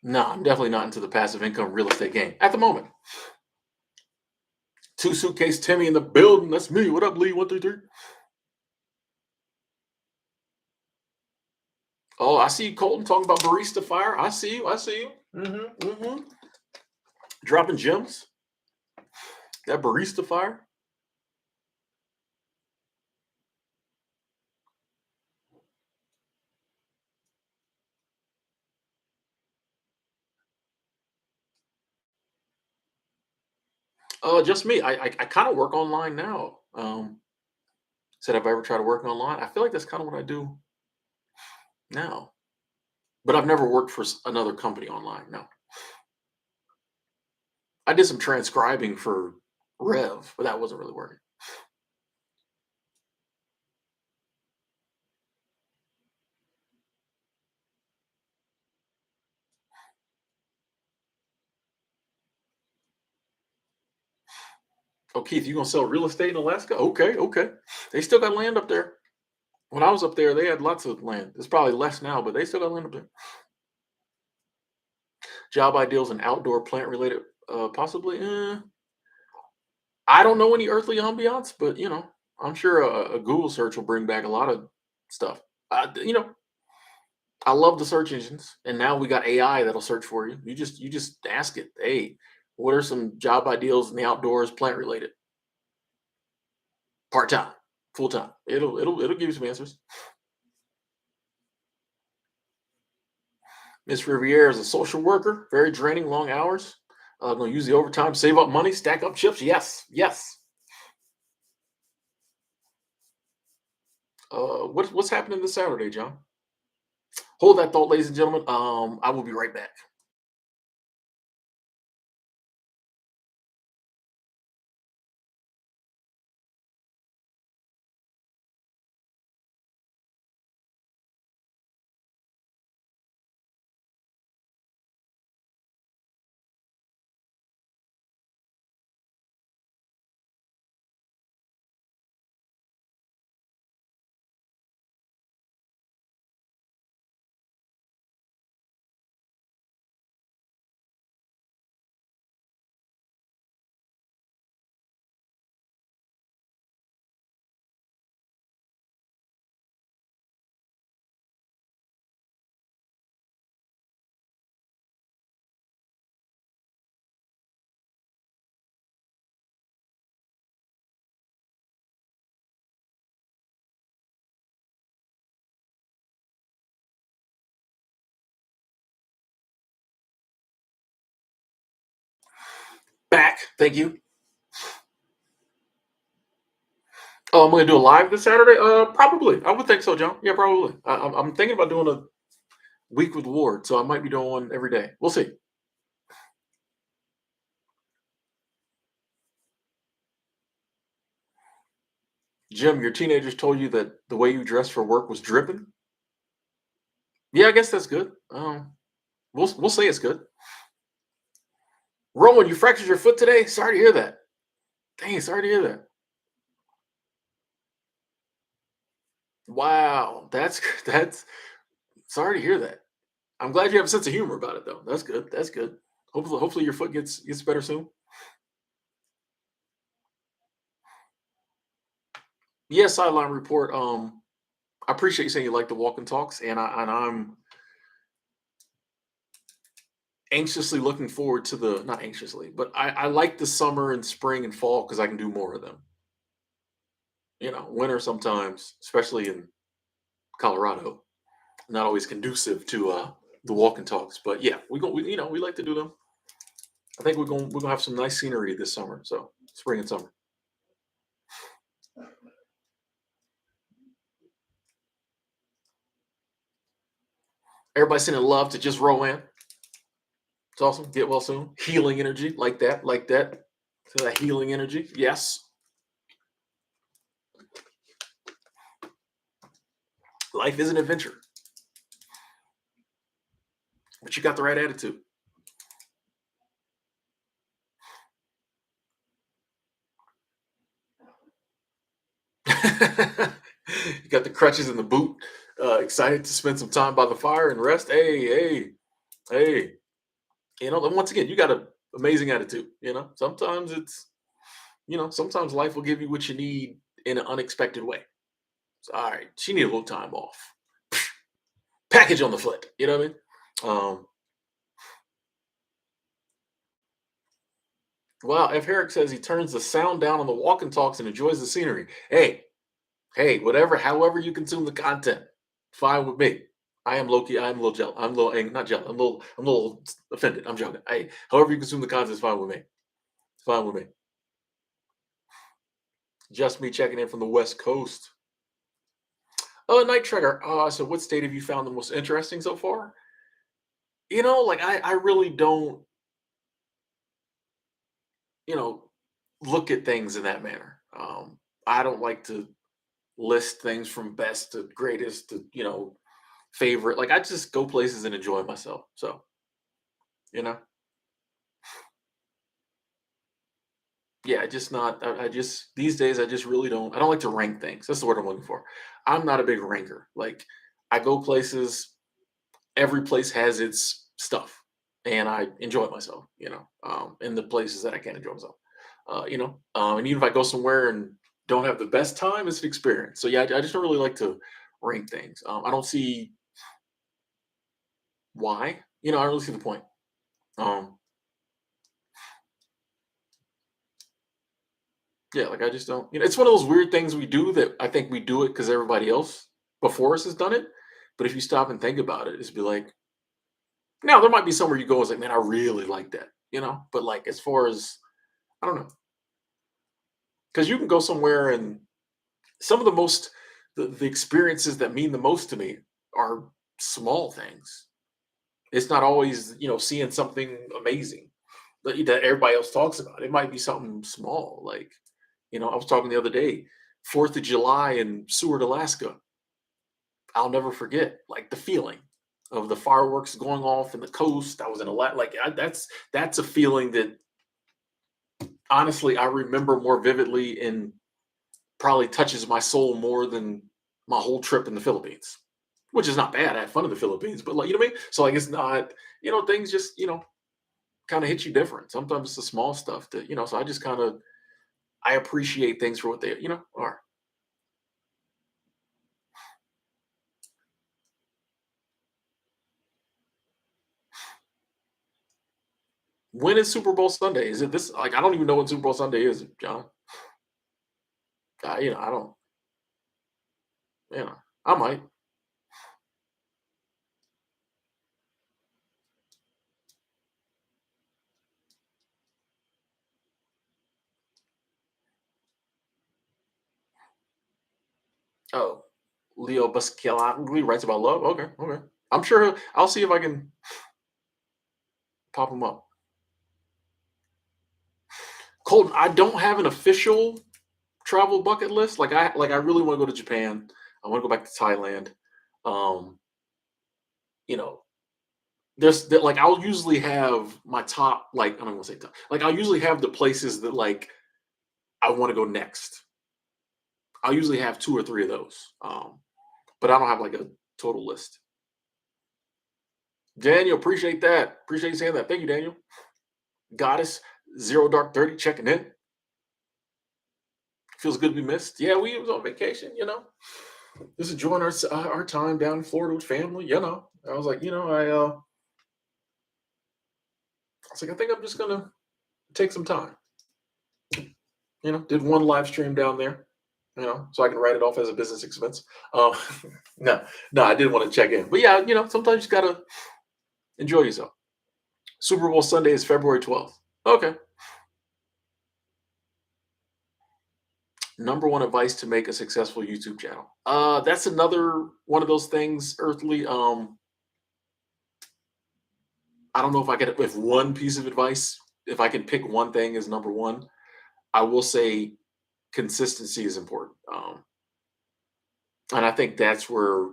[SPEAKER 1] No, I'm definitely not into the passive income real estate game at the moment. Two suitcase Timmy in the building. That's me. What up, Lee? 133. Oh, I see you, Colton, talking about barista fire. I see you. I see you. Dropping gems. That barista fire. Just me. I kind of work online now. Said have I ever tried to work online? I feel like that's kind of what I do now. But I've never worked for another company online. No, I did some transcribing for Rev, but that wasn't really working. Oh, Keith, you gonna sell real estate in Alaska? Okay, okay. They still got land up there. When I was up there, they had lots of land. It's probably less now, but they still got land up there. Job ideals and outdoor plant related, possibly. I don't know any earthly ambiance, but I'm sure a Google search will bring back a lot of stuff. I love the search engines, and now we got AI that'll search for you. You just ask it, hey, what are some job ideals in the outdoors, plant related, part time, full time? It'll give you some answers. Miss Riviere is a social worker, very draining, long hours. Gonna use the overtime, save up money, stack up chips. Yes, yes. What's happening this Saturday, John? Hold that thought, ladies and gentlemen. I will be right back. Back. Thank you. Oh, I'm gonna do a live this Saturday. Probably. I would think so, John. Yeah, probably. I'm thinking about doing a week with Ward, so I might be doing one every day. We'll see. Jim, your teenagers told you that the way you dressed for work was dripping. Yeah, I guess that's good. We'll say it's good. Roman, you fractured your foot today. Sorry to hear that. Dang, sorry to hear that. Wow, that's sorry to hear that. I'm glad you have a sense of humor about it, though. That's good. That's good. Hopefully your foot gets better soon. Yeah, sideline report. I appreciate you saying you like the walk and talks, and I'm anxiously looking forward to the not anxiously, but I like the summer and spring and fall because I can do more of them. Winter sometimes, especially in Colorado, not always conducive to the walk and talks. But yeah, we like to do them. I think we're gonna have some nice scenery this summer. So spring and summer. Everybody sending love to just Rowan. It's awesome. Get well soon. Healing energy like that, like that. So that healing energy. Yes, life is an adventure, but you got the right attitude. You got the crutches and the boot. Excited to spend some time by the fire and rest. Hey, hey, hey. And once again, you got an amazing attitude. Sometimes life will give you what you need in an unexpected way. So, all right, she need a little time off. Package on the foot. You know what I mean? Wow, F. Herrick says he turns the sound down on the walk and talks and enjoys the scenery. Hey, whatever, however you consume the content, fine with me. I am Loki. I'm a little jealous. I'm a little not jealous. I'm a little offended. I'm joking. However you consume the content is fine with me. It's fine with me. Just me checking in from the West Coast. Oh, Night Trigger. So what state have you found the most interesting so far? Like I really don't, you know, look at things in that manner. I don't like to list things from best to greatest to favorite. Like I just go places and enjoy myself. So you know, yeah, just not. I just these days I just really don't. I don't like to rank things. That's the word I'm looking for. I'm not a big ranker. Like I go places. Every place has its stuff, and I enjoy myself. In the places that I can enjoy myself. And even if I go somewhere and don't have the best time, it's an experience. So yeah, I just don't really like to rank things. I don't see why. I don't really see the point. Um, Yeah, like I just don't. It's one of those weird things we do that I think we do it because everybody else before us has done it. But if you stop and think about it, it's be like, now there might be somewhere you go, it's like, man, I really like that. But like as far as I don't know, because you can go somewhere and some of the experiences that mean the most to me are small things. It's not always seeing something amazing that everybody else talks about. It might be something small, like I was talking the other day, 4th of July in Seward, Alaska. I'll never forget, like the feeling of the fireworks going off in the coast. I was in a lot like that's a feeling that honestly I remember more vividly and probably touches my soul more than my whole trip in the Philippines, which is not bad. I had fun in the Philippines, but like what I mean. So like it's not things just kind of hit you different. Sometimes it's the small stuff that So I just kind of I appreciate things for what they are. When is Super Bowl Sunday? Is it this? Like I don't even know when Super Bowl Sunday is, John. I don't. I might. Oh, Leo Buscaglia writes about love. Okay, okay. I'm sure I'll see if I can pop him up. Colton, I don't have an official travel bucket list. I really want to go to Japan. I want to go back to Thailand. Um, you know, there's that like I'll usually have my top like I'm not gonna say top. Like I'll usually have the places that like I want to go next. I'll usually have two or three of those. But I don't have like a total list. Daniel, appreciate that. Appreciate you saying that. Thank you, Daniel. Goddess, Zero Dark 30 checking in. Feels good to be missed. Yeah, we was on vacation. Just enjoying our time down in Florida with family. I was like, I was like, I think I'm just gonna take some time. Did one live stream down there, so I can write it off as a business expense. Uh, no, no, I did want to check in, but yeah, sometimes you just gotta enjoy yourself. Super Bowl Sunday is February 12th. Okay. Number one advice to make a successful YouTube channel. That's another one of those things, earthly. I don't know if I get if one piece of advice, if I can pick one thing as number one, I will say consistency is important. And I think that's where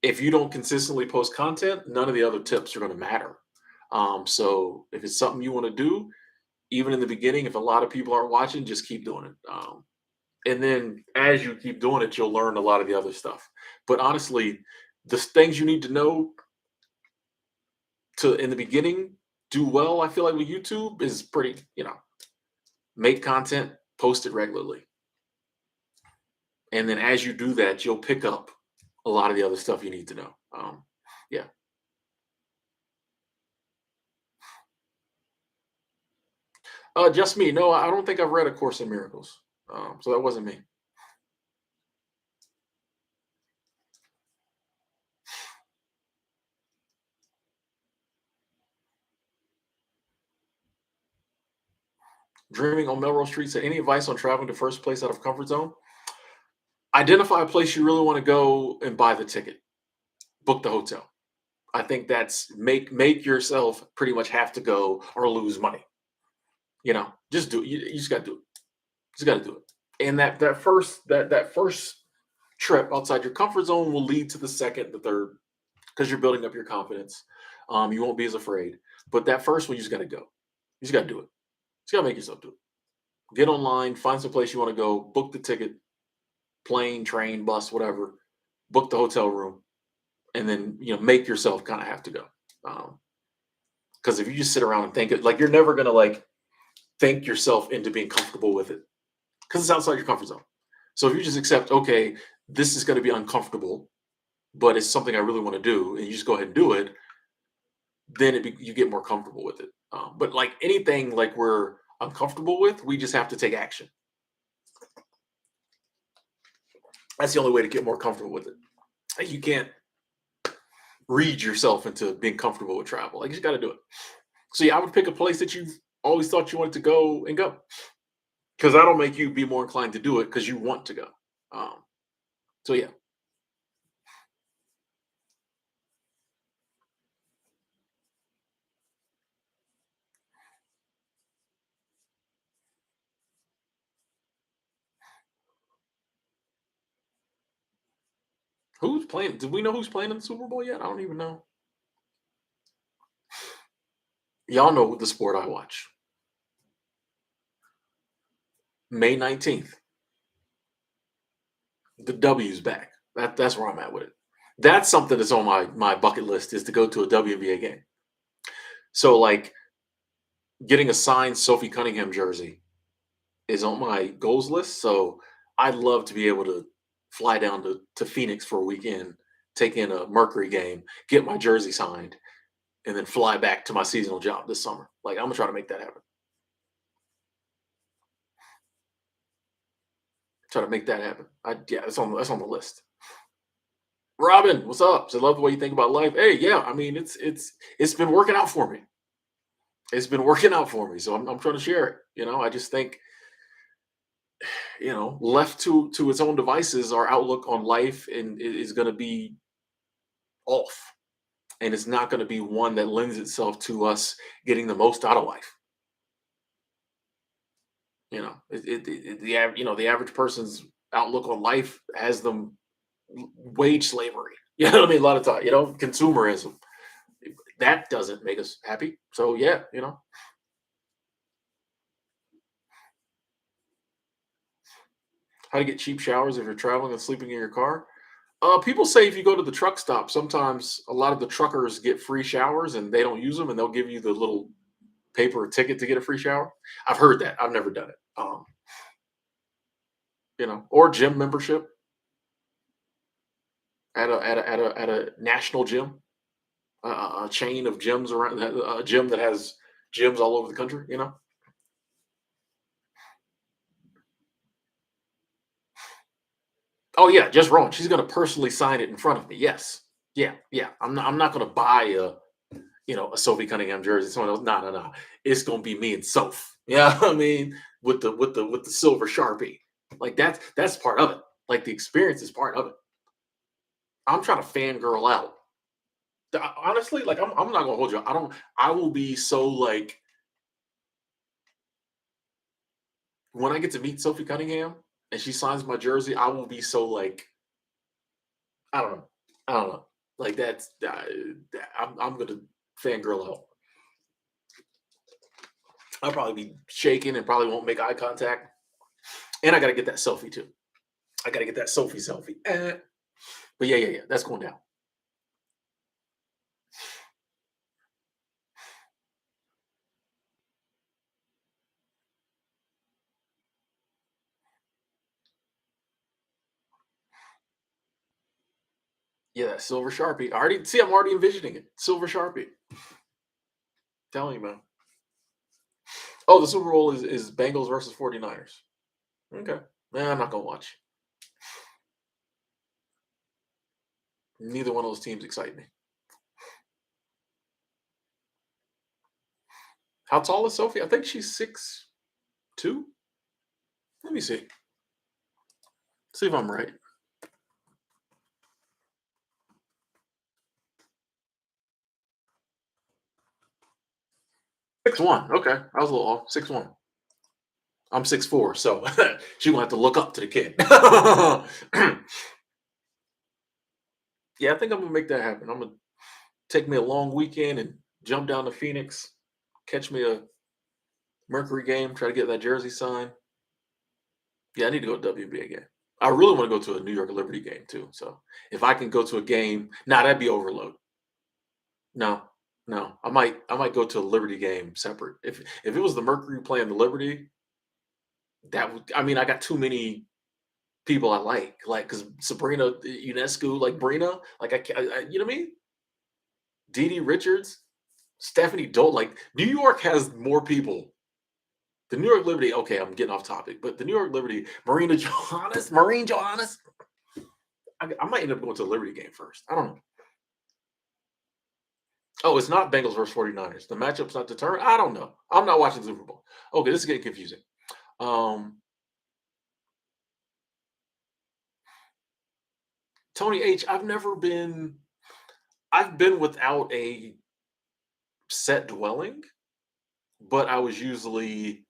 [SPEAKER 1] if you don't consistently post content, none of the other tips are going to matter. So if it's something you want to do, even in the beginning, if a lot of people aren't watching, just keep doing it. And then as you keep doing it, you'll learn a lot of the other stuff. But honestly, the things you need to know to in the beginning do well, I feel like with YouTube is pretty, make content, post it regularly. And then as you do that, you'll pick up a lot of the other stuff you need to know. Yeah. Just me. No, I don't think I've read A Course in Miracles. So that wasn't me. Dreaming on Melrose Street said, any advice on traveling to first place out of comfort zone? Identify a place you really want to go and buy the ticket. Book the hotel. I think that's make yourself pretty much have to go or lose money. Just do it. You just got to do it. Just got to do it. And that first trip outside your comfort zone will lead to the second, the third, because you're building up your confidence. You won't be as afraid. But that first one, you just got to go. You just got to do it. Just got to make yourself do it. Get online, find some place you want to go, book the ticket, plane, train, bus, whatever. Book the hotel room, and then make yourself kind of have to go. Because if you just sit around and think it, like you're never gonna like think yourself into being comfortable with it, because it's outside your comfort zone. So if you just accept, okay, this is going to be uncomfortable, but it's something I really want to do, and you just go ahead and do it, then you get more comfortable with it. But like anything, like we're uncomfortable with, we just have to take action. That's the only way to get more comfortable with it. Like, you can't read yourself into being comfortable with travel. Like you just got to do it. So yeah, I would pick a place that you've always thought you wanted to go and go, because that'll make you be more inclined to do it because you want to go. Um, so yeah, who's playing? Do we know who's playing in the Super Bowl yet? I don't even know. Y'all know the sport I watch. May 19th, the W's back. That's where I'm at with it. That's something that's on my bucket list is to go to a WNBA game. So like getting a signed Sophie Cunningham jersey is on my goals list. So I'd love to be able to fly down to Phoenix for a weekend, take in a Mercury game, get my jersey signed, and then fly back to my seasonal job this summer. Like I'm gonna try to make that happen. Try to make that happen. Yeah, that's on the list. Robin, what's up? So I love the way you think about life. Hey, yeah, I mean it's been working out for me. It's been working out for me. So I'm trying to share it. I just think left to its own devices, our outlook on life and is going to be off, and it's not going to be one that lends itself to us getting the most out of life. The average person's outlook on life has them wage slavery. You know what I mean? A lot of time, consumerism that doesn't make us happy. So yeah, how to get cheap showers if you're traveling and sleeping in your car. People say if you go to the truck stop, sometimes a lot of the truckers get free showers and they don't use them, and they'll give you the little paper ticket to get a free shower. I've heard that. I've never done it. Or gym membership at a national gym, a chain of gyms around, a gym that has gyms all over the country. Oh yeah, just wrong. She's gonna personally sign it in front of me. Yes. Yeah, yeah. I'm not gonna buy a Sophie Cunningham jersey. Someone else, no, no, no. It's gonna be me and Soph. Yeah, I mean, with the silver Sharpie. Like that's part of it. Like the experience is part of it. I'm trying to fangirl out. Honestly, like I'm not gonna hold you. I will be so like when I get to meet Sophie Cunningham and she signs my jersey, I will be so like I don't know. I don't know. Like I'm gonna fangirl out. I'll probably be shaking and probably won't make eye contact. And I gotta get that selfie too. I gotta get that selfie. But yeah, yeah, yeah. That's going down. Yeah, that silver Sharpie. I already see, I'm already envisioning it. Silver Sharpie. Telling you, man. Oh, the Super Bowl is Bengals versus 49ers. Okay. Nah, I'm not gonna watch. Neither one of those teams excite me. How tall is Sophie? I think she's 6'2". Let me see. See if I'm right. 6'1". Okay. I was a little off. 6'1". I'm 6'4", so she gonna have to look up to the kid. Yeah, I think I'm gonna make that happen. I'm gonna take me a long weekend and jump down to Phoenix, catch me a Mercury game, try to get that jersey signed. Yeah, I need to go to WNBA game. I really want to go to a New York Liberty game too. So if I can go to a game, nah, that'd be overload. No, no, I might go to a Liberty game separate. If it was the Mercury playing the Liberty, that would. I mean, I got too many people I like because Sabrina UNESCO, like Brina, like you know what I mean? Dee Dee Richards, Stephanie Dolt, like New York has more people. The New York Liberty, okay, I'm getting off topic, but the New York Liberty, Marine Johannes, I might end up going to the Liberty game first. I don't know. Oh, it's not Bengals versus 49ers. The matchup's not determined. I don't know. I'm not watching the Super Bowl. Okay, this is getting confusing. Um, Tony H, I've been without a set dwelling, but I was usually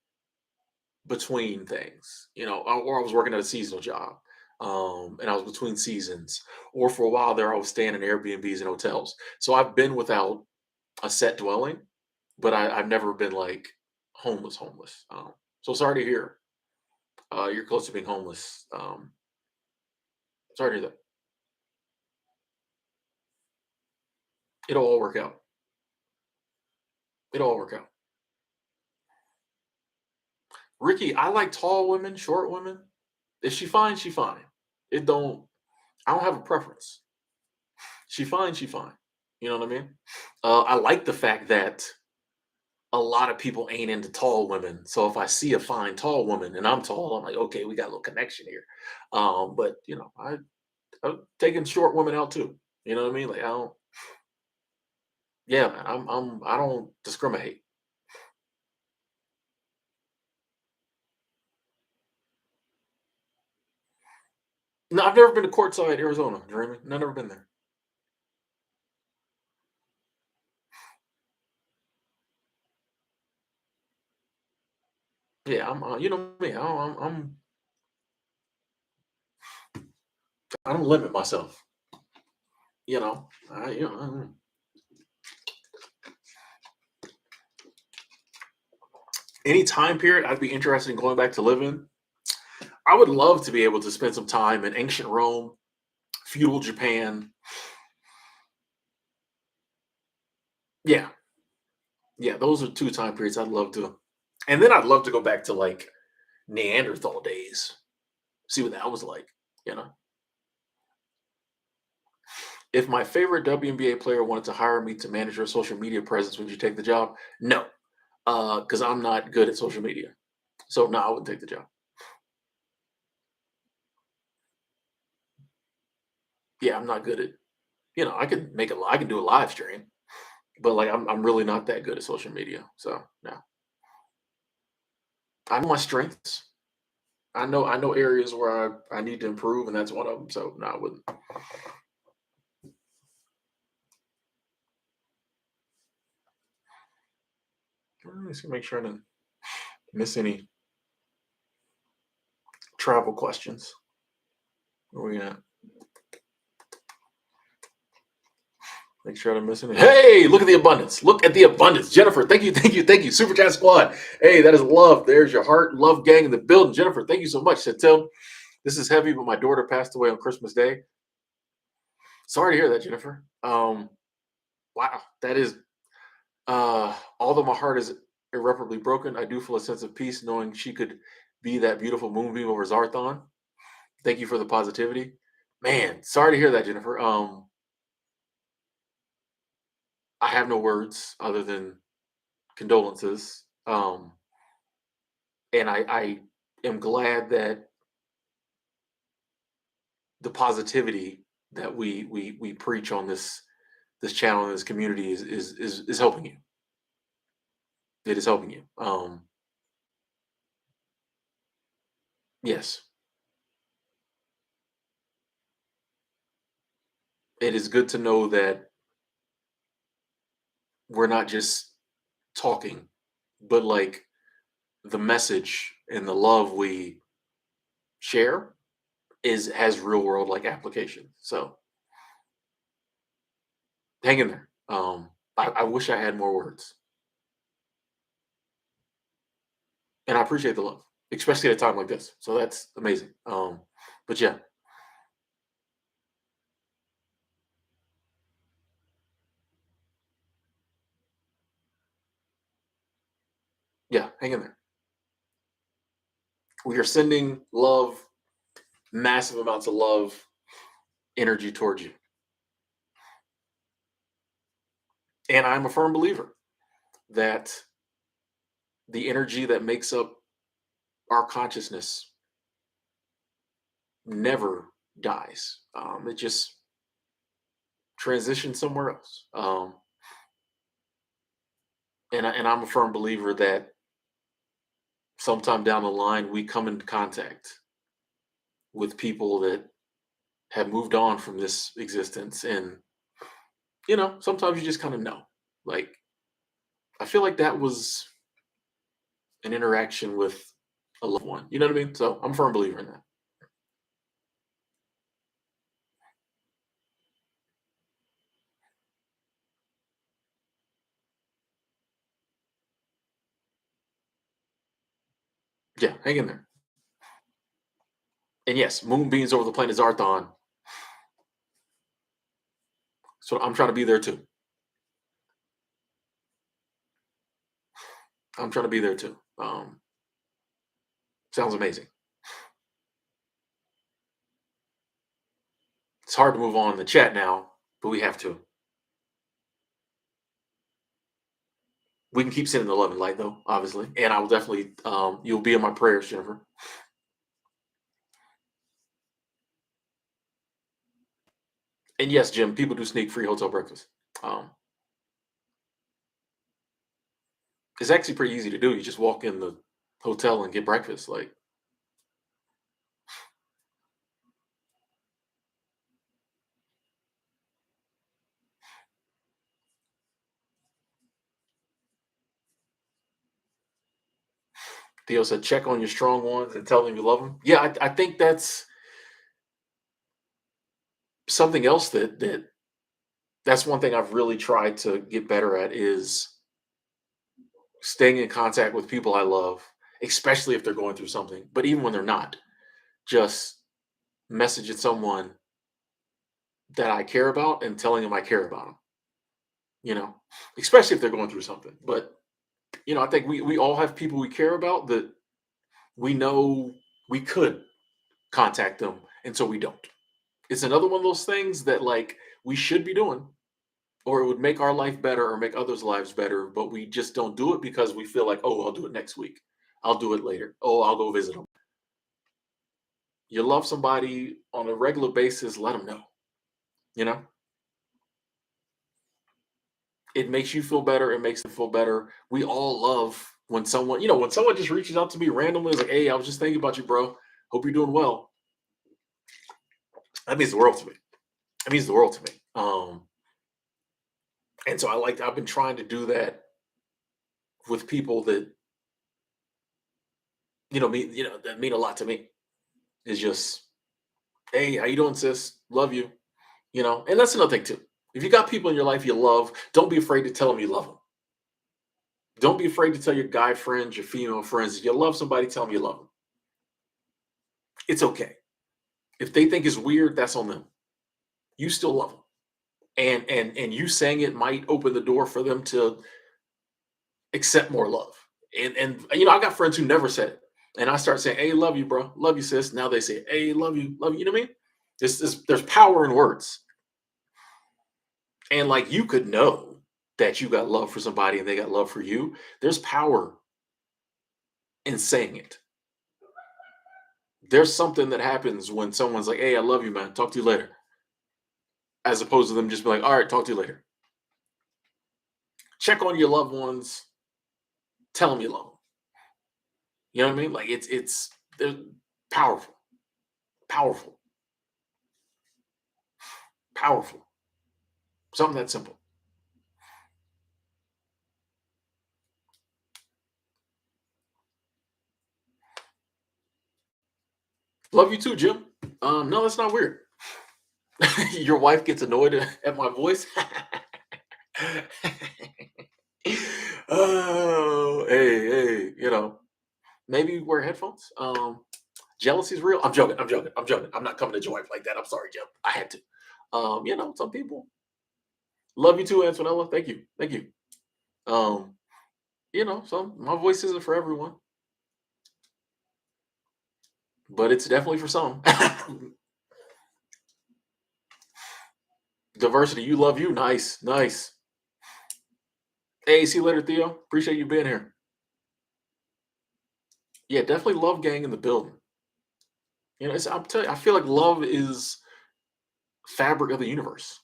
[SPEAKER 1] between things, or I was working at a seasonal job, and I was between seasons, or for a while there, I was staying in Airbnbs and hotels. So I've been without a set dwelling, but I've never been like homeless, homeless. So sorry to hear you're close to being homeless. Sorry to hear that. It'll all work out. It'll all work out. Ricky, I like tall women, short women. If she fine, she fine. It don't. I don't have a preference. She fine, she fine. You know what I mean? I like the fact that a lot of people ain't into tall women. So if I see a fine tall woman and I'm tall, I'm like, okay, we got a little connection here. But I'm taking short women out too. You know what I mean? Like I don't. Yeah, man. I don't discriminate. No, I've never been to courtside Arizona, Jeremy. No, never been there. Yeah, you know me. I don't limit myself. I don't. Any time period I'd be interested in going back to live in. I would love to be able to spend some time in ancient Rome, feudal Japan. Yeah, yeah, those are two time periods I'd love to. And then I'd love to go back to like Neanderthal days, see what that was like. You know, if my favorite WNBA player wanted to hire me to manage her social media presence, would you take the job? No, because I'm not good at social media. So no, I wouldn't take the job. Yeah, I'm not good at. I can I can do a live stream, but like I'm really not that good at social media. So no, I know my strengths. I know areas where I need to improve, and that's one of them. So no, I wouldn't. Let me see, make sure I didn't miss any travel questions. Where we at? Make sure I don't miss any. Hey, look at the abundance. Look at the abundance. Jennifer, thank you, thank you, thank you. Super Chat Squad. Hey, that is love. There's your heart. Love gang in the building. Jennifer, thank you so much. Said Tim, this is heavy, but my daughter passed away on Christmas Day. Sorry to hear that, Jennifer. Wow, that is although my heart is irreparably broken, I do feel a sense of peace knowing she could be that beautiful moonbeam over Zarthon. Thank you for the positivity. Man, sorry to hear that, Jennifer. I have no words other than condolences. And I am glad that the positivity that we preach on this channel and this community is helping you. It is helping you. Yes, it is good to know that we're not just talking, but like the message and the love we share is has real world like application. So hang in there. I wish I had more words, and I appreciate the love, especially at a time like this. So that's amazing. But yeah, yeah, hang in there. We are sending love, massive amounts of love, energy towards you, and I'm a firm believer that the energy that makes up our consciousness never dies. It just transitions somewhere else. And I'm a firm believer that sometime down the line we come into contact with people that have moved on from this existence, and sometimes you just kind of know. Like I feel like that was an interaction with a loved one. You know what I mean? So I'm a firm believer in that. Yeah, hang in there. And yes, moonbeams over the planet Zarthon. So I'm trying to be there too. I'm trying to be there too. Sounds amazing. It's hard to move on in the chat now, but we have to. We can keep sending the love and light though, obviously. And I will definitely you'll be in my prayers, Jennifer. And yes, Jim, people do sneak free hotel breakfast. Um, it's actually pretty easy to do. You just walk in the hotel and get breakfast. Like, Theo said, check on your strong ones and tell them you love them. Yeah, I think that's something else that's one thing I've really tried to get better at is staying in contact with people I love, especially if they're going through something. But even when they're not, just messaging someone that I care about and telling them I care about them, you know, especially if they're going through something. But, I think we all have people we care about that we know we could contact them, and so we don't. It's another one of those things that like we should be doing, or it would make our life better or make others' lives better, but we just don't do it because we feel like, oh, I'll do it next week. I'll do it later. Oh, I'll go visit them. You love somebody on a regular basis, let them know. You know, it makes you feel better. It makes them feel better. We all love when someone just reaches out to me randomly, is like, hey, I was just thinking about you, bro. Hope you're doing well. That means the world to me. It means the world to me. And so I've been trying to do that with people that, that mean a lot to me. Is just, hey, how you doing, sis? Love you. And that's another thing too. If you got people in your life you love, don't be afraid to tell them you love them. Don't be afraid to tell your guy friends, your female friends, if you love somebody, tell them you love them. It's okay. If they think it's weird, that's on them. You still love them, and you saying it might open the door for them to accept more love. And I got friends who never said it, and I start saying, "Hey, love you, bro. Love you, sis." Now they say, "Hey, love you, love you." You know what I mean? There's power in words, and like you could know that you got love for somebody and they got love for you. There's power in saying it. There's something that happens when someone's like, "Hey, I love you, man. Talk to you later," as opposed to them just be like, "All right, talk to you later." Check on your loved ones. Tell them you love them. You know what I mean? Like they're powerful, powerful, powerful. Something that simple. Love you too, Jim. No, that's not weird. Your wife gets annoyed at my voice. Oh, hey, hey, maybe wear headphones. Jealousy is real. I'm joking. I'm joking. I'm joking. I'm not coming at your wife like that. I'm sorry, Jim. I had to. Some people love you too, Antonella. Thank you. Thank you. Um, some my voice isn't for everyone, but it's definitely for some. Diversity, you love you. Nice, nice. Hey, see you later, Theo. Appreciate you being here. Yeah, definitely love gang in the building. I'm telling you, I feel like love is fabric of the universe.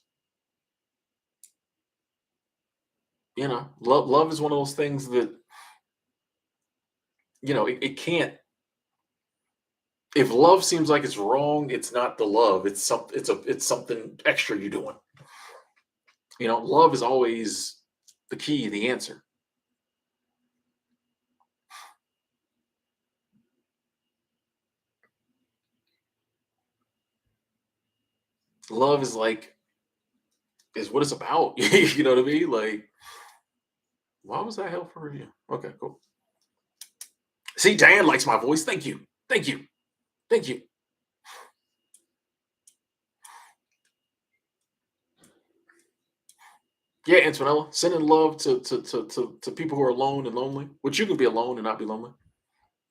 [SPEAKER 1] Love is one of those things that it can't. If love seems like it's wrong, it's not the love. It's something extra you're doing. Love is always the key, the answer. Love is what it's about. You know what I mean? Like, why was that helpful review? Okay, cool. See, Dan likes my voice. Thank you. Thank you. Thank you. Yeah, Antonella, sending love to people who are alone and lonely, which you can be alone and not be lonely,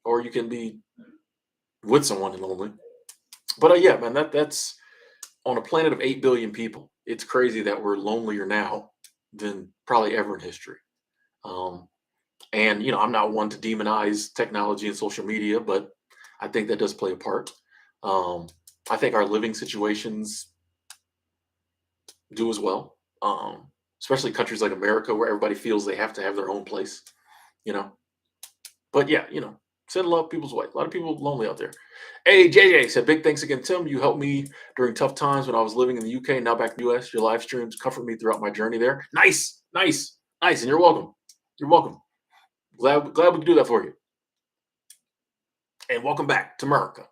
[SPEAKER 1] or you can be with someone and lonely. But yeah, man, that's on a planet of 8 billion people. It's crazy that we're lonelier now than probably ever in history. Um, and I'm not one to demonize technology and social media, but I think that does play a part. Um, I think our living situations do as well. Especially countries like America where everybody feels they have to have their own place, you know. But yeah, send love people's way. A lot of people lonely out there. Hey, JJ said, big thanks again, Tim. You helped me during tough times when I was living in the UK, now back in the US. Your live streams comfort me throughout my journey there. Nice, nice, nice. And you're welcome. You're welcome. Glad we could do that for you. And welcome back to America.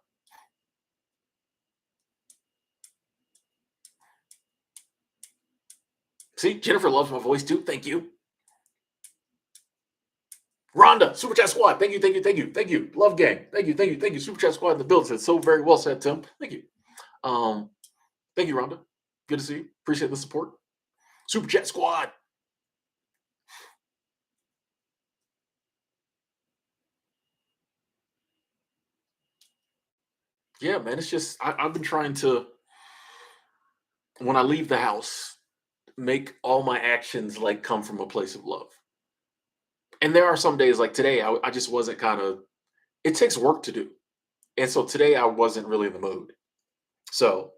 [SPEAKER 1] See, Jennifer loves my voice too. Thank you. Rhonda, Super Chat Squad. Thank you, thank you, thank you, thank you. Love gang. Thank you, thank you, thank you. Super Chat Squad in the building. Said so very well said, Tim. Thank you. Um, Thank you, Rhonda. Good to see you. Appreciate the support. Super Chat Squad. Yeah, man. It's just I've been trying to, when I leave the house, make all my actions like come from a place of love. And there are some days like today, I just wasn't kind of. It takes work to do, and so today I wasn't really in the mood. So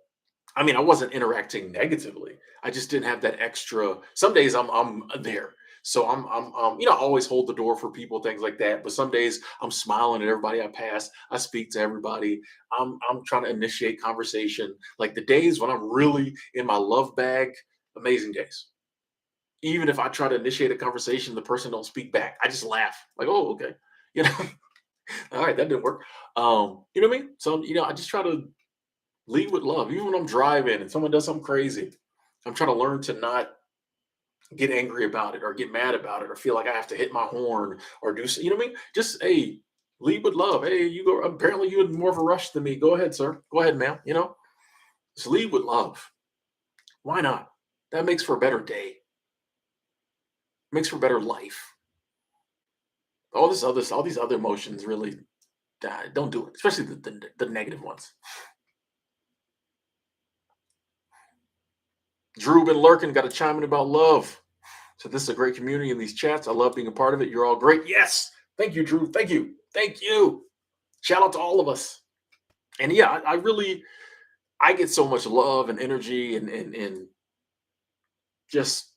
[SPEAKER 1] I mean, I wasn't interacting negatively. I just didn't have that extra. Some days I'm there. So I always hold the door for people, things like that. But some days I'm smiling at everybody I pass. I speak to everybody. I'm trying to initiate conversation. Like the days when I'm really in my love bag, amazing days. Even if I try to initiate a conversation, the person don't speak back. I just laugh. Like, oh, okay. You know, all right, that didn't work. You know what I mean? So, I just try to lead with love. Even when I'm driving and someone does something crazy, I'm trying to learn to not get angry about it or get mad about it or feel like I have to hit my horn or do, you know what I mean? Just, hey, lead with love. Hey, you go. Apparently, you had more of a rush than me. Go ahead, sir. Go ahead, ma'am. Just lead with love. Why not? That makes for a better day. Makes for better life. All these other emotions really don't do it, especially the negative ones. Drew been lurking. Got to chime in about love. So this is a great community in these chats. I love being a part of it. You're all great. Yes. Thank you, Drew. Thank you. Thank you. Shout out to all of us. And yeah, I really I get so much love and energy and just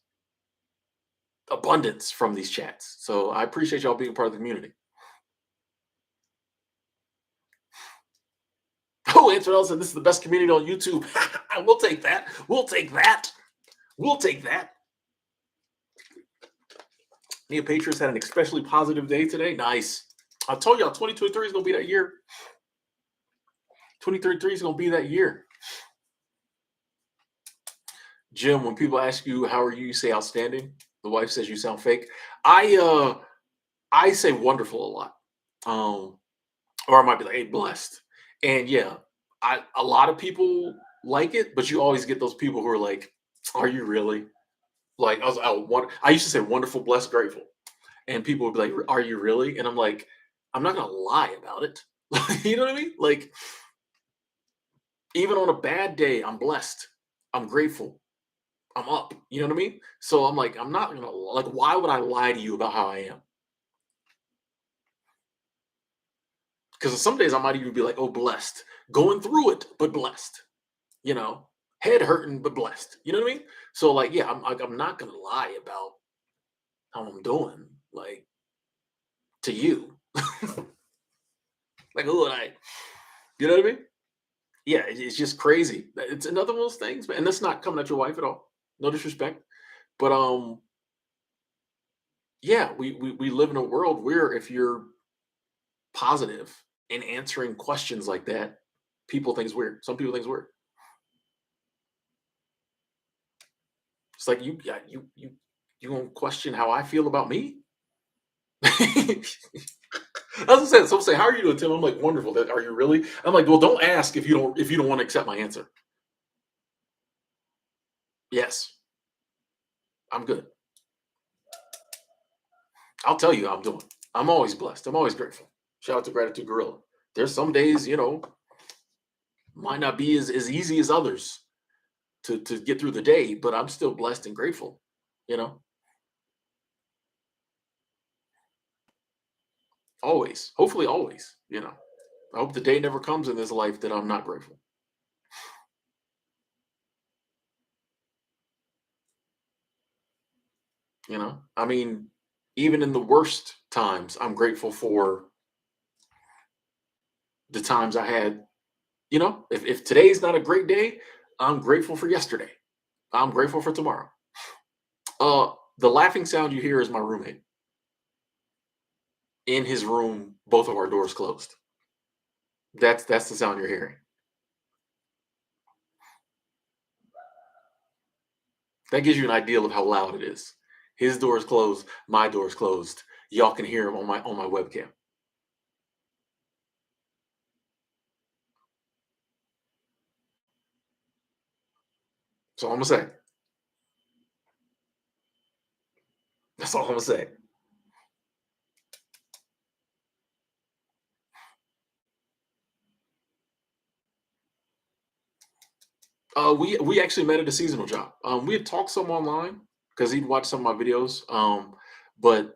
[SPEAKER 1] abundance from these chats. So I appreciate y'all being part of the community. Oh, Antonella said this is the best community on YouTube. We'll take that. We'll take that. We'll take that. Nia Patriots had an especially positive day today. Nice. I told y'all 2023 is gonna be that year. 2023 is gonna be that year. Jim, when people ask you how are you, you say outstanding. The wife says you sound fake. I say wonderful a lot. Um, or I might be like, hey, blessed. And yeah, a lot of people like it, but you always get those people who are like, are you really? Like I used to say wonderful, blessed, grateful. And people would be like, are you really? And I'm like, I'm not gonna lie about it. You know what I mean? Like, even on a bad day, I'm blessed. I'm grateful. I'm up. You know what I mean? So I'm like, I'm not gonna like. Why would I lie to you about how I am? Because some days I might even be like, oh, blessed, going through it, but blessed. You know, head hurting, but blessed. You know what I mean? So like, yeah, I'm not gonna lie about how I'm doing, like to you. Like, oh, you know what I mean? Yeah, it's just crazy. It's another one of those things, man. And that's not coming at your wife at all. No disrespect, but yeah, we live in a world where if you're positive and answering questions like that, people think it's weird. Some people think it's weird. It's like you gonna question how I feel about me? I was saying, some say, "How are you doing, Tim?" I'm like, "Wonderful." That, are you really? I'm like, "Well, don't ask if you don't want to accept my answer." Yes, I'm good. I'll tell you how I'm doing. I'm always blessed. I'm always grateful. Shout out to Gratitude Gorilla. There's some days, might not be as easy as others to get through the day, but I'm still blessed and grateful. You know, always. Hopefully, always. I hope the day never comes in this life that I'm not grateful. I mean, even in the worst times, I'm grateful for the times I had. If today's not a great day, I'm grateful for yesterday. I'm grateful for tomorrow. The laughing sound you hear is my roommate in his room, both of our doors closed. That's the sound you're hearing. That gives you an idea of how loud it is. His door is closed, my door is closed. Y'all can hear him on my webcam. That's all I'm gonna say. That's all I'm gonna say. We actually met at a seasonal job. We had talked some online because he'd watched some of my videos. But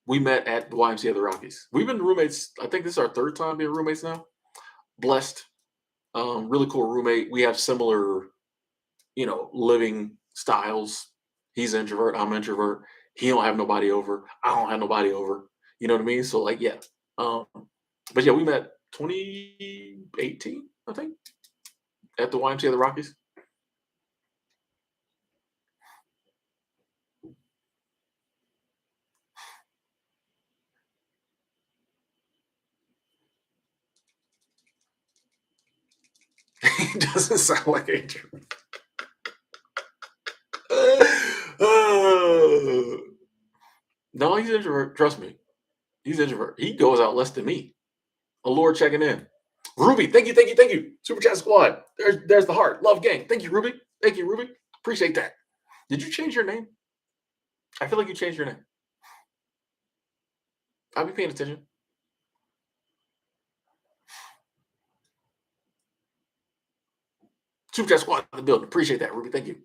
[SPEAKER 1] we met at the YMCA of the Rockies. We've been roommates. I think this is our third time being roommates now. Blessed. Really cool roommate. We have similar, living styles. He's introvert. I'm introvert. He don't have nobody over. I don't have nobody over. You know what I mean? So like, yeah. Um, but yeah, we met 2018, I think, at the YMCA of the Rockies. He doesn't sound like Adrian. No, he's introvert. Trust me, he's introvert. He goes out less than me. Allure checking in. Ruby, thank you, thank you, thank you. Super Chat Squad. There's the heart. Love gang. Thank you, Ruby. Thank you, Ruby. Appreciate that. Did you change your name? I feel like you changed your name. I'll be paying attention. Super Chat Squad in the building. Appreciate that, Ruby. Thank you.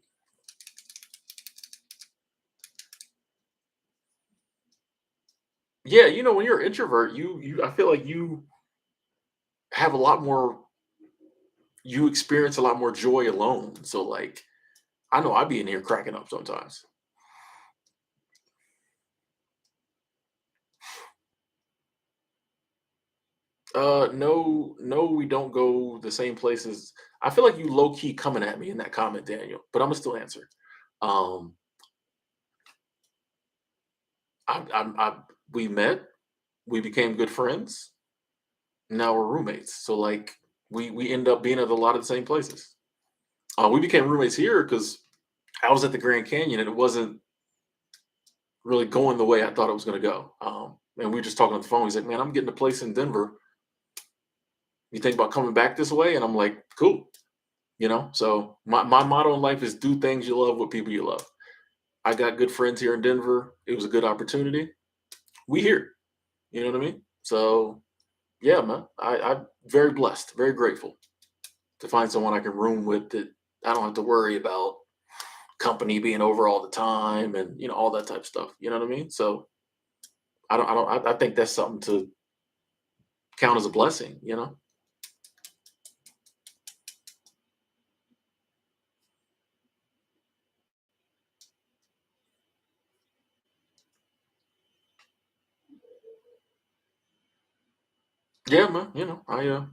[SPEAKER 1] Yeah, when you're an introvert, you I feel like have a lot more you experience a lot more joy alone. So like I know I'd be in here cracking up sometimes. No, no, we don't go the same places. I feel like you low key coming at me in that comment, Daniel, but I'm gonna still answer. Um, we met, we became good friends. Now we're roommates. So like, we end up being at a lot of the same places. We became roommates here because I was at the Grand Canyon and it wasn't really going the way I thought it was gonna go. And we were just talking on the phone. He's like, "Man, I'm getting a place in Denver. You think about coming back this way?" And I'm like, "Cool." So my motto in life is do things you love with people you love. I got good friends here in Denver. It was a good opportunity. We here. You know what I mean? So yeah, man. I'm very blessed, very grateful to find someone I can room with that I don't have to worry about company being over all the time and all that type of stuff. You know what I mean? So I think that's something to count as a blessing. Yeah, man. I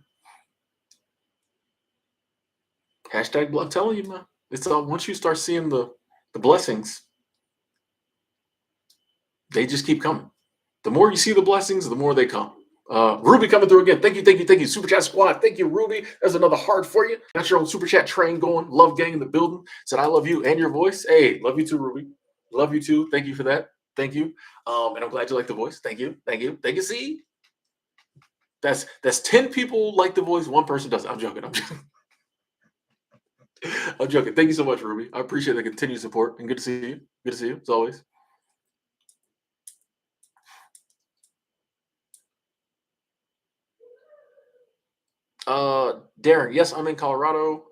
[SPEAKER 1] hashtag I'm telling you, man. It's once you start seeing the blessings, they just keep coming. The more you see the blessings, the more they come. Ruby coming through again. Thank you, thank you, thank you. Super Chat Squad. Thank you, Ruby. There's another heart for you. Got your own Super Chat train going. Love gang in the building. Said, I love you and your voice. Hey, love you too, Ruby. Love you too. Thank you for that. Thank you. And I'm glad you like the voice. Thank you. Thank you. Thank you. See, that's 10 people like the voice. One person doesn't. I'm joking. I'm joking. I'm joking. Thank you so much, Ruby. I appreciate the continued support and good to see you. Good to see you as always. Darren, yes, I'm in Colorado.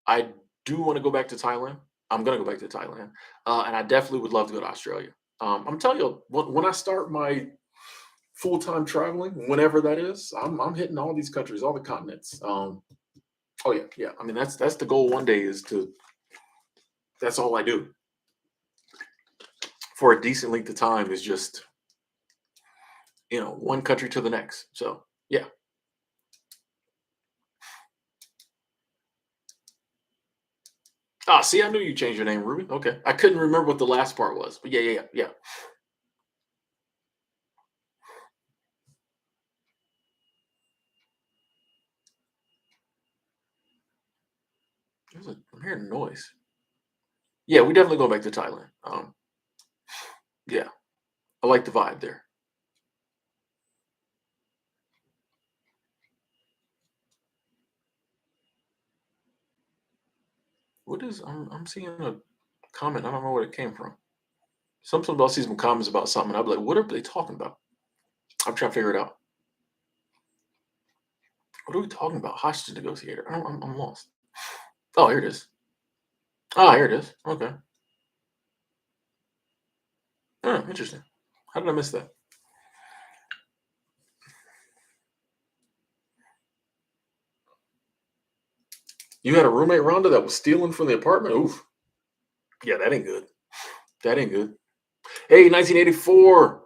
[SPEAKER 1] I do want to go back to Thailand. I'm gonna go back to Thailand, and I definitely would love to go to Australia. I'm telling you, when I start my full time traveling, whenever that is, I'm hitting all these countries, all the continents. Oh yeah, yeah. I mean, that's the goal. One day is to. That's all I do for a decent length of time is just one country to the next. So yeah. Ah, see, I knew you changed your name, Ruby. Okay, I couldn't remember what the last part was, but yeah, yeah, yeah, yeah. hearing a noise. Yeah, we definitely go back to Thailand. Yeah, I like the vibe there. What is I'm seeing a comment. I don't know where it came from. Something about see some comments about something. I'll be like, what are they talking about? I'm trying to figure it out. What are we talking about? Hostage negotiator. I'm lost. Oh, here it is. Ah, here it is. Okay. Oh, interesting. How did I miss that? You had a roommate, Rhonda, that was stealing from the apartment? Oof. Yeah, that ain't good. That ain't good. Hey, 1984.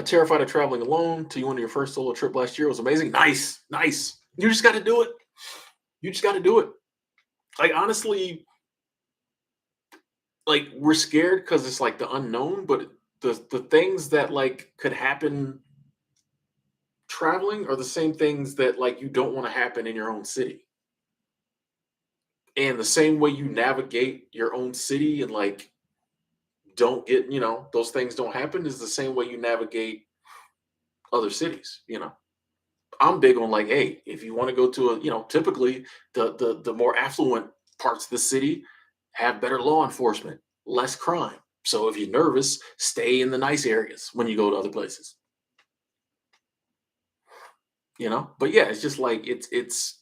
[SPEAKER 1] Terrified of traveling alone to you on your first solo trip last year was amazing. Nice, nice. You just got to do it. You just got to do it. Like honestly, like we're scared because it's like the unknown, but the things that like could happen traveling are the same things that like you don't want to happen in your own city. And the same way you navigate your own city and like don't get, those things don't happen is the same way you navigate other cities. I'm big on like, hey, if you want to go to typically the more affluent parts of the city have better law enforcement, less crime. So if you're nervous, stay in the nice areas when you go to other places. But yeah, it's just like it's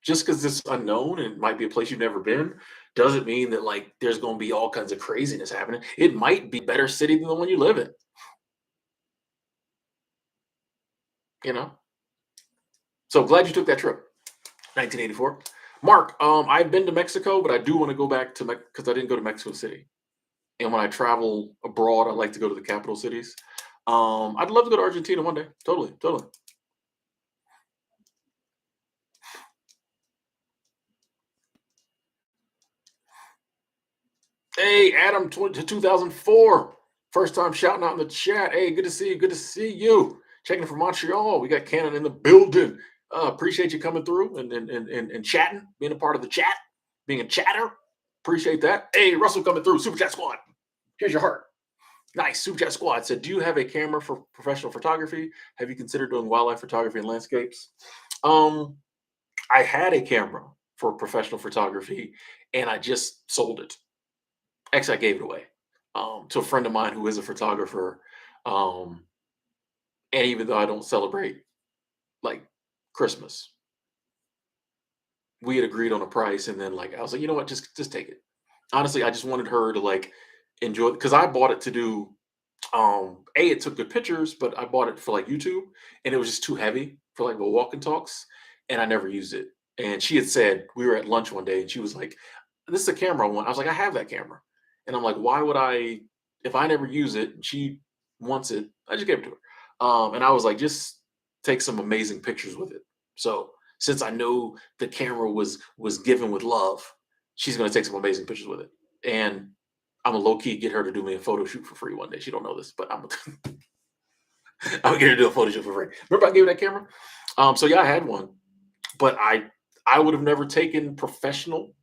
[SPEAKER 1] just because it's unknown and it might be a place you've never been, doesn't mean that like there's going to be all kinds of craziness happening. It might be a better city than the one you live in. You know. So glad you took that trip. 1984. Mark, I've been to Mexico, but I do want to go back to because I didn't go to Mexico City. And when I travel abroad, I like to go to the capital cities. I'd love to go to Argentina one day. Totally, totally. Hey, Adam, 2004. First time shouting out in the chat. Hey, good to see you. Good to see you. Checking from Montreal. We got Canada in the building. Appreciate you coming through and chatting, being a part of the chat, being a chatter. Appreciate that. Hey, Russell coming through. Super Chat Squad. Here's your heart. Nice. Super Chat Squad said, do you have a camera for professional photography? Have you considered doing wildlife photography and landscapes? Um, I had a camera for professional photography and I just sold it. Actually, I gave it away to a friend of mine who is a photographer. Um, and even though I don't celebrate like Christmas, we had agreed on a price, and then like I was like, you know what, just take it. Honestly, I just wanted her to like enjoy it because I bought it to do it took good pictures, but I bought it for like YouTube and it was just too heavy for like the walk and talks, and I never used it. And she had said we were at lunch one day and she was like, this is a camera I want. I was like, I have that camera. And I'm like, why would I if I never use it and she wants it, I just gave it to her. And I was like, just take some amazing pictures with it. So since I know the camera was given with love, she's gonna take some amazing pictures with it. And I'm a low key get her to do me a photo shoot for free one day. She don't know this, but I'm I'm gonna get her to do a photo shoot for free. Remember I gave her that camera? So yeah, I had one, but I would have never taken professional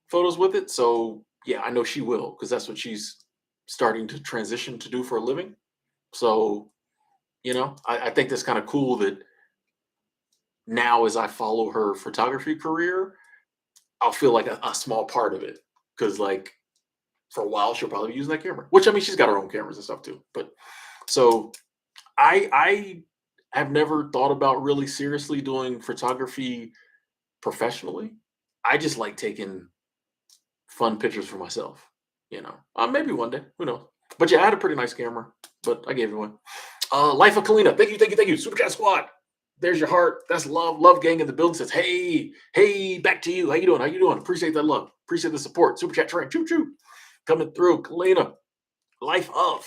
[SPEAKER 1] photos with it. So yeah, I know she will because that's what she's starting to transition to do for a living. So I think that's kind of cool that now as I follow her photography career, I'll feel like a small part of it because like for a while she'll probably be using that camera. Which I mean, she's got her own cameras and stuff too. But so I have never thought about really seriously doing photography professionally. I just like taking fun pictures for myself. Maybe one day, who knows? But yeah, I had a pretty nice camera, but I gave it one. Life of Kalina, thank you, thank you, thank you. Super Chat Squad. There's your heart. That's love. Love gang in the building says, hey, hey, back to you. How you doing? How you doing? Appreciate that love. Appreciate the support. Super Chat train. Choo choo. Coming through. Kalina. Life of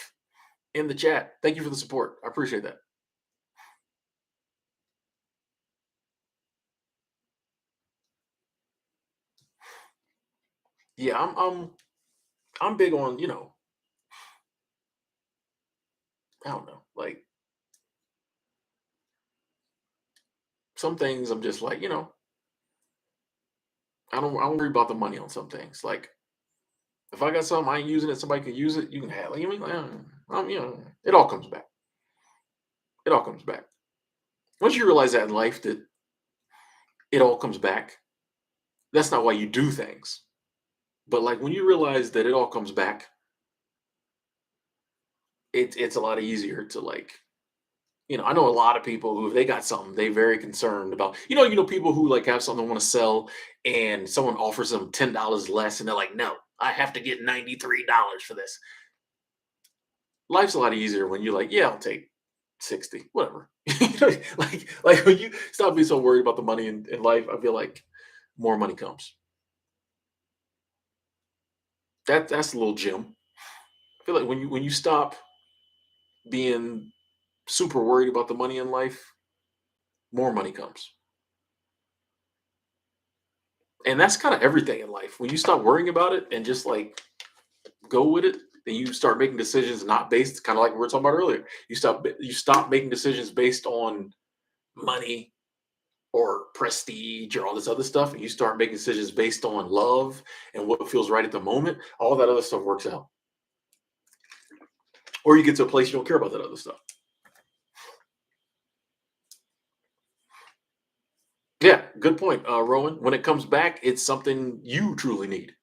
[SPEAKER 1] in the chat. Thank you for the support. I appreciate that. Yeah, I'm big on, I don't know, like some things I'm just like, I don't worry about the money on some things. Like if I got something I ain't using it, somebody can use it. You can have it. You know what I mean? It all comes back. It all comes back. Once you realize that in life that it all comes back, that's not why you do things. But like when you realize that it all comes back, it's a lot easier to like, I know a lot of people who if they got something, they very concerned about, people who like have something they want to sell and someone offers them $10 less and they're like, no, I have to get $93 for this. Life's a lot easier when you're like, yeah, I'll take 60, whatever. Like when you stop being so worried about the money in life, I feel like more money comes. That's a little gem. I feel like when you stop being super worried about the money in life, more money comes. And that's kind of everything in life. When you stop worrying about it and just like go with it, then you start making decisions not based kind of like we were talking about earlier. You stop making decisions based on money or prestige or all this other stuff, and you start making decisions based on love and what feels right at the moment. All that other stuff works out. Or you get to a place you don't care about that other stuff. Yeah, good point, Rowan. When it comes back, it's something you truly need.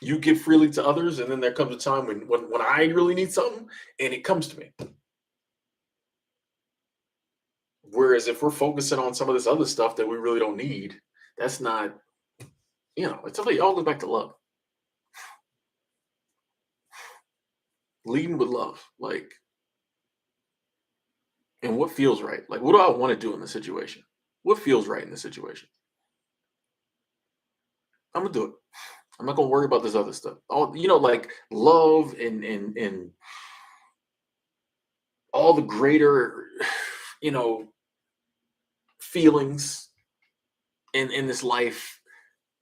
[SPEAKER 1] You give freely to others, and then there comes a time when I really need something, and it comes to me. Whereas if we're focusing on some of this other stuff that we really don't need, that's not, it's all goes back to love. Leading with love, like, and what feels right. Like, what do I want to do in the situation? What feels right in the situation? I'm gonna do it. I'm not gonna worry about this other stuff. All like love and all the greater, you know, feelings in this life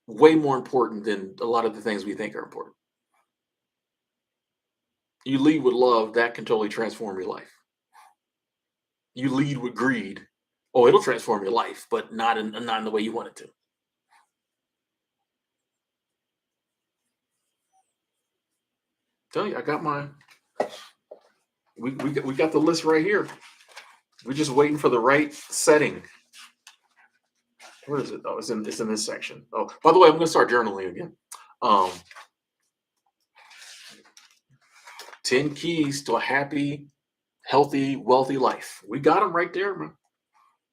[SPEAKER 1] way more important than a lot of the things we think are important. You lead with love, that can totally transform your life. You lead with greed, oh, it'll transform your life, but not in the way you want it to. Tell you, I got my we got the list right here. We're just waiting for the right setting. Where is it? Oh, it's in this section. Oh, by the way, I'm gonna start journaling again. Um, 10 keys to a happy, healthy, wealthy life. We got them right there, man.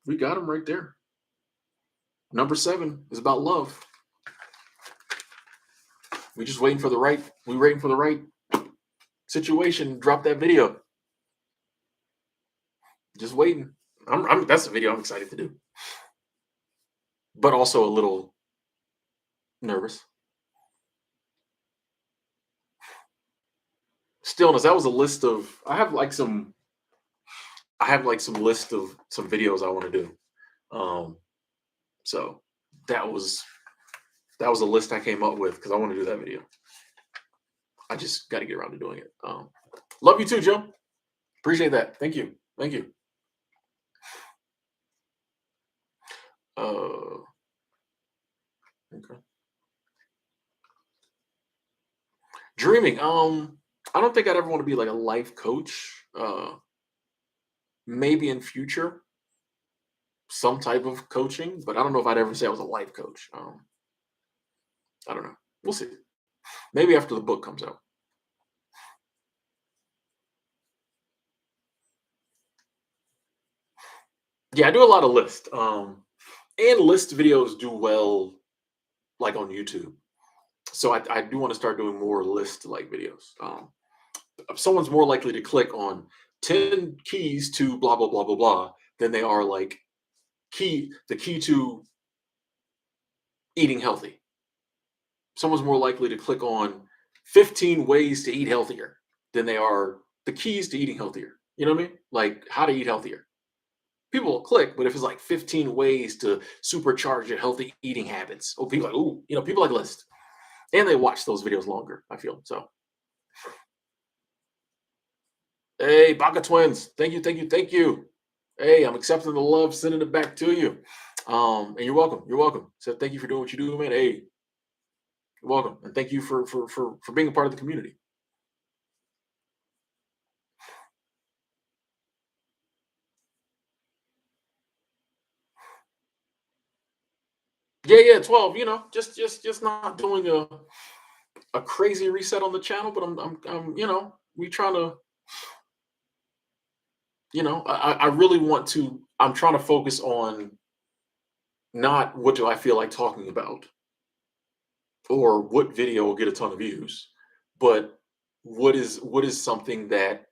[SPEAKER 1] We got them right there. Number 7 is about love. We just waiting for the right. We waiting for the right situation. Drop that video. Just waiting. That's the video I'm excited to do, but also a little nervous. Stillness. That was a list of. I have like some list of some videos I want to do. Um, so that was that was a list I came up with because I want to do that video. I just got to get around to doing it. Love you too, Joe. Appreciate that. Thank you. Thank you. Uh, okay. Dreaming. I don't think I'd ever want to be like a life coach. Maybe in future, some type of coaching, but I don't know if I'd ever say I was a life coach. I don't know. We'll see. Maybe after the book comes out. Yeah, I do a lot of list. And list videos do well, like on YouTube. So I do want to start doing more list like videos. Someone's more likely to click on 10 keys to blah blah blah blah blah than they are like the key to eating healthy. Someone's more likely to click on 15 ways to eat healthier than they are the keys to eating healthier. You know what I mean? Like how to eat healthier. People will click, but if it's like 15 ways to supercharge your healthy eating habits, oh, people like, ooh, people like list. And they watch those videos longer, I feel. So, hey, Baka Twins, thank you, thank you, thank you. Hey, I'm accepting the love, sending it back to you. And you're welcome. You're welcome. So thank you for doing what you do, man. Hey, you're welcome, and thank you for being a part of the community. Yeah, yeah, 12. Just not doing a crazy reset on the channel, but we trying to, I really want to. I'm trying to focus on not what do I feel like talking about or what video will get a ton of views, but what is something that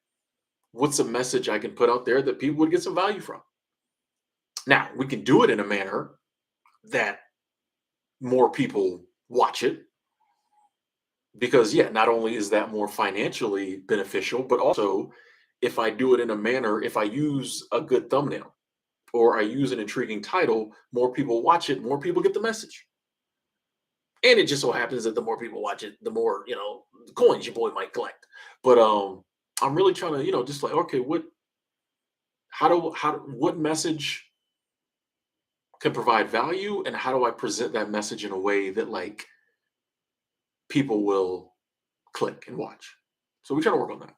[SPEAKER 1] what's a message I can put out there that people would get some value from. Now we can do it in a manner that more people watch it because yeah, not only is that more financially beneficial, but also if I do it in a manner, if I use a good thumbnail or I use an intriguing title, more people watch it, more people get the message. And it just so happens that the more people watch it, the more, coins your boy might collect. But I'm really trying to, just like, okay, what message can provide value and how do I present that message in a way that like people will click and watch. So we're trying to work on that.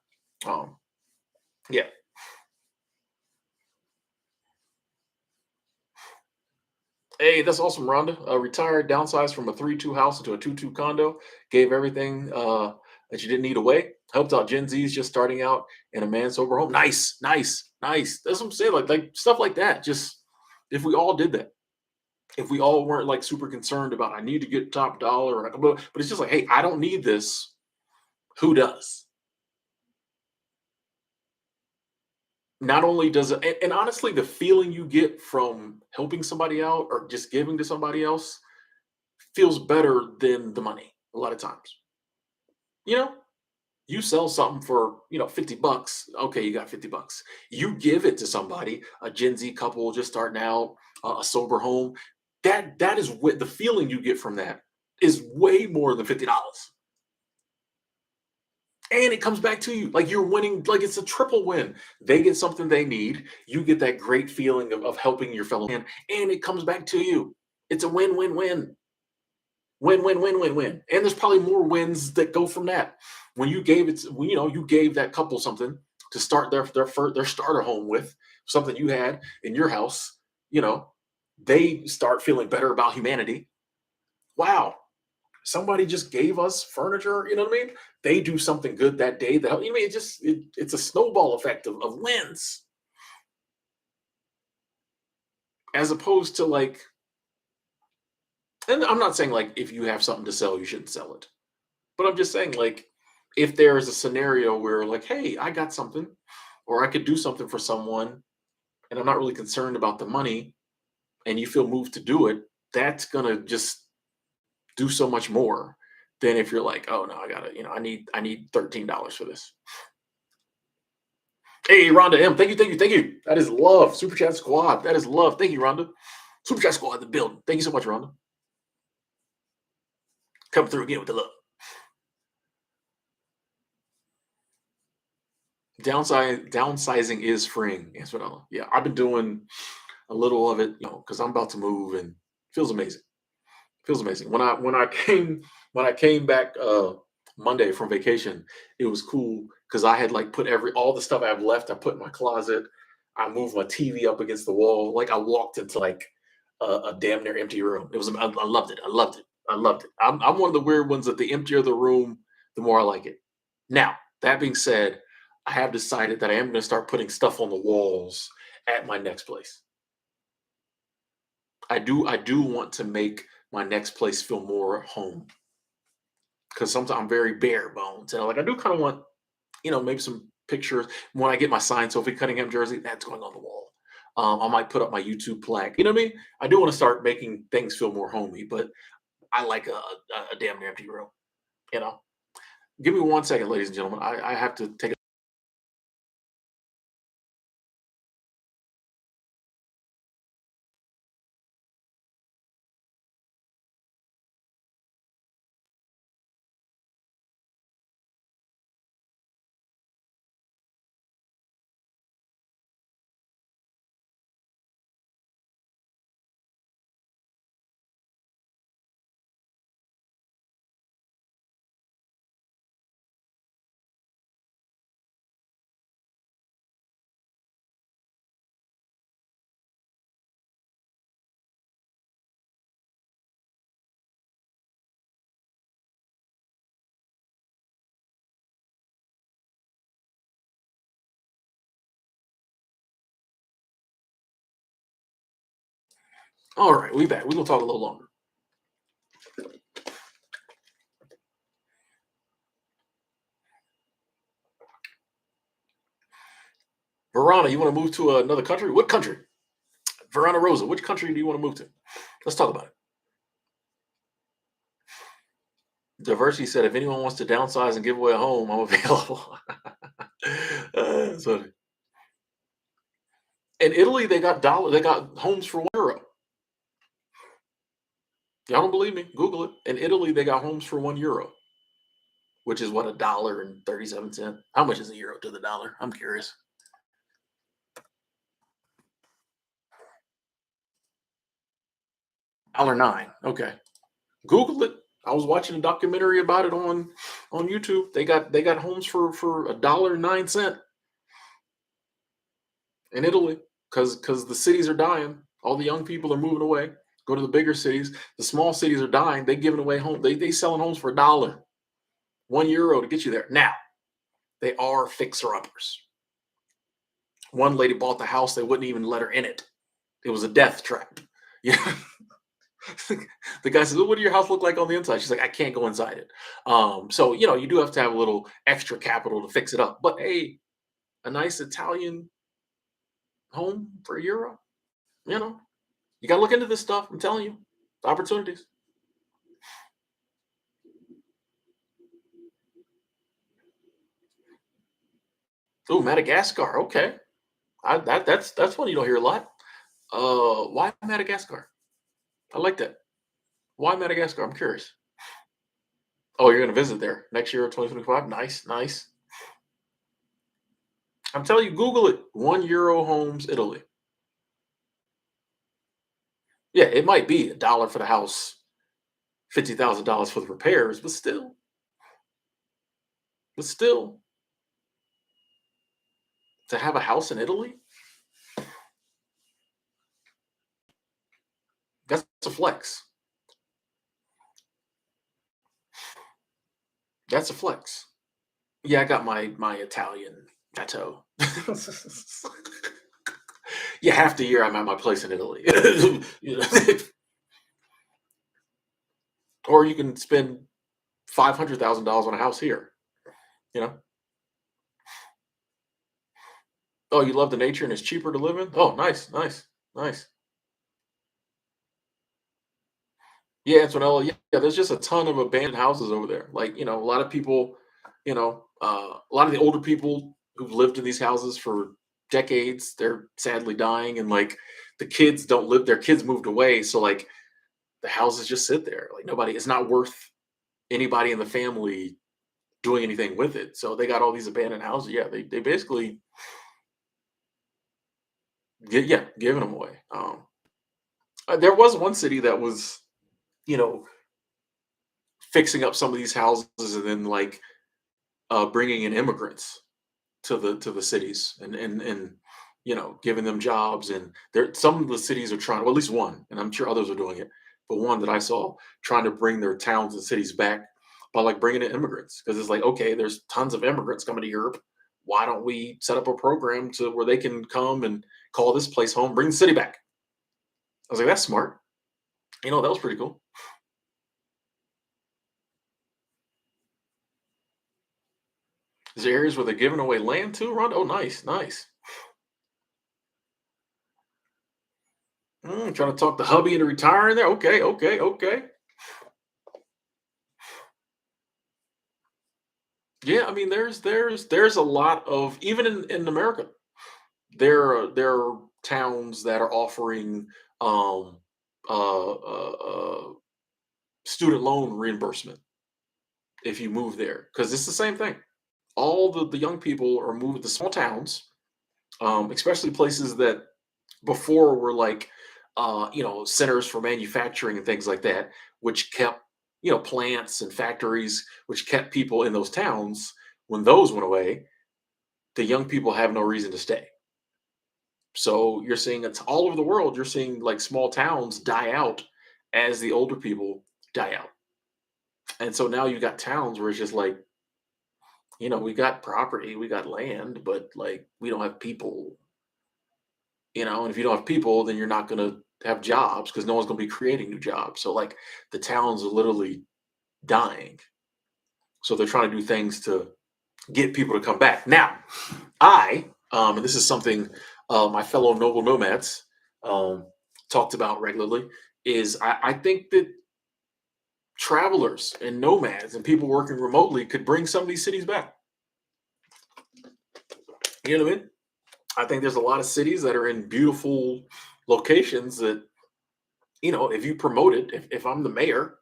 [SPEAKER 1] Yeah. Hey, that's awesome, Rhonda. Retired, downsized from a 3-2 house into a 2-2 condo, gave everything that you didn't need away, helped out Gen Zs just starting out in a man sober home. Nice, nice, nice. That's what I'm saying. Like stuff like that. Just if we all did that, if we all weren't like super concerned about I need to get top dollar, but it's just like, hey, I don't need this. Who does? Not only does it, and honestly, the feeling you get from helping somebody out or just giving to somebody else feels better than the money a lot of times. You know, you sell something for, 50 bucks. Okay, you got 50 bucks. You give it to somebody, a Gen Z couple just starting out, a sober home. That is what the feeling you get from that is way more than $50. And it comes back to you like you're winning, like it's a triple win. They get something they need, you get that great feeling of helping your fellow man, and it comes back to you. It's a win-win-win. Win-win-win-win-win. And there's probably more wins that go from that. When you gave it, when you gave that couple something to start their starter home with, something you had in your house, you know, they start feeling better about humanity. Wow, somebody just gave us furniture, you know what I mean? They do something good that day that you know, it's a snowball effect of wins as opposed to like, and I'm not saying like if you have something to sell, you shouldn't sell it. But I'm just saying, like, if there is a scenario where, like, hey, I got something, or I could do something for someone, and I'm not really concerned about the money, and you feel moved to do it, that's gonna just do so much more than if you're like, oh no, I gotta, I need $13 for this. Hey, Rhonda M, thank you, thank you, thank you. That is love. Super Chat Squad. That is love. Thank you, Rhonda. Super Chat Squad, the building. Thank you so much, Rhonda. Come through again with the love. Downsizing is freeing, Answerdella. Yeah, I've been doing a little of it, because I'm about to move and feels amazing. Feels amazing. When I came back Monday from vacation, it was cool because I had like put all the stuff I have left, I put in my closet. I moved my TV up against the wall. Like I walked into like a damn near empty room. I loved it. I loved it. I loved it. I'm one of the weird ones that the emptier the room, the more I like it. Now, that being said, I have decided that I am going to start putting stuff on the walls at my next place. I do want to make my next place feel more home because sometimes I'm very bare bones, and like I do kind of want maybe some pictures when I get my signed Sophie Cunningham jersey. That's going on the wall. I might put up my YouTube plaque. You know what I mean? I do want to start making things feel more homey, but I like a damn near empty room. You know. Give me 1 second, ladies and gentlemen. I have to take All right, we back. We're gonna talk a little longer. Verona, you want to move to another country? What country? Verona Rosa, which country do you want to move to? Let's talk about it. Diversity said, if anyone wants to downsize and give away a home, I'm available. So in Italy, they got homes for €1. Y'all don't believe me? Google it. In Italy, they got homes for €1, which is what, $1.37. How much is a euro to the dollar? I'm curious. $1.09. Okay. Google it. I was watching a documentary about it on YouTube. They got homes for $1.09 in Italy because the cities are dying. All the young people are moving away. Go to the bigger cities. The small cities are dying. They giving away home. They selling homes for $1, €1 to get you there. Now they are fixer uppers. One lady bought the house. They wouldn't even let her in it. It was a death trap. Yeah. The guy says, "What do your house look like on the inside?" She's like, "I can't go inside it." So you do have to have a little extra capital to fix it up. But hey, a nice Italian home for €1, you know, you got to look into this stuff. I'm telling you, opportunities. Ooh, Madagascar. Okay, that's one you don't hear a lot. Why Madagascar? I like that. Why Madagascar? I'm curious. Oh, you're gonna visit there next year, 2025. Nice, nice. I'm telling you, Google it. €1 homes, Italy. Yeah, it might be $1 for the house, $50,000 for the repairs, but still, to have a house in Italy, that's a flex. That's a flex. Yeah, I got my Italian chateau. Yeah, half the year I'm at my place in Italy. You know? Or you can spend $500,000 on a house here. You know. Oh, you love the nature and it's cheaper to live in. Oh, nice, nice, nice. Yeah, Antonella. Yeah, there's just a ton of abandoned houses over there. Like, a lot of people, a lot of the older people who've lived in these houses for decades, they're sadly dying, and like the kids don't live. Their kids moved away, so like the houses just sit there. Like nobody, it's not worth anybody in the family doing anything with it. So they got all these abandoned houses. Yeah, they basically giving them away. There was one city that was you know fixing up some of these houses and then like bringing in immigrants to the cities and giving them jobs, and there some of the cities are trying, well, at least one, and I'm sure others are doing it, but one that I saw trying to bring their towns and cities back by like bringing in immigrants, because it's like, okay, there's tons of immigrants coming to Europe, why don't we set up a program to where they can come and call this place home, bring the city back. I was like, that's smart. That was pretty cool. Is there areas where they're giving away land too, Ron? Oh, nice, nice. Trying to talk the hubby into retiring there. Okay, okay, okay. Yeah, I mean, there's a lot of, even in America, there are towns that are offering um student loan reimbursement if you move there, because it's the same thing. All the young people are moving to small towns, especially places that before were like centers for manufacturing and things like that, which kept plants and factories, which kept people in those towns. When those went away, the young people have no reason to stay. So you're seeing it's all over the world. You're seeing like small towns die out as the older people die out. And so now you got towns where it's just like, we got property, we got land, but like we don't have people, and if you don't have people, then you're not going to have jobs because no one's going to be creating new jobs. So like the towns are literally dying. So they're trying to do things to get people to come back. Now, and this is something my fellow noble nomads um, talked about regularly, is I think that travelers and nomads and people working remotely could bring some of these cities back. You know what I mean? I think there's a lot of cities that are in beautiful locations that, if you promote it, if I'm the mayor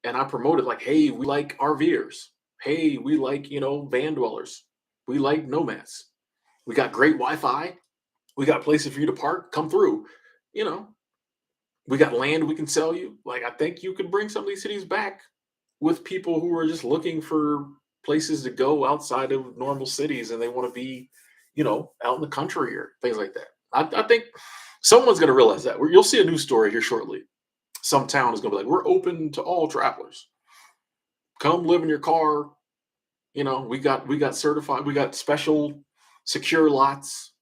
[SPEAKER 1] and I promote it like, hey, we like RVers. Hey, we like, van dwellers. We like nomads. We got great Wi-Fi. We got places for you to park. Come through. You know, we got land we can sell you. Like, I think you could bring some of these cities back with people who are just looking for places to go outside of normal cities and they want to be, out in the country or things like that. I think someone's going to realize that. You'll see a news story here shortly. Some town is going to be like, we're open to all travelers. Come live in your car. We got certified. We got special secure lots.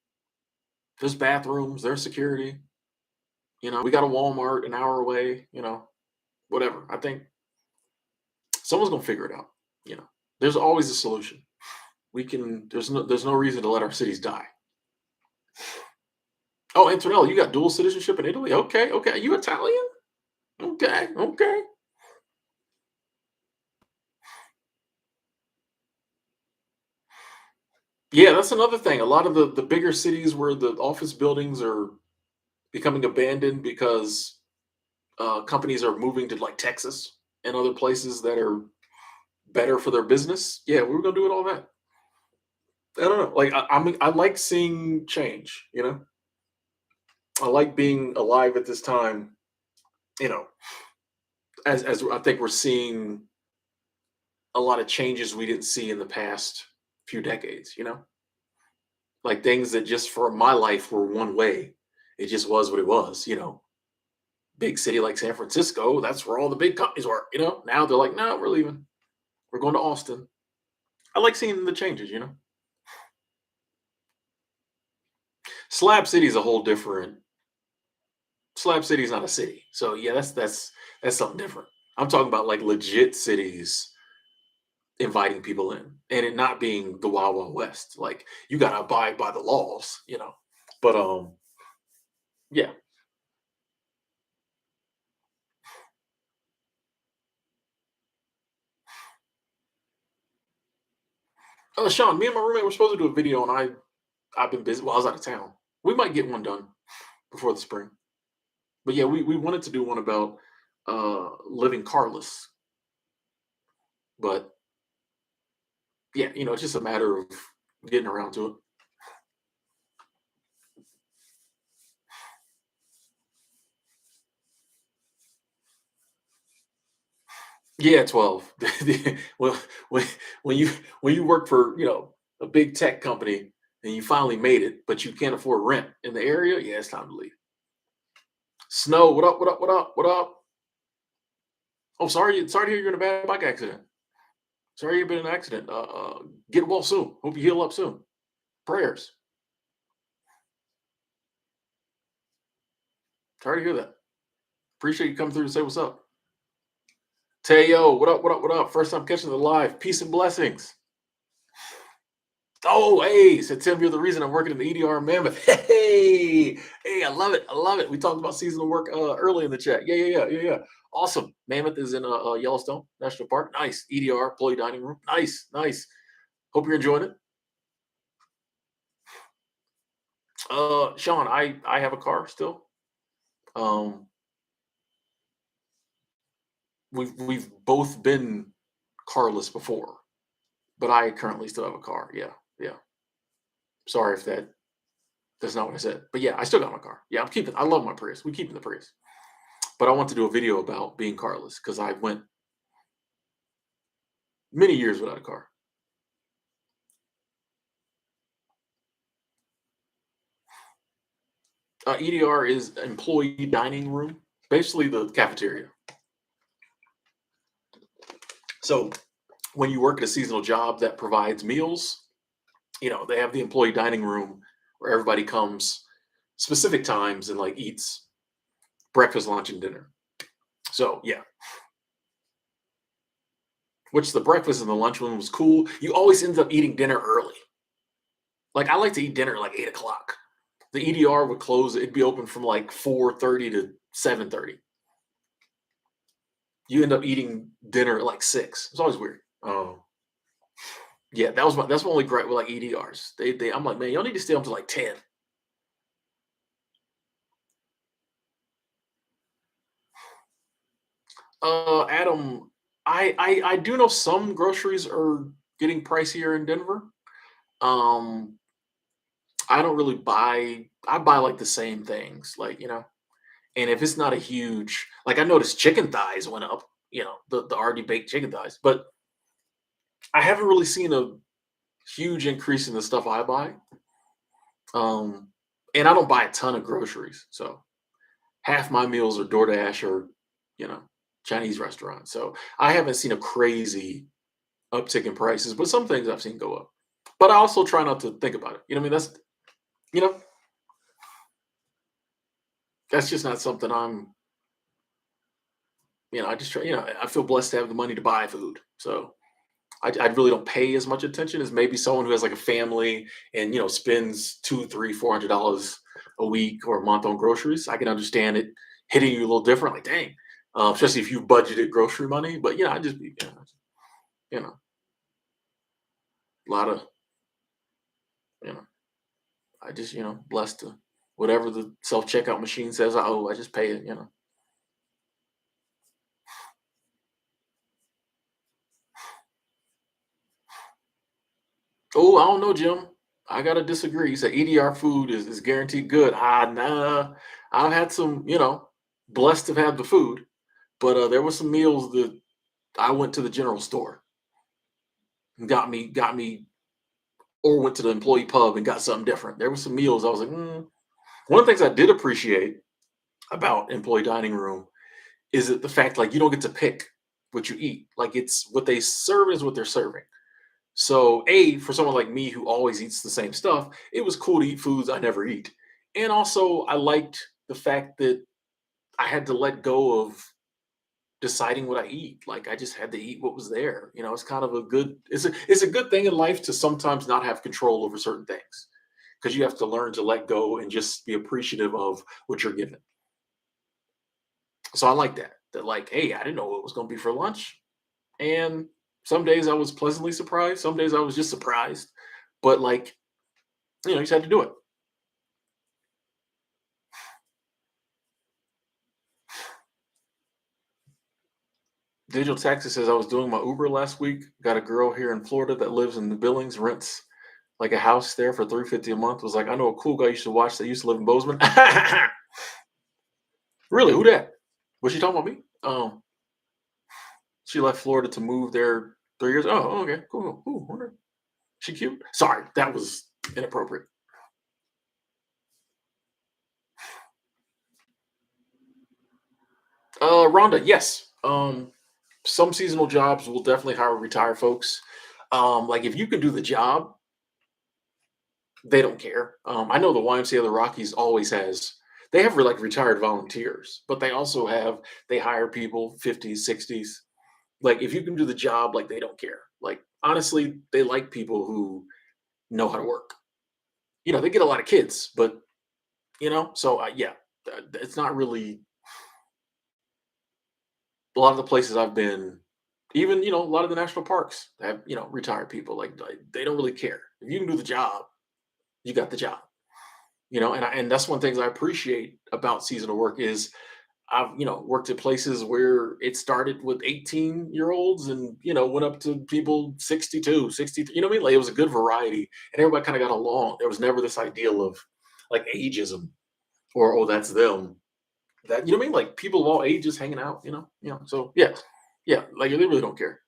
[SPEAKER 1] There's bathrooms. There's security. We got a Walmart an hour away. Whatever. I think someone's gonna figure it out. There's always a solution. We can. There's no reason to let our cities die. Oh, Antonella, you got dual citizenship in Italy. Okay, okay. Are you Italian? Okay, okay. Yeah, that's another thing. A lot of the bigger cities where the office buildings are becoming abandoned because companies are moving to like Texas and other places that are better for their business. Yeah, we were gonna do it all that. I don't know. Like I like seeing change. I like being alive at this time. You know, as I think we're seeing a lot of changes we didn't see in the past few decades. Like things that just for my life were one way. It just was what it was. Big city like San Francisco. That's where all the big companies were. Now they're like, no, we're leaving. We're going to Austin. I like seeing the changes. Slab City is a whole different. Slab City is not a city. So yeah, that's something different. I'm talking about like legit cities inviting people in and it not being the Wild Wild West. Like you gotta abide by the laws. But yeah. Sean, me and my roommate were supposed to do a video and I've been busy. Well, I was out of town. We might get one done before the spring. But yeah, we wanted to do one about living carless. But yeah, it's just a matter of getting around to it. Yeah, 12. Well, when when you when you work for, a big tech company and you finally made it, but you can't afford rent in the area, yeah, it's time to leave. Snow, what up, what up, what up, what up? Oh, sorry to hear you're in a bad bike accident. Sorry you've been in an accident. Get well soon. Hope you heal up soon. Prayers. Sorry to hear that. Appreciate you coming through to say what's up. Teo, what up, what up, what up? First time catching the live. Peace and blessings. Oh, hey, said Tim, you're the reason I'm working in the EDR in Mammoth. Hey, hey, I love it. I love it. We talked about seasonal work early in the chat. Yeah, yeah, yeah, yeah, yeah. Awesome. Mammoth is in Yellowstone National Park. Nice. EDR, employee dining room. Nice, nice. Hope you're enjoying it. Sean, I have a car still. Um, we've both been carless before, but I currently still have a car. Yeah, yeah. Sorry if that's not what I said, but yeah, I still got my car. Yeah, I'm keeping. I love my Prius. We keeping the Prius, but I want to do a video about being carless because I went many years without a car. EDR is employee dining room, basically the cafeteria. So when you work at a seasonal job that provides meals, they have the employee dining room where everybody comes specific times and like eats. breakfast, lunch, and dinner. So yeah, which the breakfast and the lunch one was cool. You always ended up eating dinner early. Like I like to eat dinner at like 8 o'clock. The EDR would close. It'd be open from like 4:30 to 7:30. You end up eating dinner at like 6. It's always weird. Yeah, that's my only gripe with like EDRs. I'm like, man, y'all need to stay up to like 10. Adam, I do know some groceries are getting pricier in Denver. Um, I don't really buy. I buy like the same things, like and if it's not a huge, like I noticed chicken thighs went up. The already baked chicken thighs, but I haven't really seen a huge increase in the stuff I buy. Um, and I don't buy a ton of groceries, so half my meals are DoorDash or you know Chinese restaurants. So I haven't seen a crazy uptick in prices, but some things I've seen go up. But I also try not to think about it. You know, what I mean, you know that's just not something I'm. I just try. I feel blessed to have the money to buy food, so I really don't pay as much attention as maybe someone who has like a family and spends two, three, $400 a week or a month on groceries. I can understand it hitting you a little different, like dang, especially if you budgeted grocery money. But I just be you know a lot of you know I just blessed to whatever the self checkout machine says I owe. I just pay it. Oh, I don't know, Jim. I gotta disagree. You said EDR food is guaranteed good. Nah. I've had some, blessed to have had the food, but there were some meals that I went to the general store and got me, or went to the employee pub and got something different. There were some meals I was like, one of the things I did appreciate about employee dining room is that the fact like you don't get to pick what you eat. Like it's what they serve is what they're serving. So, for someone like me who always eats the same stuff, it was cool to eat foods I never eat. And also, I liked the fact that I had to let go of deciding what I eat. Like I just had to eat what was there. It's kind of a good it's a good thing in life to sometimes not have control over certain things because you have to learn to let go and just be appreciative of what you're given. So I like that. That like, hey, I didn't know what it was going to be for lunch. And some days I was pleasantly surprised. Some days I was just surprised. But like, you just had to do it. Digital Taxi says I was doing my Uber last week. Got a girl here in Florida that lives in the Billings, rents like a house there for 350 a month. Was like, I know a cool guy you should watch that used to live in Bozeman. Really? Who that? Was she talking about me? She left Florida to move there 3 years. Oh, okay, cool. Ooh, wonder. She cute. Sorry, that was inappropriate. Rhonda, yes. Some seasonal jobs will definitely hire retired folks. Like if you can do the job, they don't care. I know the YMCA of the Rockies always has. They have like retired volunteers, but they hire people 50s, 60s. Like if you can do the job, like they don't care. Like honestly, they like people who know how to work. They get a lot of kids, but so yeah, it's not really a lot of the places I've been. Even a lot of the national parks have retired people. Like they don't really care if you can do the job. You got the job. And that's one thing I appreciate about seasonal work is I've worked at places where it started with 18-year-olds and went up to people 62, 63. You know what I mean? Like it was a good variety and everybody kind of got along. There was never this ideal of like ageism or oh that's them. That what I mean? Like people of all ages hanging out. So yeah, yeah. Like they really don't care.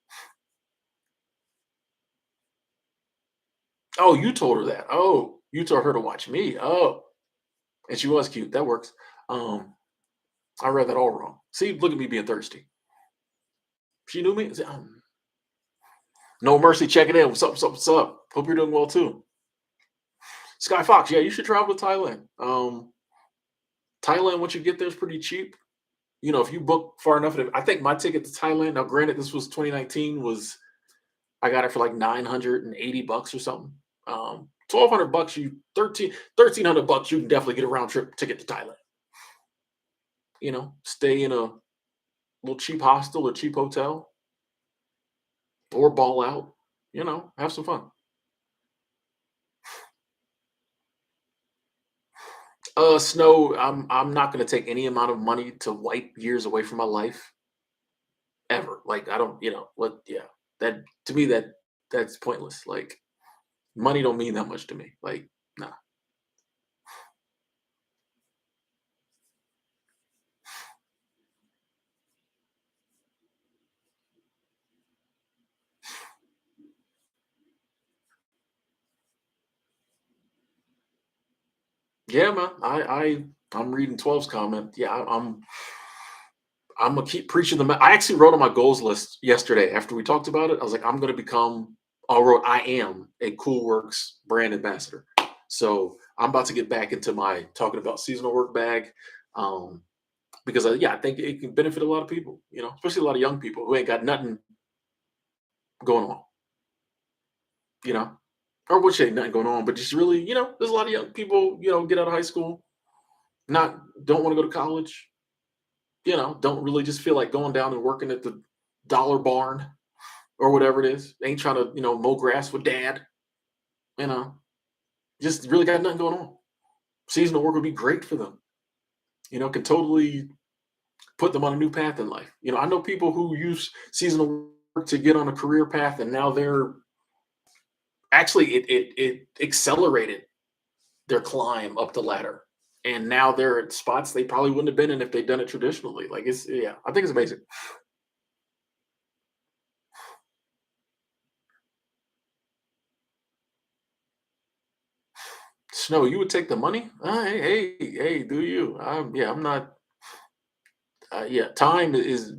[SPEAKER 1] Oh, you told her that. Oh, you told her to watch me. Oh, and she was cute. That works. Um, I read that all wrong. See, look at me being thirsty. She knew me. I said, no mercy checking in. What's up? What's up? What's up? Hope you're doing well too. Sky Fox, yeah, you should travel to Thailand. Thailand, once you get there, is pretty cheap. If you book far enough, I think my ticket to Thailand. Now, granted, this was 2019. Was I got it for like $980 or something. 1,200 bucks, 1,300 bucks, you can definitely get a round trip ticket to Thailand. Stay in a little cheap hostel or cheap hotel, or ball out. Have some fun. Snow. I'm not going to take any amount of money to wipe years away from my life ever. Like I don't. What? Yeah. That to me that's pointless. Like money don't mean that much to me. Like nah. Yeah, man. I'm reading 12's comment. Yeah, I'm gonna keep preaching I actually wrote on my goals list yesterday after we talked about it. I was like, I'm gonna become. I wrote, I am a Cool Works brand ambassador. So I'm about to get back into my talking about seasonal work bag, um, because yeah, I think it can benefit a lot of people. Especially a lot of young people who ain't got nothing going on. You know, or which ain't nothing going on, but just really, there's a lot of young people. Get out of high school, not don't want to go to college. Don't really just feel like going down and working at the dollar barn or whatever it is. Ain't trying to, mow grass with dad, you know, just really got nothing going on. Seasonal work would be great for them, can totally put them on a new path in life. I know people who use seasonal work to get on a career path, and now they're actually, it accelerated their climb up the ladder. And now they're at spots they probably wouldn't have been in if they'd done it traditionally. Like yeah, I think it's amazing. Snow, you would take the money? Hey, do you? Yeah, I'm not. Yeah, time is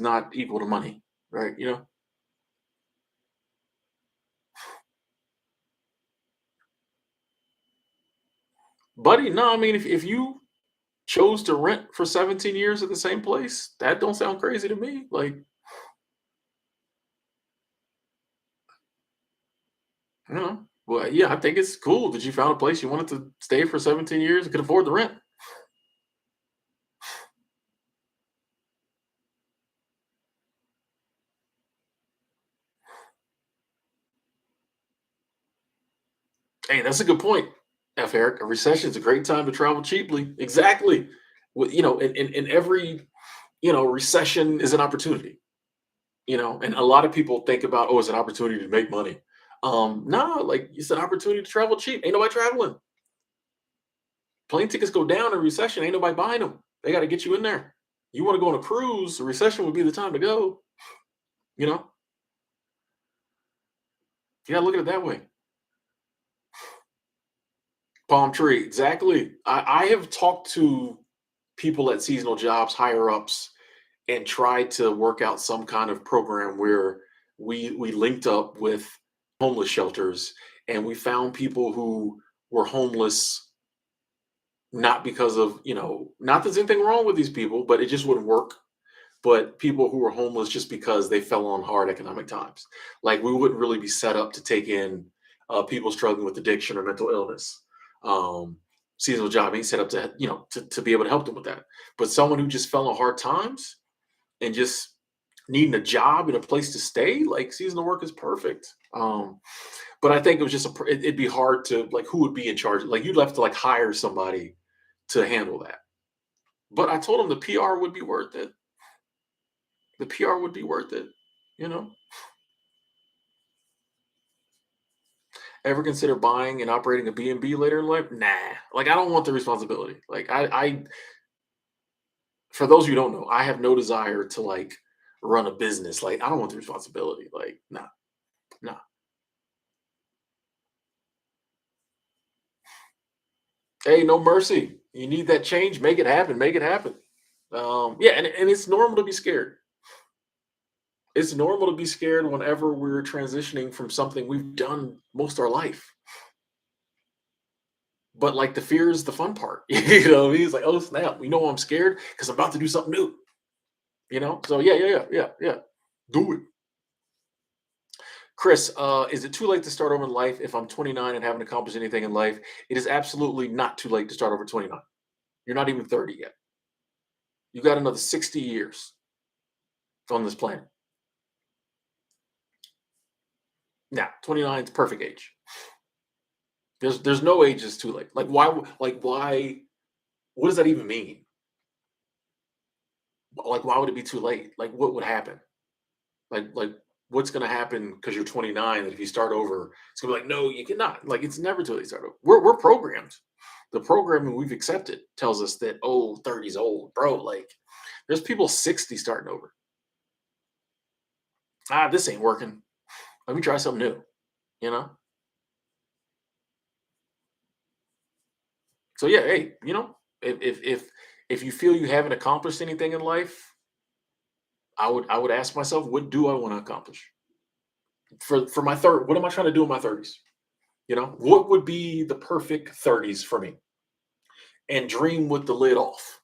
[SPEAKER 1] not equal to money, right? Buddy. No, I mean, if you chose to rent for 17 years at the same place, that don't sound crazy to me. Like, well, yeah, I think it's cool that you found a place you wanted to stay for 17 years and could afford the rent. Hey, that's a good point, F. Eric. A recession is a great time to travel cheaply. Exactly. In every recession is an opportunity. And a lot of people think about, oh, it's an opportunity to make money. No, like it's an opportunity to travel cheap. Ain't nobody traveling. Plane tickets go down in recession. Ain't nobody buying them. They got to get you in there. You want to go on a cruise? A recession would be the time to go. You know, you got to look at it that way. Palm tree, exactly. I have talked to people at seasonal jobs, higher ups, and tried to work out some kind of program where we linked up with homeless shelters, and we found people who were homeless not because of, not there's anything wrong with these people, but it just wouldn't work. But people who were homeless just because they fell on hard economic times. Like we wouldn't really be set up to take in people struggling with addiction or mental illness. Um, Seasonal job ain't set up to, to be able to help them with that. But someone who just fell on hard times and just needing a job and a place to stay, like seasonal work is perfect. But I think it was just it'd be hard to like who would be in charge. Like you'd have to like hire somebody to handle that. But I told him the PR would be worth it. The PR would be worth it. You know, ever consider buying and operating a B&B later in life? Nah, like I don't want the responsibility. Like for those of you who don't know, I have no desire to like run a business. Like I don't want the responsibility. Like nah, nah. Hey, no mercy. You need that change, make it happen. Make it happen. Yeah, and it's normal to be scared. It's normal to be scared whenever we're transitioning from something we've done most of our life. But like the fear is the fun part. You know what I mean? It's like, oh snap, we know I'm scared because I'm about to do something new. You know? So yeah, yeah, yeah, yeah, yeah. Do it. Chris, is it too late to start over in life if I'm 29 and haven't accomplished anything in life? It is absolutely not too late to start over at 29. You're not even 30 yet. You got another 60 years on this planet. Now, 29 is perfect age. There's no age is too late. Like why what does that even mean? Like why would it be too late? Like what would happen? Like what's gonna happen because you're 29 that if you start over, it's gonna be like, no, you cannot. Like it's never too late to start over. We're programmed. The programming we've accepted tells us that oh, 30's old, bro. Like there's people 60 starting over. Ah, this ain't working. Let me try something new, you know? So yeah, hey, if you feel you haven't accomplished anything in life, I would ask myself, what do I want to accomplish? For my third, what am I trying to do in my 30s? You know, what would be the perfect 30s for me? And dream with the lid off.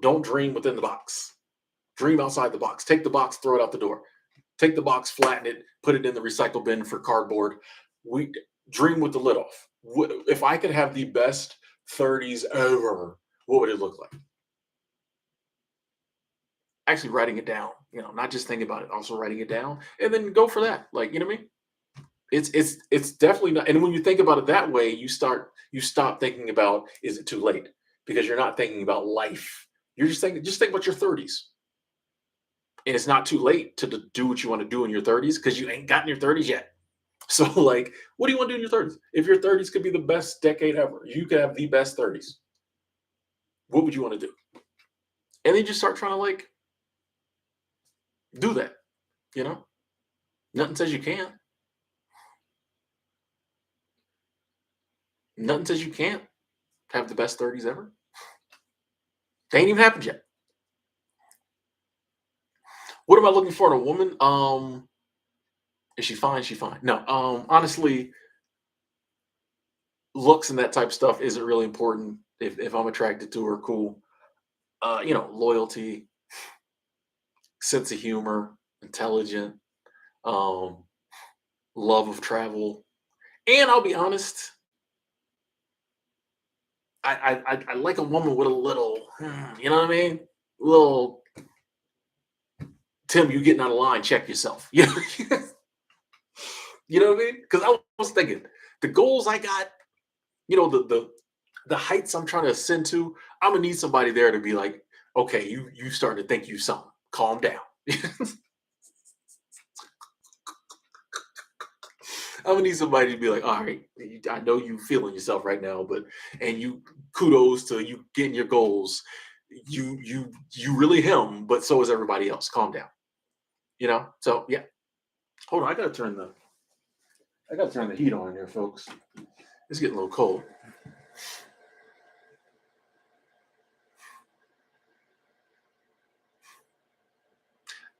[SPEAKER 1] Don't dream within the box. Dream outside the box. Take the box, throw it out the door. Take the box, flatten it, put it in the recycle bin for cardboard. We dream with the lid off. If I could have the best 30s ever, what would it look like? Actually writing it down, not just thinking about it, also writing it down, and then go for that. Like, you know what I mean? It's definitely not. And when you think about it that way, you stop thinking about is it too late because you're not thinking about life. You're just think about your 30s, and it's not too late to do what you want to do in your 30s because you ain't gotten your 30s yet. So, like, what do you want to do in your 30s? If your 30s could be the best decade ever, you could have the best 30s. What would you want to do? And then just start trying to like do that. You know, nothing says you can't. Nothing says you can't have the best 30s ever. They ain't even happened yet. What am I looking for in a woman? Is she fine? She fine. No, honestly, looks and that type of stuff isn't really important. If I'm attracted to her, cool. Loyalty, sense of humor, intelligent, um, love of travel, and I'll be honest, I like a woman with a little, you know what I mean? Little Tim, you getting out of line? Check yourself. You know what I mean? Because I was thinking the goals I got, the heights I'm trying to ascend to, I'm gonna need somebody there to be like, okay, you starting to think you something. Calm down. I'm gonna need somebody to be like, all right, I know you feeling yourself right now, but and you kudos to you getting your goals. You really him, but so is everybody else. Calm down. So yeah. Hold on, I gotta turn the heat on here, folks. It's getting a little cold.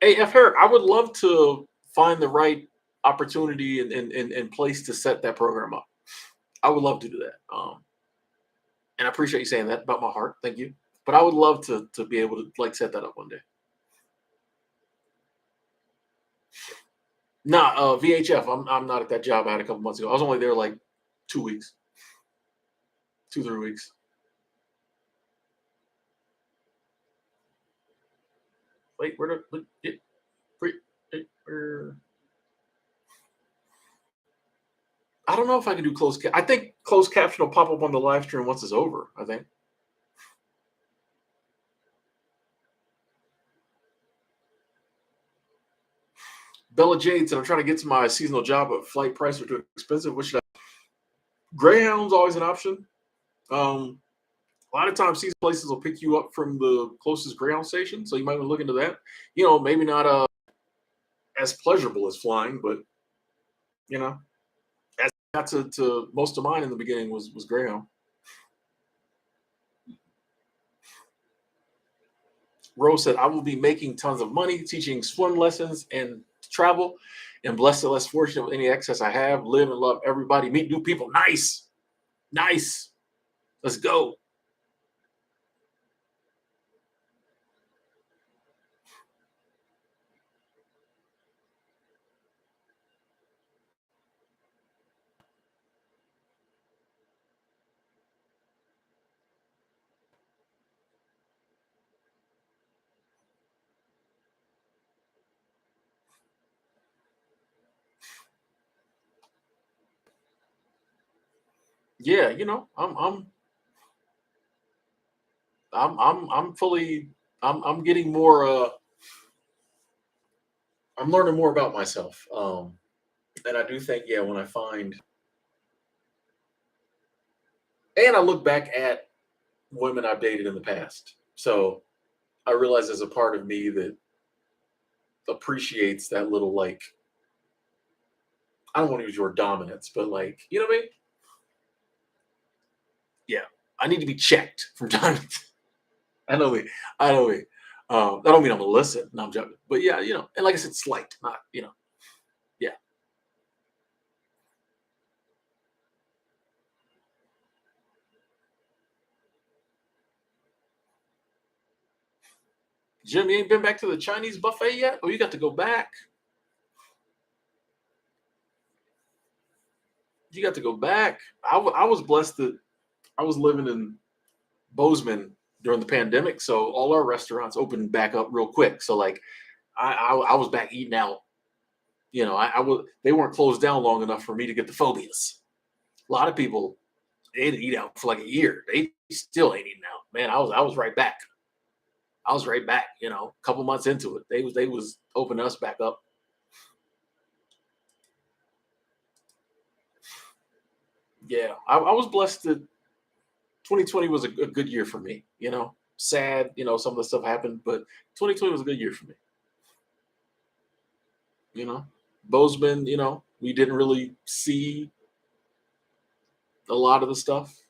[SPEAKER 1] Hey, F her, I would love to find the right opportunity and place to set that program up. I would love to do that. And I appreciate you saying that about my heart. Thank you. But I would love to be able to like set that up one day. Nah, VHF. I'm not at that job I had a couple months ago. I was only there like 2 weeks, 2 3 weeks. Wait, where the it, I don't know if I can do closed. I think closed caption will pop up on the live stream once it's over. I think. Bella Jade said, "I'm trying to get to my seasonal job, but flight prices are too expensive. What should I?" Greyhound's always an option. Um, a lot of times, these places will pick you up from the closest Greyhound station, so you might want to look into that. Maybe not as pleasurable as flying, but you know, as I got to most of mine in the beginning was Greyhound. Rose said, "I will be making tons of money teaching swim lessons and travel, and blessed and less fortunate with any excess I have. Live and love everybody. Meet new people. Nice, nice. Let's go. Yeah, I'm fully I'm getting more I'm learning more about myself. And I do think, yeah, when I find and I look back at women I've dated in the past. So I realize there's a part of me that appreciates that little like I don't want to use your dominance, but like, you know what I mean? Yeah. I need to be checked from time to time. I know we I know we I don't mean I'm illicit. No, I'm joking. But yeah, and like I said, slight, not, yeah. Jim, you ain't been back to the Chinese buffet yet? Oh, you got to go back. You got to go back. I was blessed that I was living in Bozeman during the pandemic, so all our restaurants opened back up real quick. So like I was back eating out. I was they weren't closed down long enough for me to get the phobias. A lot of people they didn't eat out for like a year. They still ain't eating out. Man, I was right back. I was right back. A couple months into it, they was opening us back up. Yeah, I was blessed that 2020 was a good year for me. Sad, some of the stuff happened, but 2020 was a good year for me. You know, Bozeman, we didn't really see a lot of the stuff.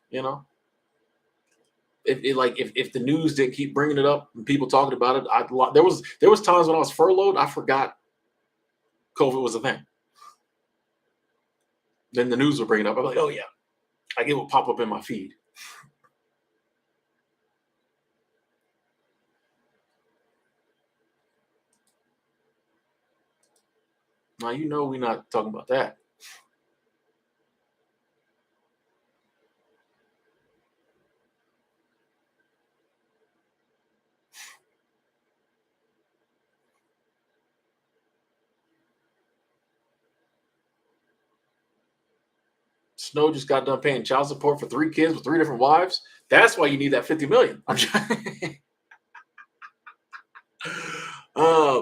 [SPEAKER 1] If the news didn't keep bringing it up and people talking about it, there was times when I was furloughed, I forgot COVID was a thing. Then the news would bring it up. I'm like, oh yeah, I get what pop up in my feed. Now we're not talking about that. Snow just got done paying child support for 3 kids with 3 different wives. That's why you need that 50 million. I'm trying.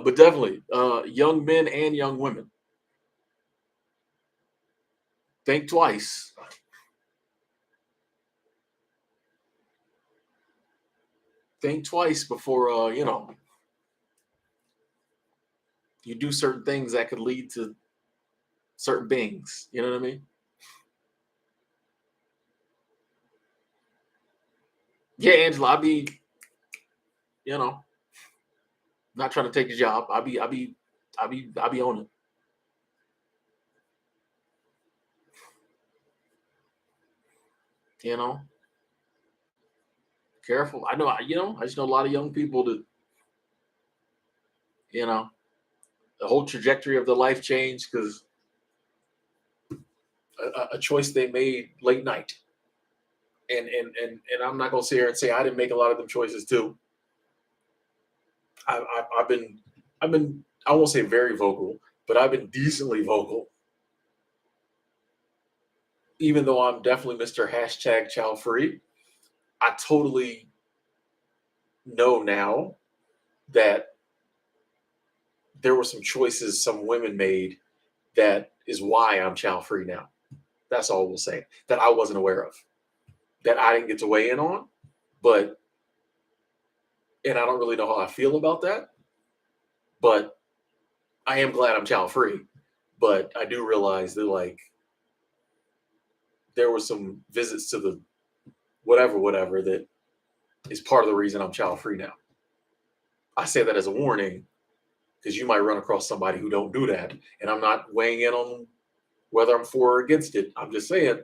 [SPEAKER 1] But definitely, young men and young women, think twice. Think twice before you do certain things that could lead to certain things. You know what I mean? Yeah, Angela, you know, not trying to take your job. I be on it. You know, careful. I know. I just know a lot of young people that you know the whole trajectory of their life changed because a choice they made late night. And I'm not gonna sit here and say I didn't make a lot of them choices too. I've been I won't say very vocal, but I've been decently vocal, even though I'm definitely Mr. Hashtag Child Free. I totally know now that there were some choices some women made that is why I'm child free now. That's all we'll say that I wasn't aware of, that I didn't get to weigh in on, but and I don't really know how I feel about that, but I am glad I'm child free. But I do realize that like there were some visits to the whatever that is part of the reason I'm child free now. I say that as a warning because you might run across somebody who don't do that, and I'm not weighing in on whether I'm for or against it. I'm just saying,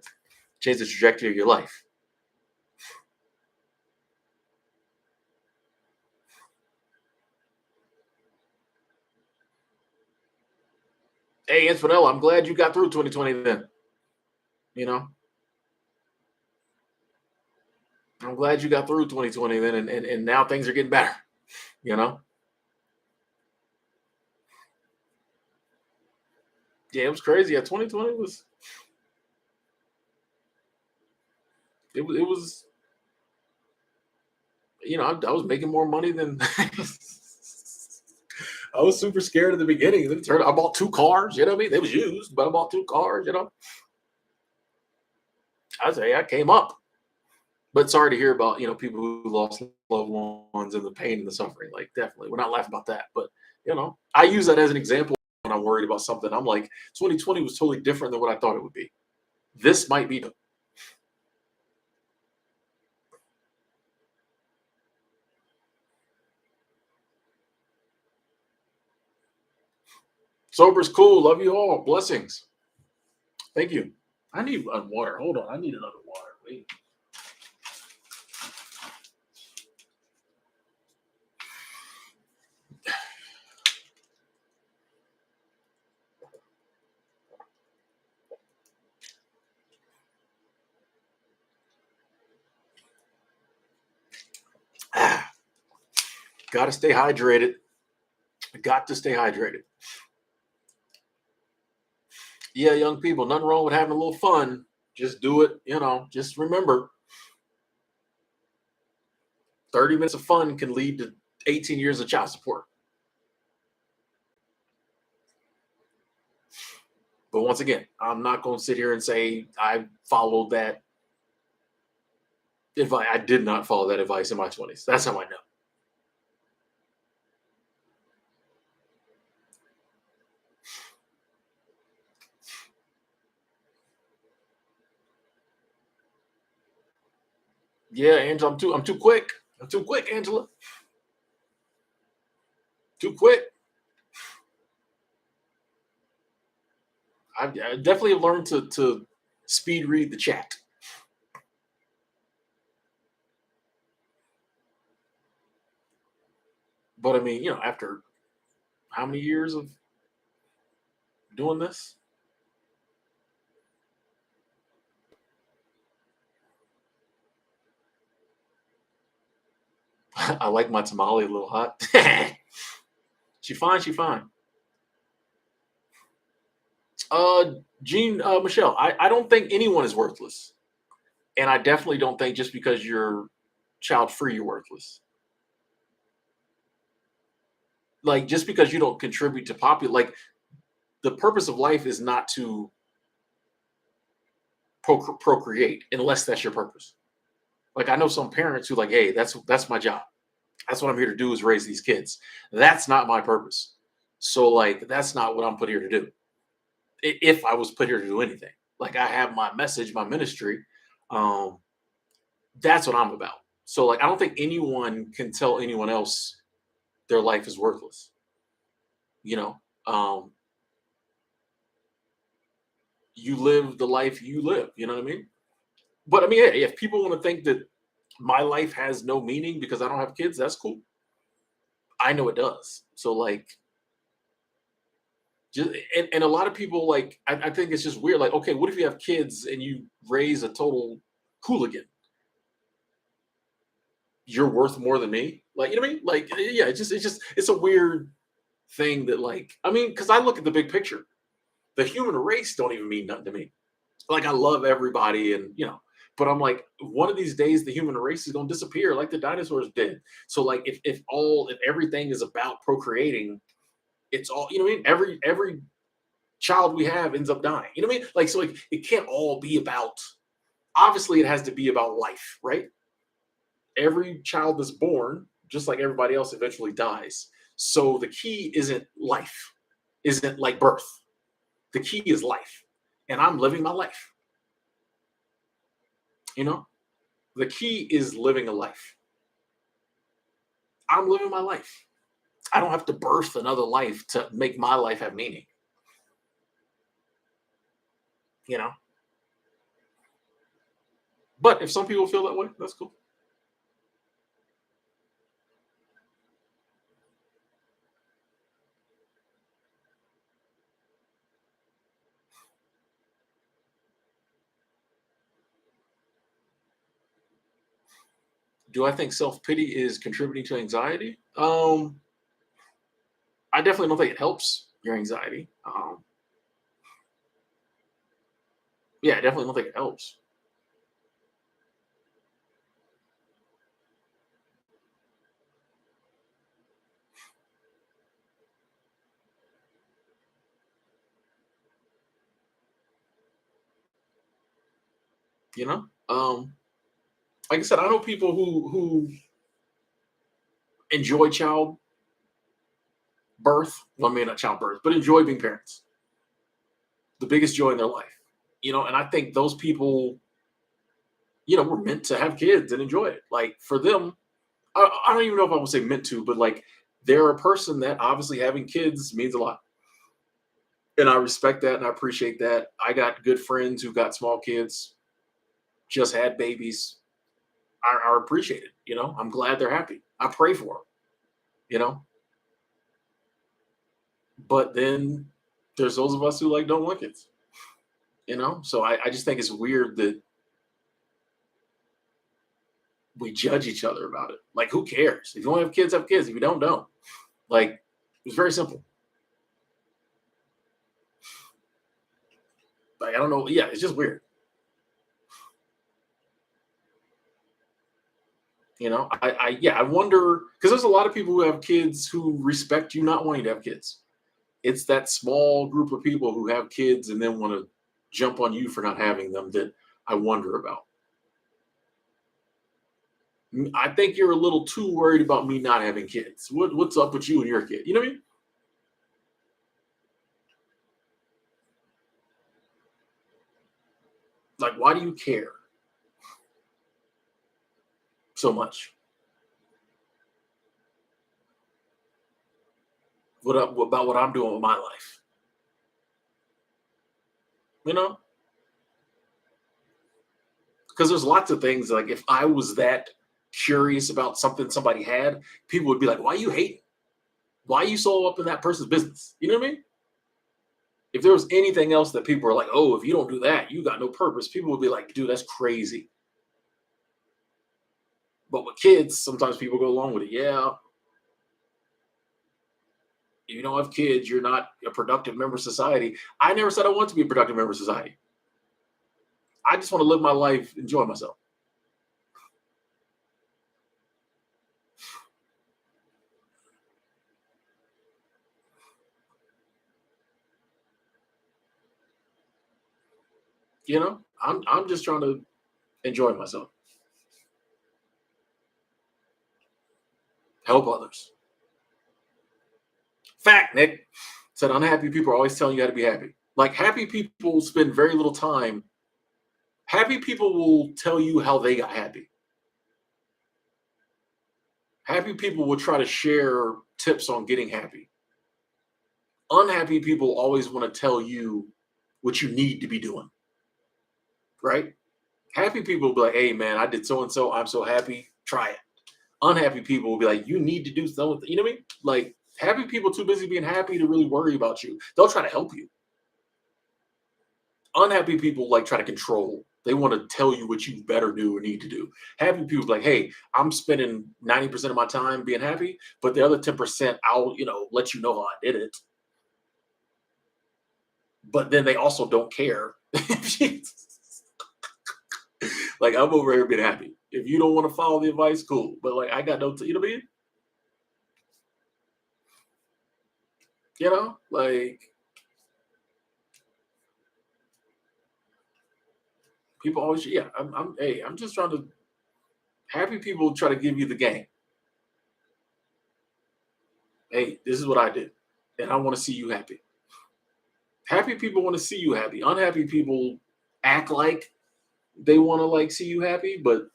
[SPEAKER 1] change the trajectory of your life. Hey, Antonella, I'm glad you got through 2020 then. You know, I'm glad you got through 2020 then, and now things are getting better. You know, yeah, it was crazy. Yeah, 2020 was it was I was making more money than I was super scared at the beginning. Then it turned, I bought two cars. You know what I mean? They was used, but I bought two cars. I say I came up. But sorry to hear about people who lost loved ones and the pain and the suffering. Like definitely, we're not laughing about that. But I use that as an example when I'm worried about something. I'm like, 2020 was totally different than what I thought it would be. This might be sober's cool. Love you all. Blessings. Thank you. I need water. Hold on. I need another water. Wait. Ah, gotta stay hydrated. Got to stay hydrated. Yeah, young people, nothing wrong with having a little fun. Just do it. Just remember, 30 minutes of fun can lead to 18 years of child support. But once again, I'm not going to sit here and say I followed that advice. I did not follow that advice in my 20s. That's how I know. Yeah, Angela, I'm too quick. I'm too quick, Angela. Too quick. I definitely have learned to speed read the chat. But I mean, after how many years of doing this? I like my tamale a little hot. She fine, she fine. Uh, Jean, Michelle, I don't think anyone is worthless, and I definitely don't think just because you're child free you're worthless. Like just because you don't contribute to popular, like the purpose of life is not to procreate unless that's your purpose. Like I know some parents who like, hey, that's my job. That's what I'm here to do is raise these kids. That's not my purpose. So like that's not what I'm put here to do. If I was put here to do anything, like I have my message, my ministry. Um, that's what I'm about. So like I don't think anyone can tell anyone else their life is worthless. You know, um, you live the life you live. You know what I mean? But I mean, hey, if people want to think that my life has no meaning because I don't have kids, that's cool. I know it does. So like, just and a lot of people like, I think it's just weird. Like, okay, what if you have kids and you raise a total hooligan? You're worth more than me. Like, you know what I mean? Like, yeah, it's a weird thing that like, I mean, because I look at the big picture. The human race don't even mean nothing to me. Like, I love everybody, and but I'm like, one of these days, the human race is gonna disappear, like the dinosaurs did. So, like, if everything is about procreating, it's all you know what I mean. Every child we have ends up dying. You know what I mean? Like, so like, it can't all be about. Obviously, it has to be about life, right? Every child that's born, just like everybody else, eventually dies. So the key isn't life, isn't like birth. The key is life, and I'm living my life. You know, the key is living a life. I'm living my life. I don't have to birth another life to make my life have meaning. You know, but if some people feel that way, that's cool. Do I think self-pity is contributing to anxiety? I definitely don't think it helps your anxiety. Yeah, I definitely don't think it helps. You know, like I said, I know people who enjoy child birth. Well, maybe not childbirth, but enjoy being parents. The biggest joy in their life. And I think those people, were meant to have kids and enjoy it. Like for them, I don't even know if I would say meant to, but like they're a person that obviously having kids means a lot. And I respect that and I appreciate that. I got good friends who got small kids, just had babies. I appreciate it. I'm glad they're happy. I pray for them, you know. But then there's those of us who like don't want kids, So I just think it's weird that we judge each other about it. Like, who cares? If you want to have kids, have kids. If you don't. Like, it's very simple. Like, I don't know. Yeah, it's just weird. I wonder because there's a lot of people who have kids who respect you not wanting to have kids. It's that small group of people who have kids and then want to jump on you for not having them that I wonder about. I think you're a little too worried about me not having kids. What's up with you and your kid? You know what I mean? Like, why do you care so much? About what I'm doing with my life? You know, because there's lots of things like if I was that curious about something somebody had, people would be like, "Why you hate? Why you so up in that person's business?" You know what I mean? If there was anything else that people were like, "Oh, if you don't do that, you got no purpose," people would be like, "Dude, that's crazy." But with kids, sometimes people go along with it. Yeah, if you don't have kids, you're not a productive member of society. I never said I want to be a productive member of society. I just want to live my life, enjoy myself. I'm just trying to enjoy myself, help others. Fact, Nick said unhappy people are always telling you how to be happy. Like happy people spend very little time. Happy people will tell you how they got happy. Happy people will try to share tips on getting happy. Unhappy people always want to tell you what you need to be doing, right? Happy people will be like, hey man, I did so and so. I'm so happy. Try it. Unhappy people will be like, you need to do something. You know what I mean? Like happy people too busy being happy to really worry about you. They'll try to help you. Unhappy people like try to control. They want to tell you what you better do or need to do. Happy people like, hey, I'm spending 90% of my time being happy, but the other 10% I'll, let you know how I did it. But then they also don't care. Like I'm over here being happy. If you don't want to follow the advice, cool. But like I got no, you know what I mean? Like people always, yeah. Hey, I'm just trying to. Happy people try to give you the game. Hey, this is what I did, and I want to see you happy. Happy people want to see you happy. Unhappy people act like they want to like see you happy, but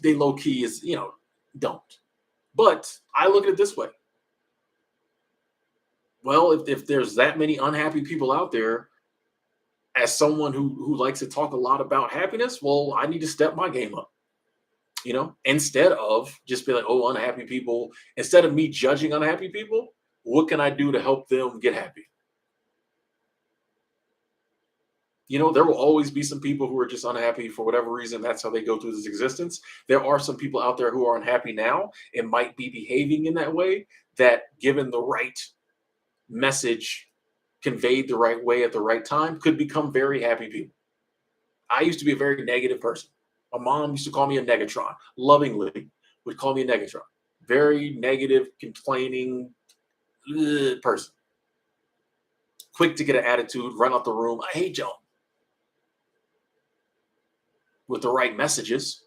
[SPEAKER 1] they low key is don't. But I look at it this way. Well, if there's that many unhappy people out there, as someone who likes to talk a lot about happiness, well, I need to step my game up. Instead of just be like, oh, unhappy people. Instead of me judging unhappy people, what can I do to help them get happy? There will always be some people who are just unhappy for whatever reason. That's how they go through this existence. There are some people out there who are unhappy now and might be behaving in that way, that given the right message conveyed the right way at the right time could become very happy people. I used to be a very negative person. My mom used to call me a negatron, lovingly would call me a negatron. Very negative, complaining person. Quick to get an attitude, run out the room. I hate y'all. With the right messages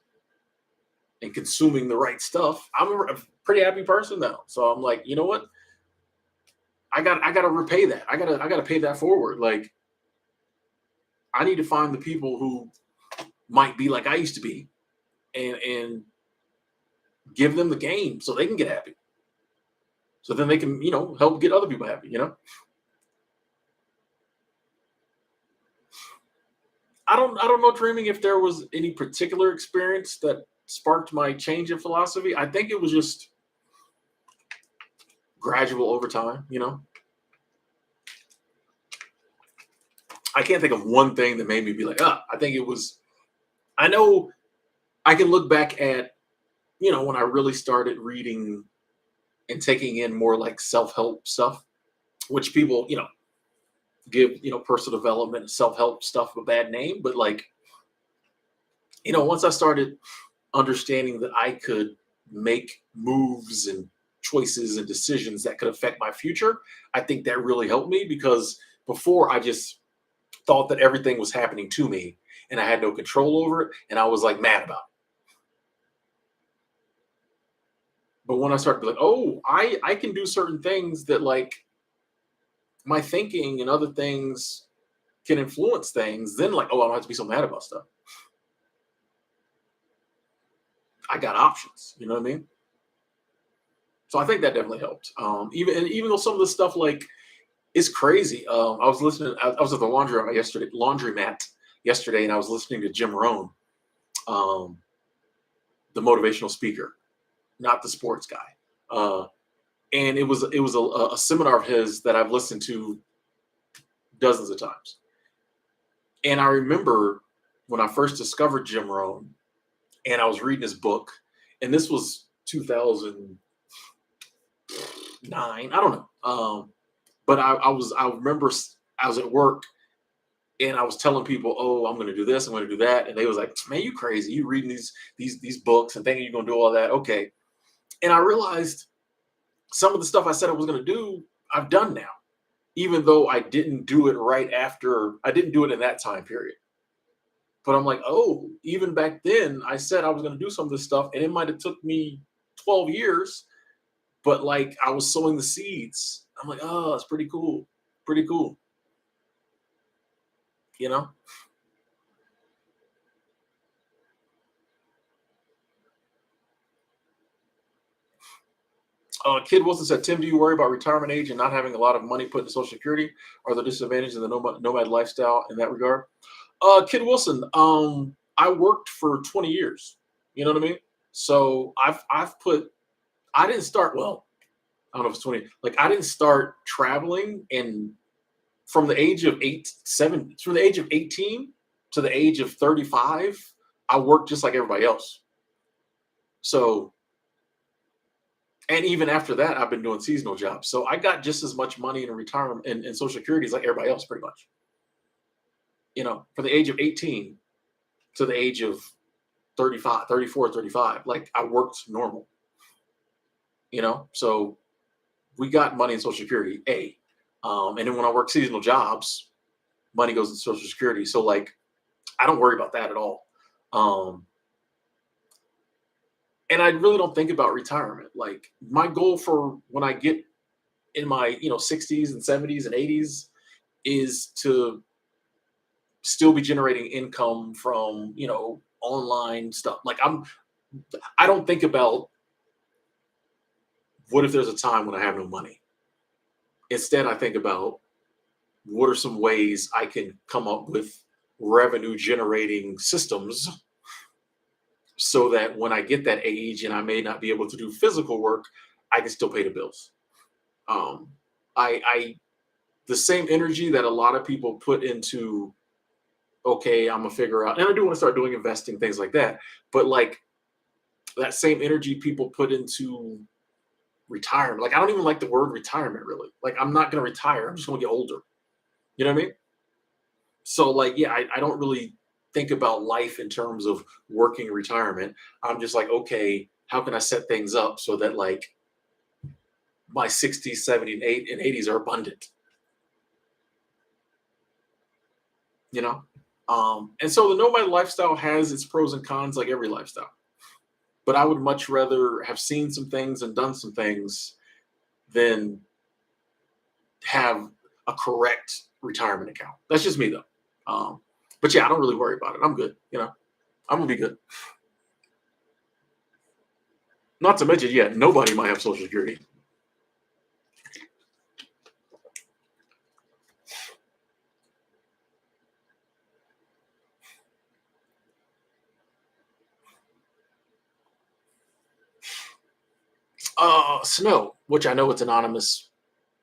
[SPEAKER 1] and consuming the right stuff, I'm a pretty happy person now. So I'm like, you know what? I gotta repay that. I gotta pay that forward. Like, I need to find the people who might be like I used to be, and give them the game so they can get happy. So then they can, help get other people happy. I don't know, dreaming, if there was any particular experience that sparked my change in philosophy. I think it was just gradual over time. I can't think of one thing that made me be like, I think it was, I know I can look back at, when I really started reading and taking in more like self-help stuff, which people, give, personal development and self-help stuff a bad name. But like, once I started understanding that I could make moves and choices and decisions that could affect my future, I think that really helped me, because before I just thought that everything was happening to me and I had no control over it, and I was like mad about it. But when I started to be like, oh, I can do certain things that, like, my thinking and other things can influence things, then like, oh, I don't have to be so mad about stuff. I got options. You know what I mean? So I think that definitely helped. Even though some of the stuff, like, it's crazy. I was listening. I was at the laundromat yesterday, and I was listening to Jim Rohn, um, the motivational speaker, not the sports guy. And it was a seminar of his that I've listened to dozens of times. And I remember when I first discovered Jim Rohn, and I was reading his book, and this was 2009. I don't know. But I remember I was at work, and I was telling people, "Oh, I'm going to do this, I'm going to do that," and they was like, "Man, you crazy? You reading these books and thinking you're going to do all that?" Okay, and I realized some of the stuff I said I was going to do, I've done now, even though I didn't do it right after. I didn't do it in that time period. But I'm like, oh, even back then, I said I was going to do some of this stuff, and it might have took me 12 years, but like I was sowing the seeds. I'm like, oh, it's pretty cool, pretty cool, you know. Kid Wilson said, Tim, do you worry about retirement age and not having a lot of money put into Social Security? Are the disadvantages of the nomad lifestyle in that regard? Kid Wilson, I worked for 20 years. You know what I mean? So I've put. I didn't start well. I don't know if it's 20. Like, I didn't start traveling, and from the age of 18 to the age of 35, I worked just like everybody else. So, and even after that, I've been doing seasonal jobs. So I got just as much money in retirement and Social Security as like everybody else, pretty much. From the age of 18 to the age of 35, 34, 35, like, I worked normal, so we got money in Social Security, and then when I work seasonal jobs, money goes into Social Security. So like, I don't worry about that at all. Um, and I really don't think about retirement. Like, my goal for when I get in my 60s and 70s and 80s is to still be generating income from online stuff. Like, I don't think about what if there's a time when I have no money. Instead, I think about what are some ways I can come up with revenue generating systems so that when I get that age and I may not be able to do physical work, I can still pay the bills. Um, I the same energy that a lot of people put into okay, I'm gonna figure out, and I do want to start doing investing, things like that. But like that same energy people put into retirement, like I don't even like the word retirement really. Like I'm not gonna retire. I'm just gonna get older. You know what I mean? So like, yeah, I don't really think about life in terms of working retirement. I'm just like, okay, how can I set things up so that like my 60s, 70s, and 80s are abundant, you know? And so the nomad lifestyle has its pros and cons like every lifestyle. But I would much rather have seen some things and done some things than have a correct retirement account. That's just me though. But yeah, I don't really worry about it. I'm good. I'm gonna be good. Not to mention, yeah, nobody might have Social Security. Snow, which I know it's anonymous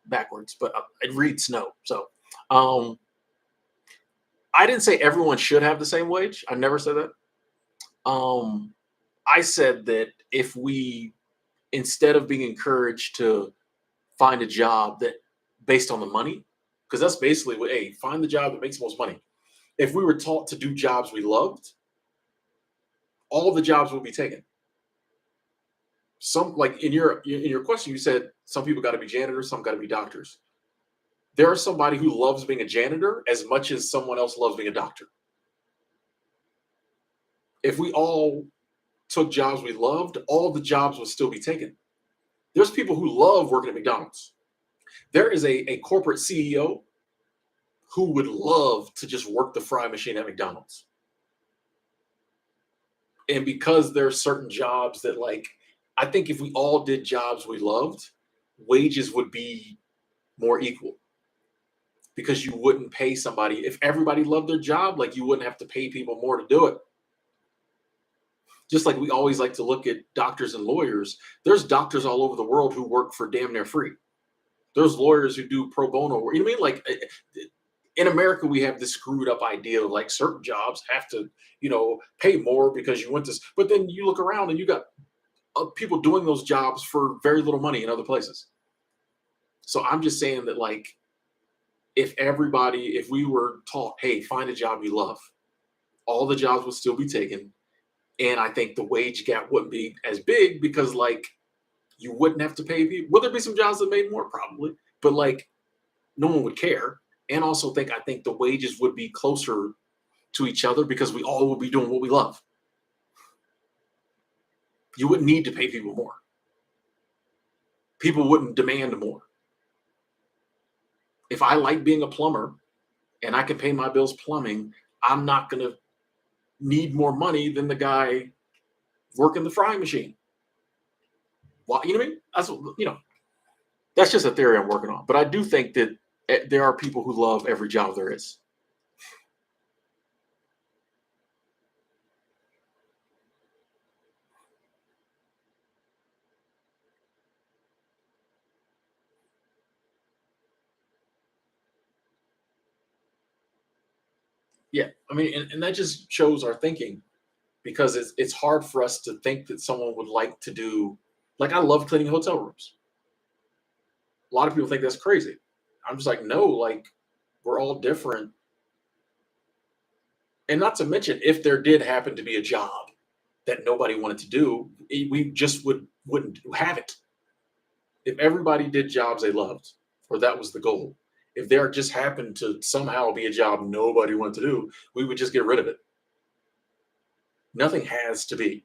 [SPEAKER 1] backwards, but it reads snow. So, um, I didn't say everyone should have the same wage. I never said that. Um, I said that if we, instead of being encouraged to find a job that based on the money, because that's basically what, hey, find the job that makes the most money. If we were taught to do jobs we loved, all the jobs would be taken. Some like in your question, you said some people got to be janitors, some got to be doctors. There is somebody who loves being a janitor as much as someone else loves being a doctor. If we all took jobs we loved, all the jobs would still be taken. There's people who love working at McDonald's. There is a corporate CEO who would love to just work the fry machine at McDonald's. And because there's certain jobs that like, I think if we all did jobs we loved, wages would be more equal because you wouldn't pay somebody. If everybody loved their job, like you wouldn't have to pay people more to do it. Just like we always like to look at doctors and lawyers, there's doctors all over the world who work for damn near free. There's lawyers who do pro bono work. You know what I mean? Like in America, we have this screwed up idea of like certain jobs have to, pay more because you went to, but then you look around and you got people doing those jobs for very little money in other places. So I'm just saying that like, if we were taught, hey, find a job you love, all the jobs would still be taken. And I think the wage gap wouldn't be as big because like you wouldn't have to pay people. Would there be some jobs that made more? Probably. But like no one would care. And also I think the wages would be closer to each other because we all would be doing what we love. You wouldn't need to pay people more. People wouldn't demand more. If I like being a plumber and I can pay my bills plumbing, I'm not going to need more money than the guy working the frying machine. Well, you know what I mean? That's just a theory I'm working on. But I do think that there are people who love every job there is. Yeah, I mean, and that just shows our thinking because it's hard for us to think that someone would like to do. Like I love cleaning hotel rooms. A lot of people think that's crazy. I'm just like, no, like we're all different. And not to mention, if there did happen to be a job that nobody wanted to do, we just wouldn't have it. If everybody did jobs they loved, or that was the goal, if there just happened to somehow be a job nobody wanted to do, we would just get rid of it. Nothing has to be,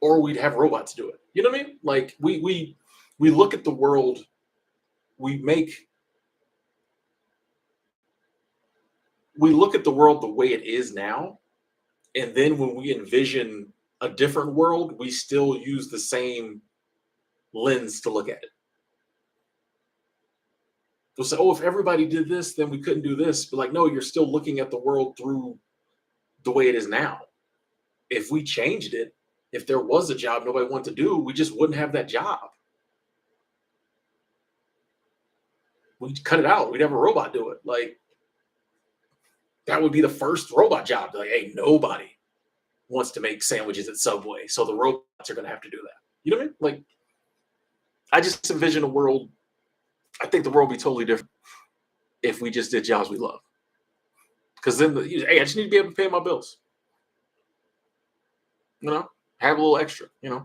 [SPEAKER 1] or we'd have robots do it. You know what I mean? Like we look at the world, we make we look at the world the way it is now, and then when we envision a different world, we still use the same lens to look at it. We'll say, oh, if everybody did this, then we couldn't do this. But like, no, you're still looking at the world through the way it is now. If we changed it, if there was a job nobody wanted to do, we just wouldn't have that job. we'd cut it out. We'd have a robot do it. Like that would be the first robot job. Like, hey, nobody wants to make sandwiches at Subway, so the robots are going to have to do that. You know what I mean? Like, I just envision a world. I think the world would be totally different if we just did jobs we love. Because then, hey, I just need to be able to pay my bills. You know, have a little extra. And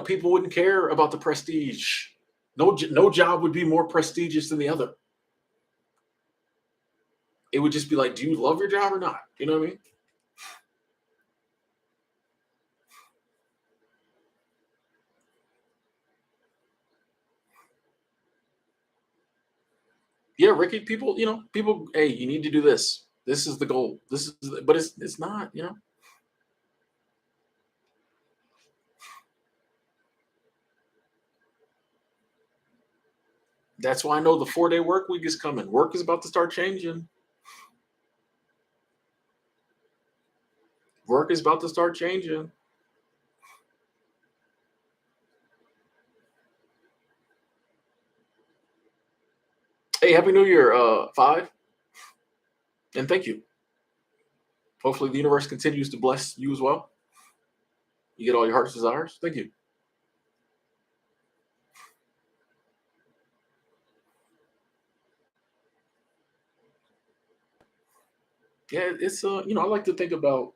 [SPEAKER 1] people wouldn't care about the prestige. No job would be more prestigious than the other. It would just be like, do you love your job or not? You know what I mean? Yeah, Ricky. People. Hey, you need to do this. This is the goal. But it's not. That's why I know the 4-day work week is coming. Work is about to start changing. Work is about to start changing. Hey, happy New Year, five, and thank you. Hopefully, the universe continues to bless you as well. You get all your heart's desires. Thank you. Yeah, it's I like to think about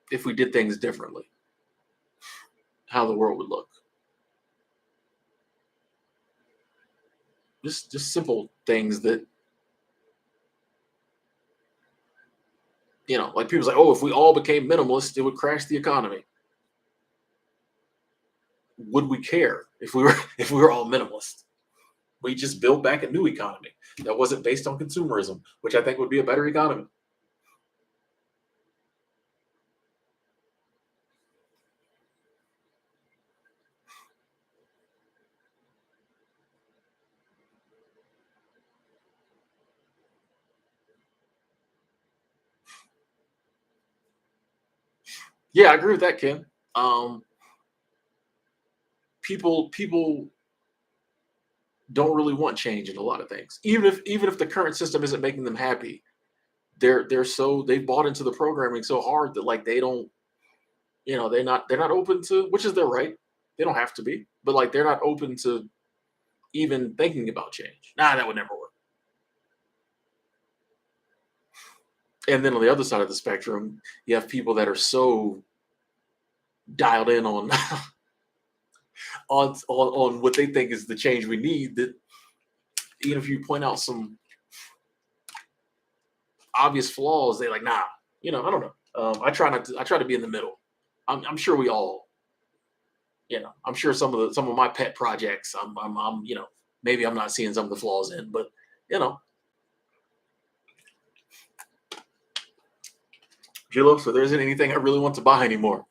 [SPEAKER 1] if we did things differently, how the world would look. Just simple things that like people say, oh, if we all became minimalist, it would crash the economy. Would we care if we were if we were all minimalist? We just built back a new economy that wasn't based on consumerism, which I think would be a better economy. Yeah, I agree with that, Ken. Um, people don't really want change in a lot of things. Even if the current system isn't making them happy, they've bought into the programming so hard that like they don't, they're not open to, which is their right. They don't have to be, but like they're not open to even thinking about change. Nah, that would never work. And then on the other side of the spectrum, you have people that are so dialed in on on what they think is the change we need that even if you point out some obvious flaws, they like, nah, I don't know. I try to be in the middle. I'm sure we all, I'm sure some of my pet projects, maybe I'm not seeing some of the flaws in, but you know, so there isn't anything I really want to buy anymore.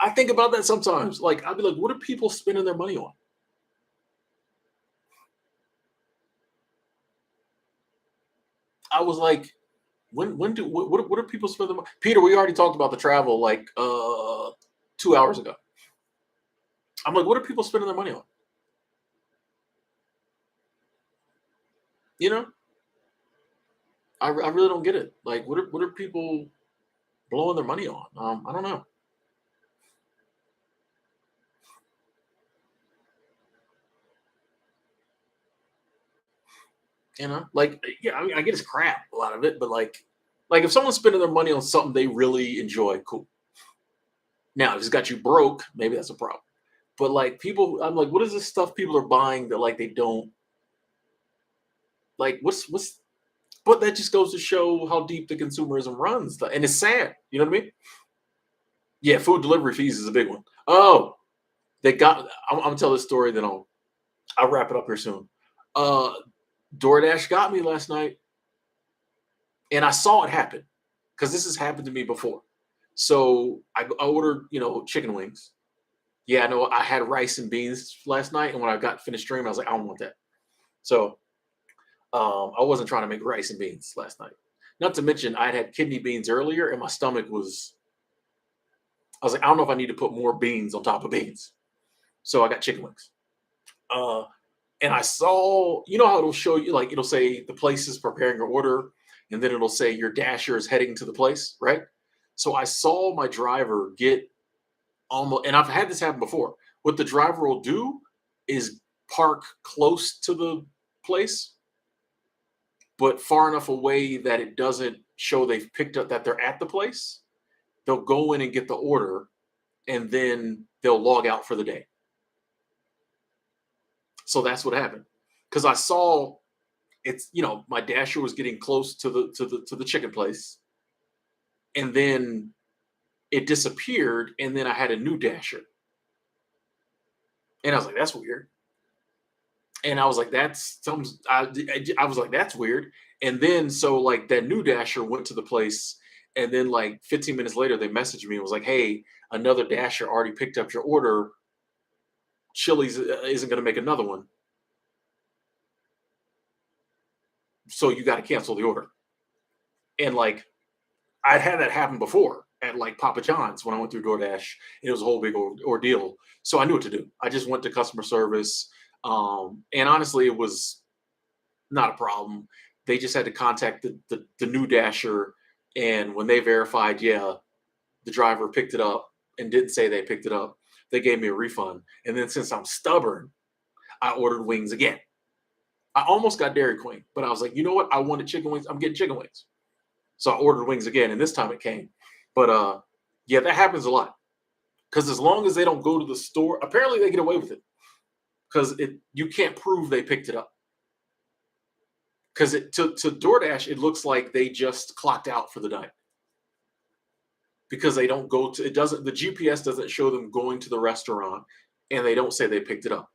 [SPEAKER 1] I think about that sometimes. Like I'd be like, what are people spending their money on? I was like, when do what are people spending? Peter, we already talked about the travel like 2 hours ago. I'm like, what are people spending their money on? You know, I really don't get it. Like, what are people blowing their money on? I don't know. Like yeah, I mean, I get it's crap a lot of it, but like if someone's spending their money on something they really enjoy, cool. Now, if it's got you broke, maybe that's a problem. But like people, I'm like, what is this stuff people are buying that like they don't like? What's? But that just goes to show how deep the consumerism runs, and it's sad. You know what I mean? Yeah, food delivery fees is a big one. Oh, they got. I'm gonna tell this story, then I'll wrap it up here soon. Uh, DoorDash got me last night, and I saw it happen because this has happened to me before. So I ordered, chicken wings. Yeah, I know I had rice and beans last night, and when I got finished streaming, I was like, I don't want that. So I wasn't trying to make rice and beans last night. Not to mention, I had kidney beans earlier, and my stomach was. I was like, I don't know if I need to put more beans on top of beans. So I got chicken wings. Uh, and I saw, you know how it'll show you, like it'll say the place is preparing your order, and then it'll say your dasher is heading to the place, right? So I saw my driver get almost, and I've had this happen before. What the driver will do is park close to the place, but far enough away that it doesn't show they've picked up that they're at the place. They'll go in and get the order, and then they'll log out for the day. So that's what happened. Because I saw it's, my dasher was getting close to the chicken place, and then it disappeared, and then I had a new dasher, and I was like, that's weird. And I was like, that's some. I was like, that's weird. And then so like that new dasher went to the place, and then like 15 minutes later, they messaged me and was like, hey, another dasher already picked up your order. Chili's isn't going to make another one, so you got to cancel the order. And like I'd had that happen before at like Papa John's when I went through DoorDash. It was a whole big ordeal. So I knew what to do. I just went to customer service. And honestly, it was not a problem. They just had to contact the new dasher. And when they verified, yeah, the driver picked it up and didn't say they picked it up, they gave me a refund. And then since I'm stubborn, I ordered wings again. I almost got Dairy Queen, but I was like, you know what? I wanted chicken wings. I'm getting chicken wings. So I ordered wings again, and this time it came. But yeah, that happens a lot. Because as long as they don't go to the store, apparently they get away with it. Because you can't prove they picked it up. Because to DoorDash, it looks like they just clocked out for the night. Because they don't go to, it doesn't, the GPS doesn't show them going to the restaurant, and they don't say they picked it up.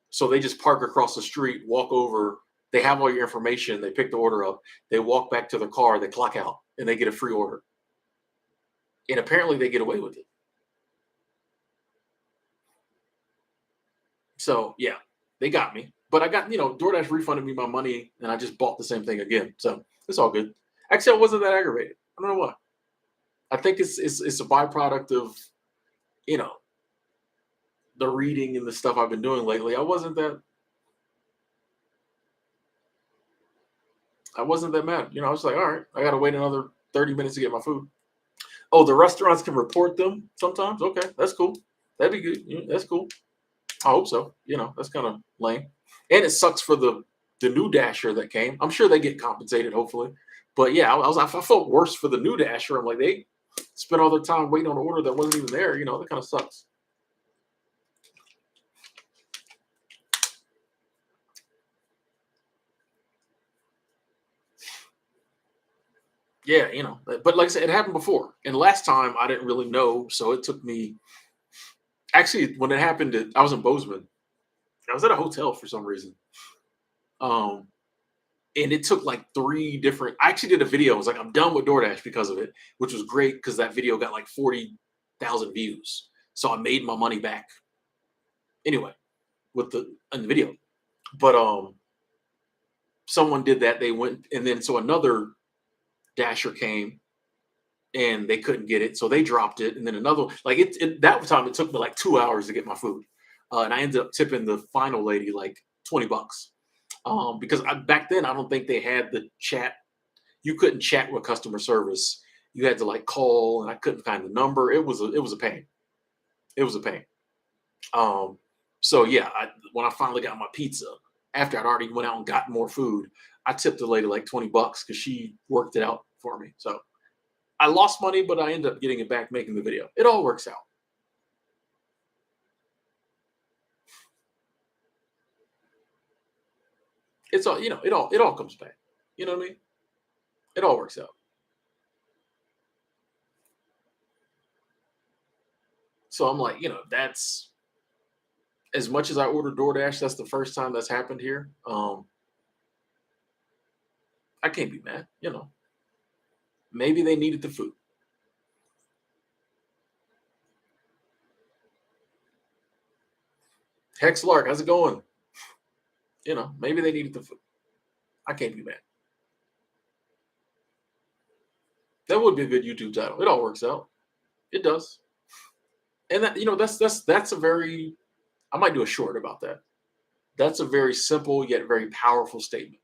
[SPEAKER 1] So they just park across the street, walk over, they have all your information, they pick the order up, they walk back to their car, they clock out, and they get a free order. And apparently they get away with it. So yeah, they got me. But I got, DoorDash refunded me my money, and I just bought the same thing again. So it's all good. Actually, I wasn't that aggravated. I don't know why. I think it's a byproduct of, you know, the reading and the stuff I've been doing lately. I wasn't that mad. I was like, all right, I gotta wait another 30 minutes to get my food. Oh, the restaurants can report them sometimes. Okay, that's cool. That'd be good. Yeah, that's cool. I hope so. That's kind of lame. And it sucks for the new dasher that came. I'm sure they get compensated, hopefully. But yeah, I felt worse for the new dasher. I'm like, they spent all their time waiting on an order that wasn't even there. That kind of sucks. Yeah, but like I said, it happened before. And last time I didn't really know, so it took me. Actually, when it happened, I was in Bozeman. I was at a hotel for some reason. Um, and it took like three different. I actually did a video. I was like, I'm done with DoorDash because of it, which was great because that video got like 40,000 views. So I made my money back anyway with the in the video. But someone did that. They went, and then so another dasher came, and they couldn't get it, so they dropped it. And then another, like that time, it took me like 2 hours to get my food, and I ended up tipping the final lady like $20, because back then I don't think they had the chat. You couldn't chat with customer service. You had to like call, and I couldn't find the number. It was a pain. It was a pain. Um, so yeah, when I finally got my pizza, after I'd already went out and got more food, I tipped the lady like $20 because she worked it out for me. So I lost money, but I ended up getting it back making the video. It all works out. It's all, it all comes back. You know what I mean? It all works out. So I'm like, that's as much as I order DoorDash, that's the first time that's happened here. I can't be mad. Maybe they needed the food. Hex Lark, how's it going? Maybe they needed the food. I can't be mad. That would be a good YouTube title. It all works out. It does. And that, that's a very, I might do a short about that. That's a very simple yet very powerful statement.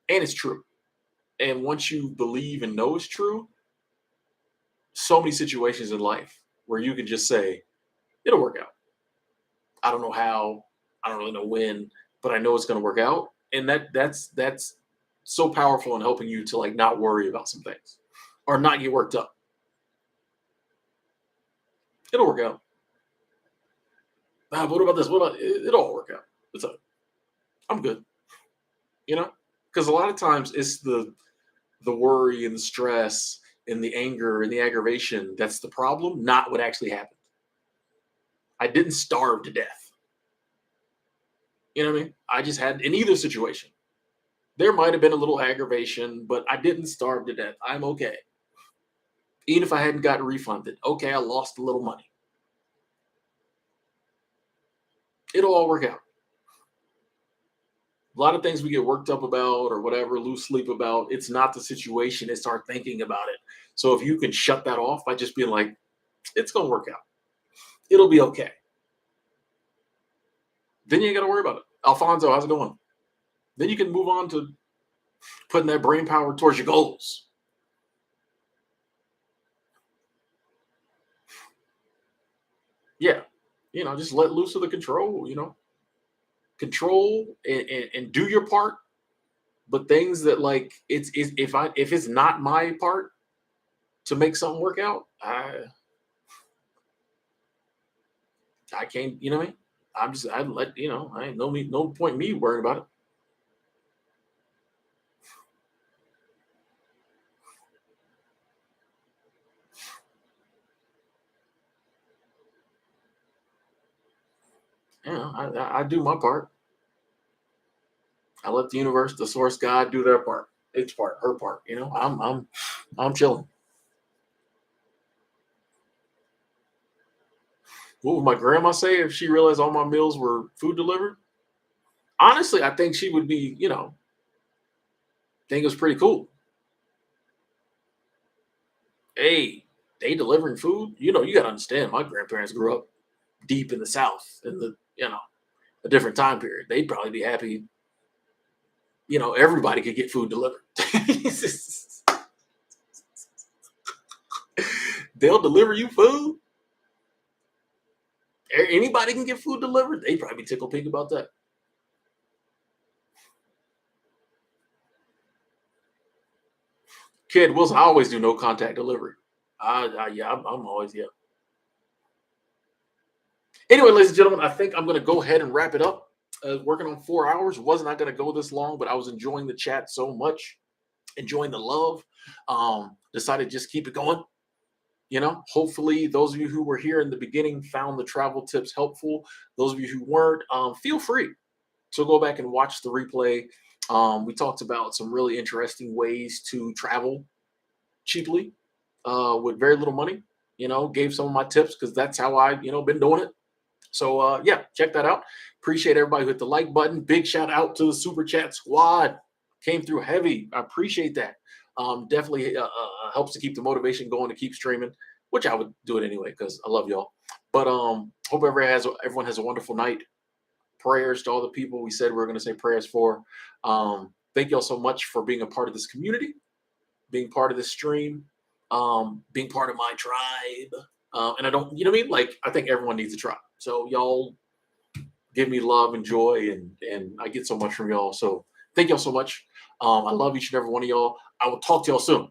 [SPEAKER 1] And it's true. And once you believe and know it's true, so many situations in life where you can just say, it'll work out. I don't know how, I don't really know when, but I know it's going to work out. And that's so powerful in helping you to like not worry about some things or not get worked up. It'll work out. What about this? What about it'll all work out? It's a, I'm good, you know? Because a lot of times it's the worry and the stress and the anger and the aggravation that's the problem, not what actually happened. I didn't starve to death. You know what I mean? I just had in either situation. There might have been a little aggravation, but I didn't starve to death. I'm okay. Even if I hadn't gotten refunded, okay, I lost a little money. It'll all work out. A lot of things we get worked up about or whatever, lose sleep about. It's not the situation, it's our thinking about it. So if you can shut that off by just being like, it's going to work out, it'll be okay. Then you ain't got to worry about it. Alfonso, how's it going? Then you can move on to putting that brain power towards your goals. Yeah. Just let loose of the control, control and do your part. But things that like if it's not my part to make something work out, I can't, you know what I mean? I let, I ain't no point me worrying about it. I do my part. I let the universe, the source God do their part, its part, her part. I'm chilling. What would my grandma say if she realized all my meals were food delivered? Honestly, I think she would be, think it was pretty cool. Hey, they delivering food? You gotta understand, my grandparents grew up deep in the South in a different time period. They'd probably be happy, everybody could get food delivered. They'll deliver you food. Anybody can get food delivered. They'd probably be tickled pink about that. Kid Wilson, I always do no contact delivery. Yeah, I'm always yeah. Anyway, ladies and gentlemen, I think I'm going to go ahead and wrap it up. Working on 4 hours was not going to go this long, but I was enjoying the chat so much, enjoying the love. Decided to just keep it going. Hopefully, those of you who were here in the beginning found the travel tips helpful. Those of you who weren't, feel free to go back and watch the replay. We talked about some really interesting ways to travel cheaply with very little money. Gave some of my tips because that's how I, been doing it. So yeah, check that out. Appreciate everybody who hit the like button. Big shout out to the super chat squad. Came through heavy. I appreciate that. Definitely helps to keep the motivation going to keep streaming, which I would do it anyway because I love y'all. But hope everyone has a wonderful night. Prayers to all the people we said we were going to say prayers for. Thank y'all so much for being a part of this community, being part of this stream, being part of my tribe. And I don't, you know what I mean? Like, I think everyone needs a tribe. So y'all give me love and joy, and I get so much from y'all. So thank y'all so much. I love each and every one of y'all. I will talk to y'all soon.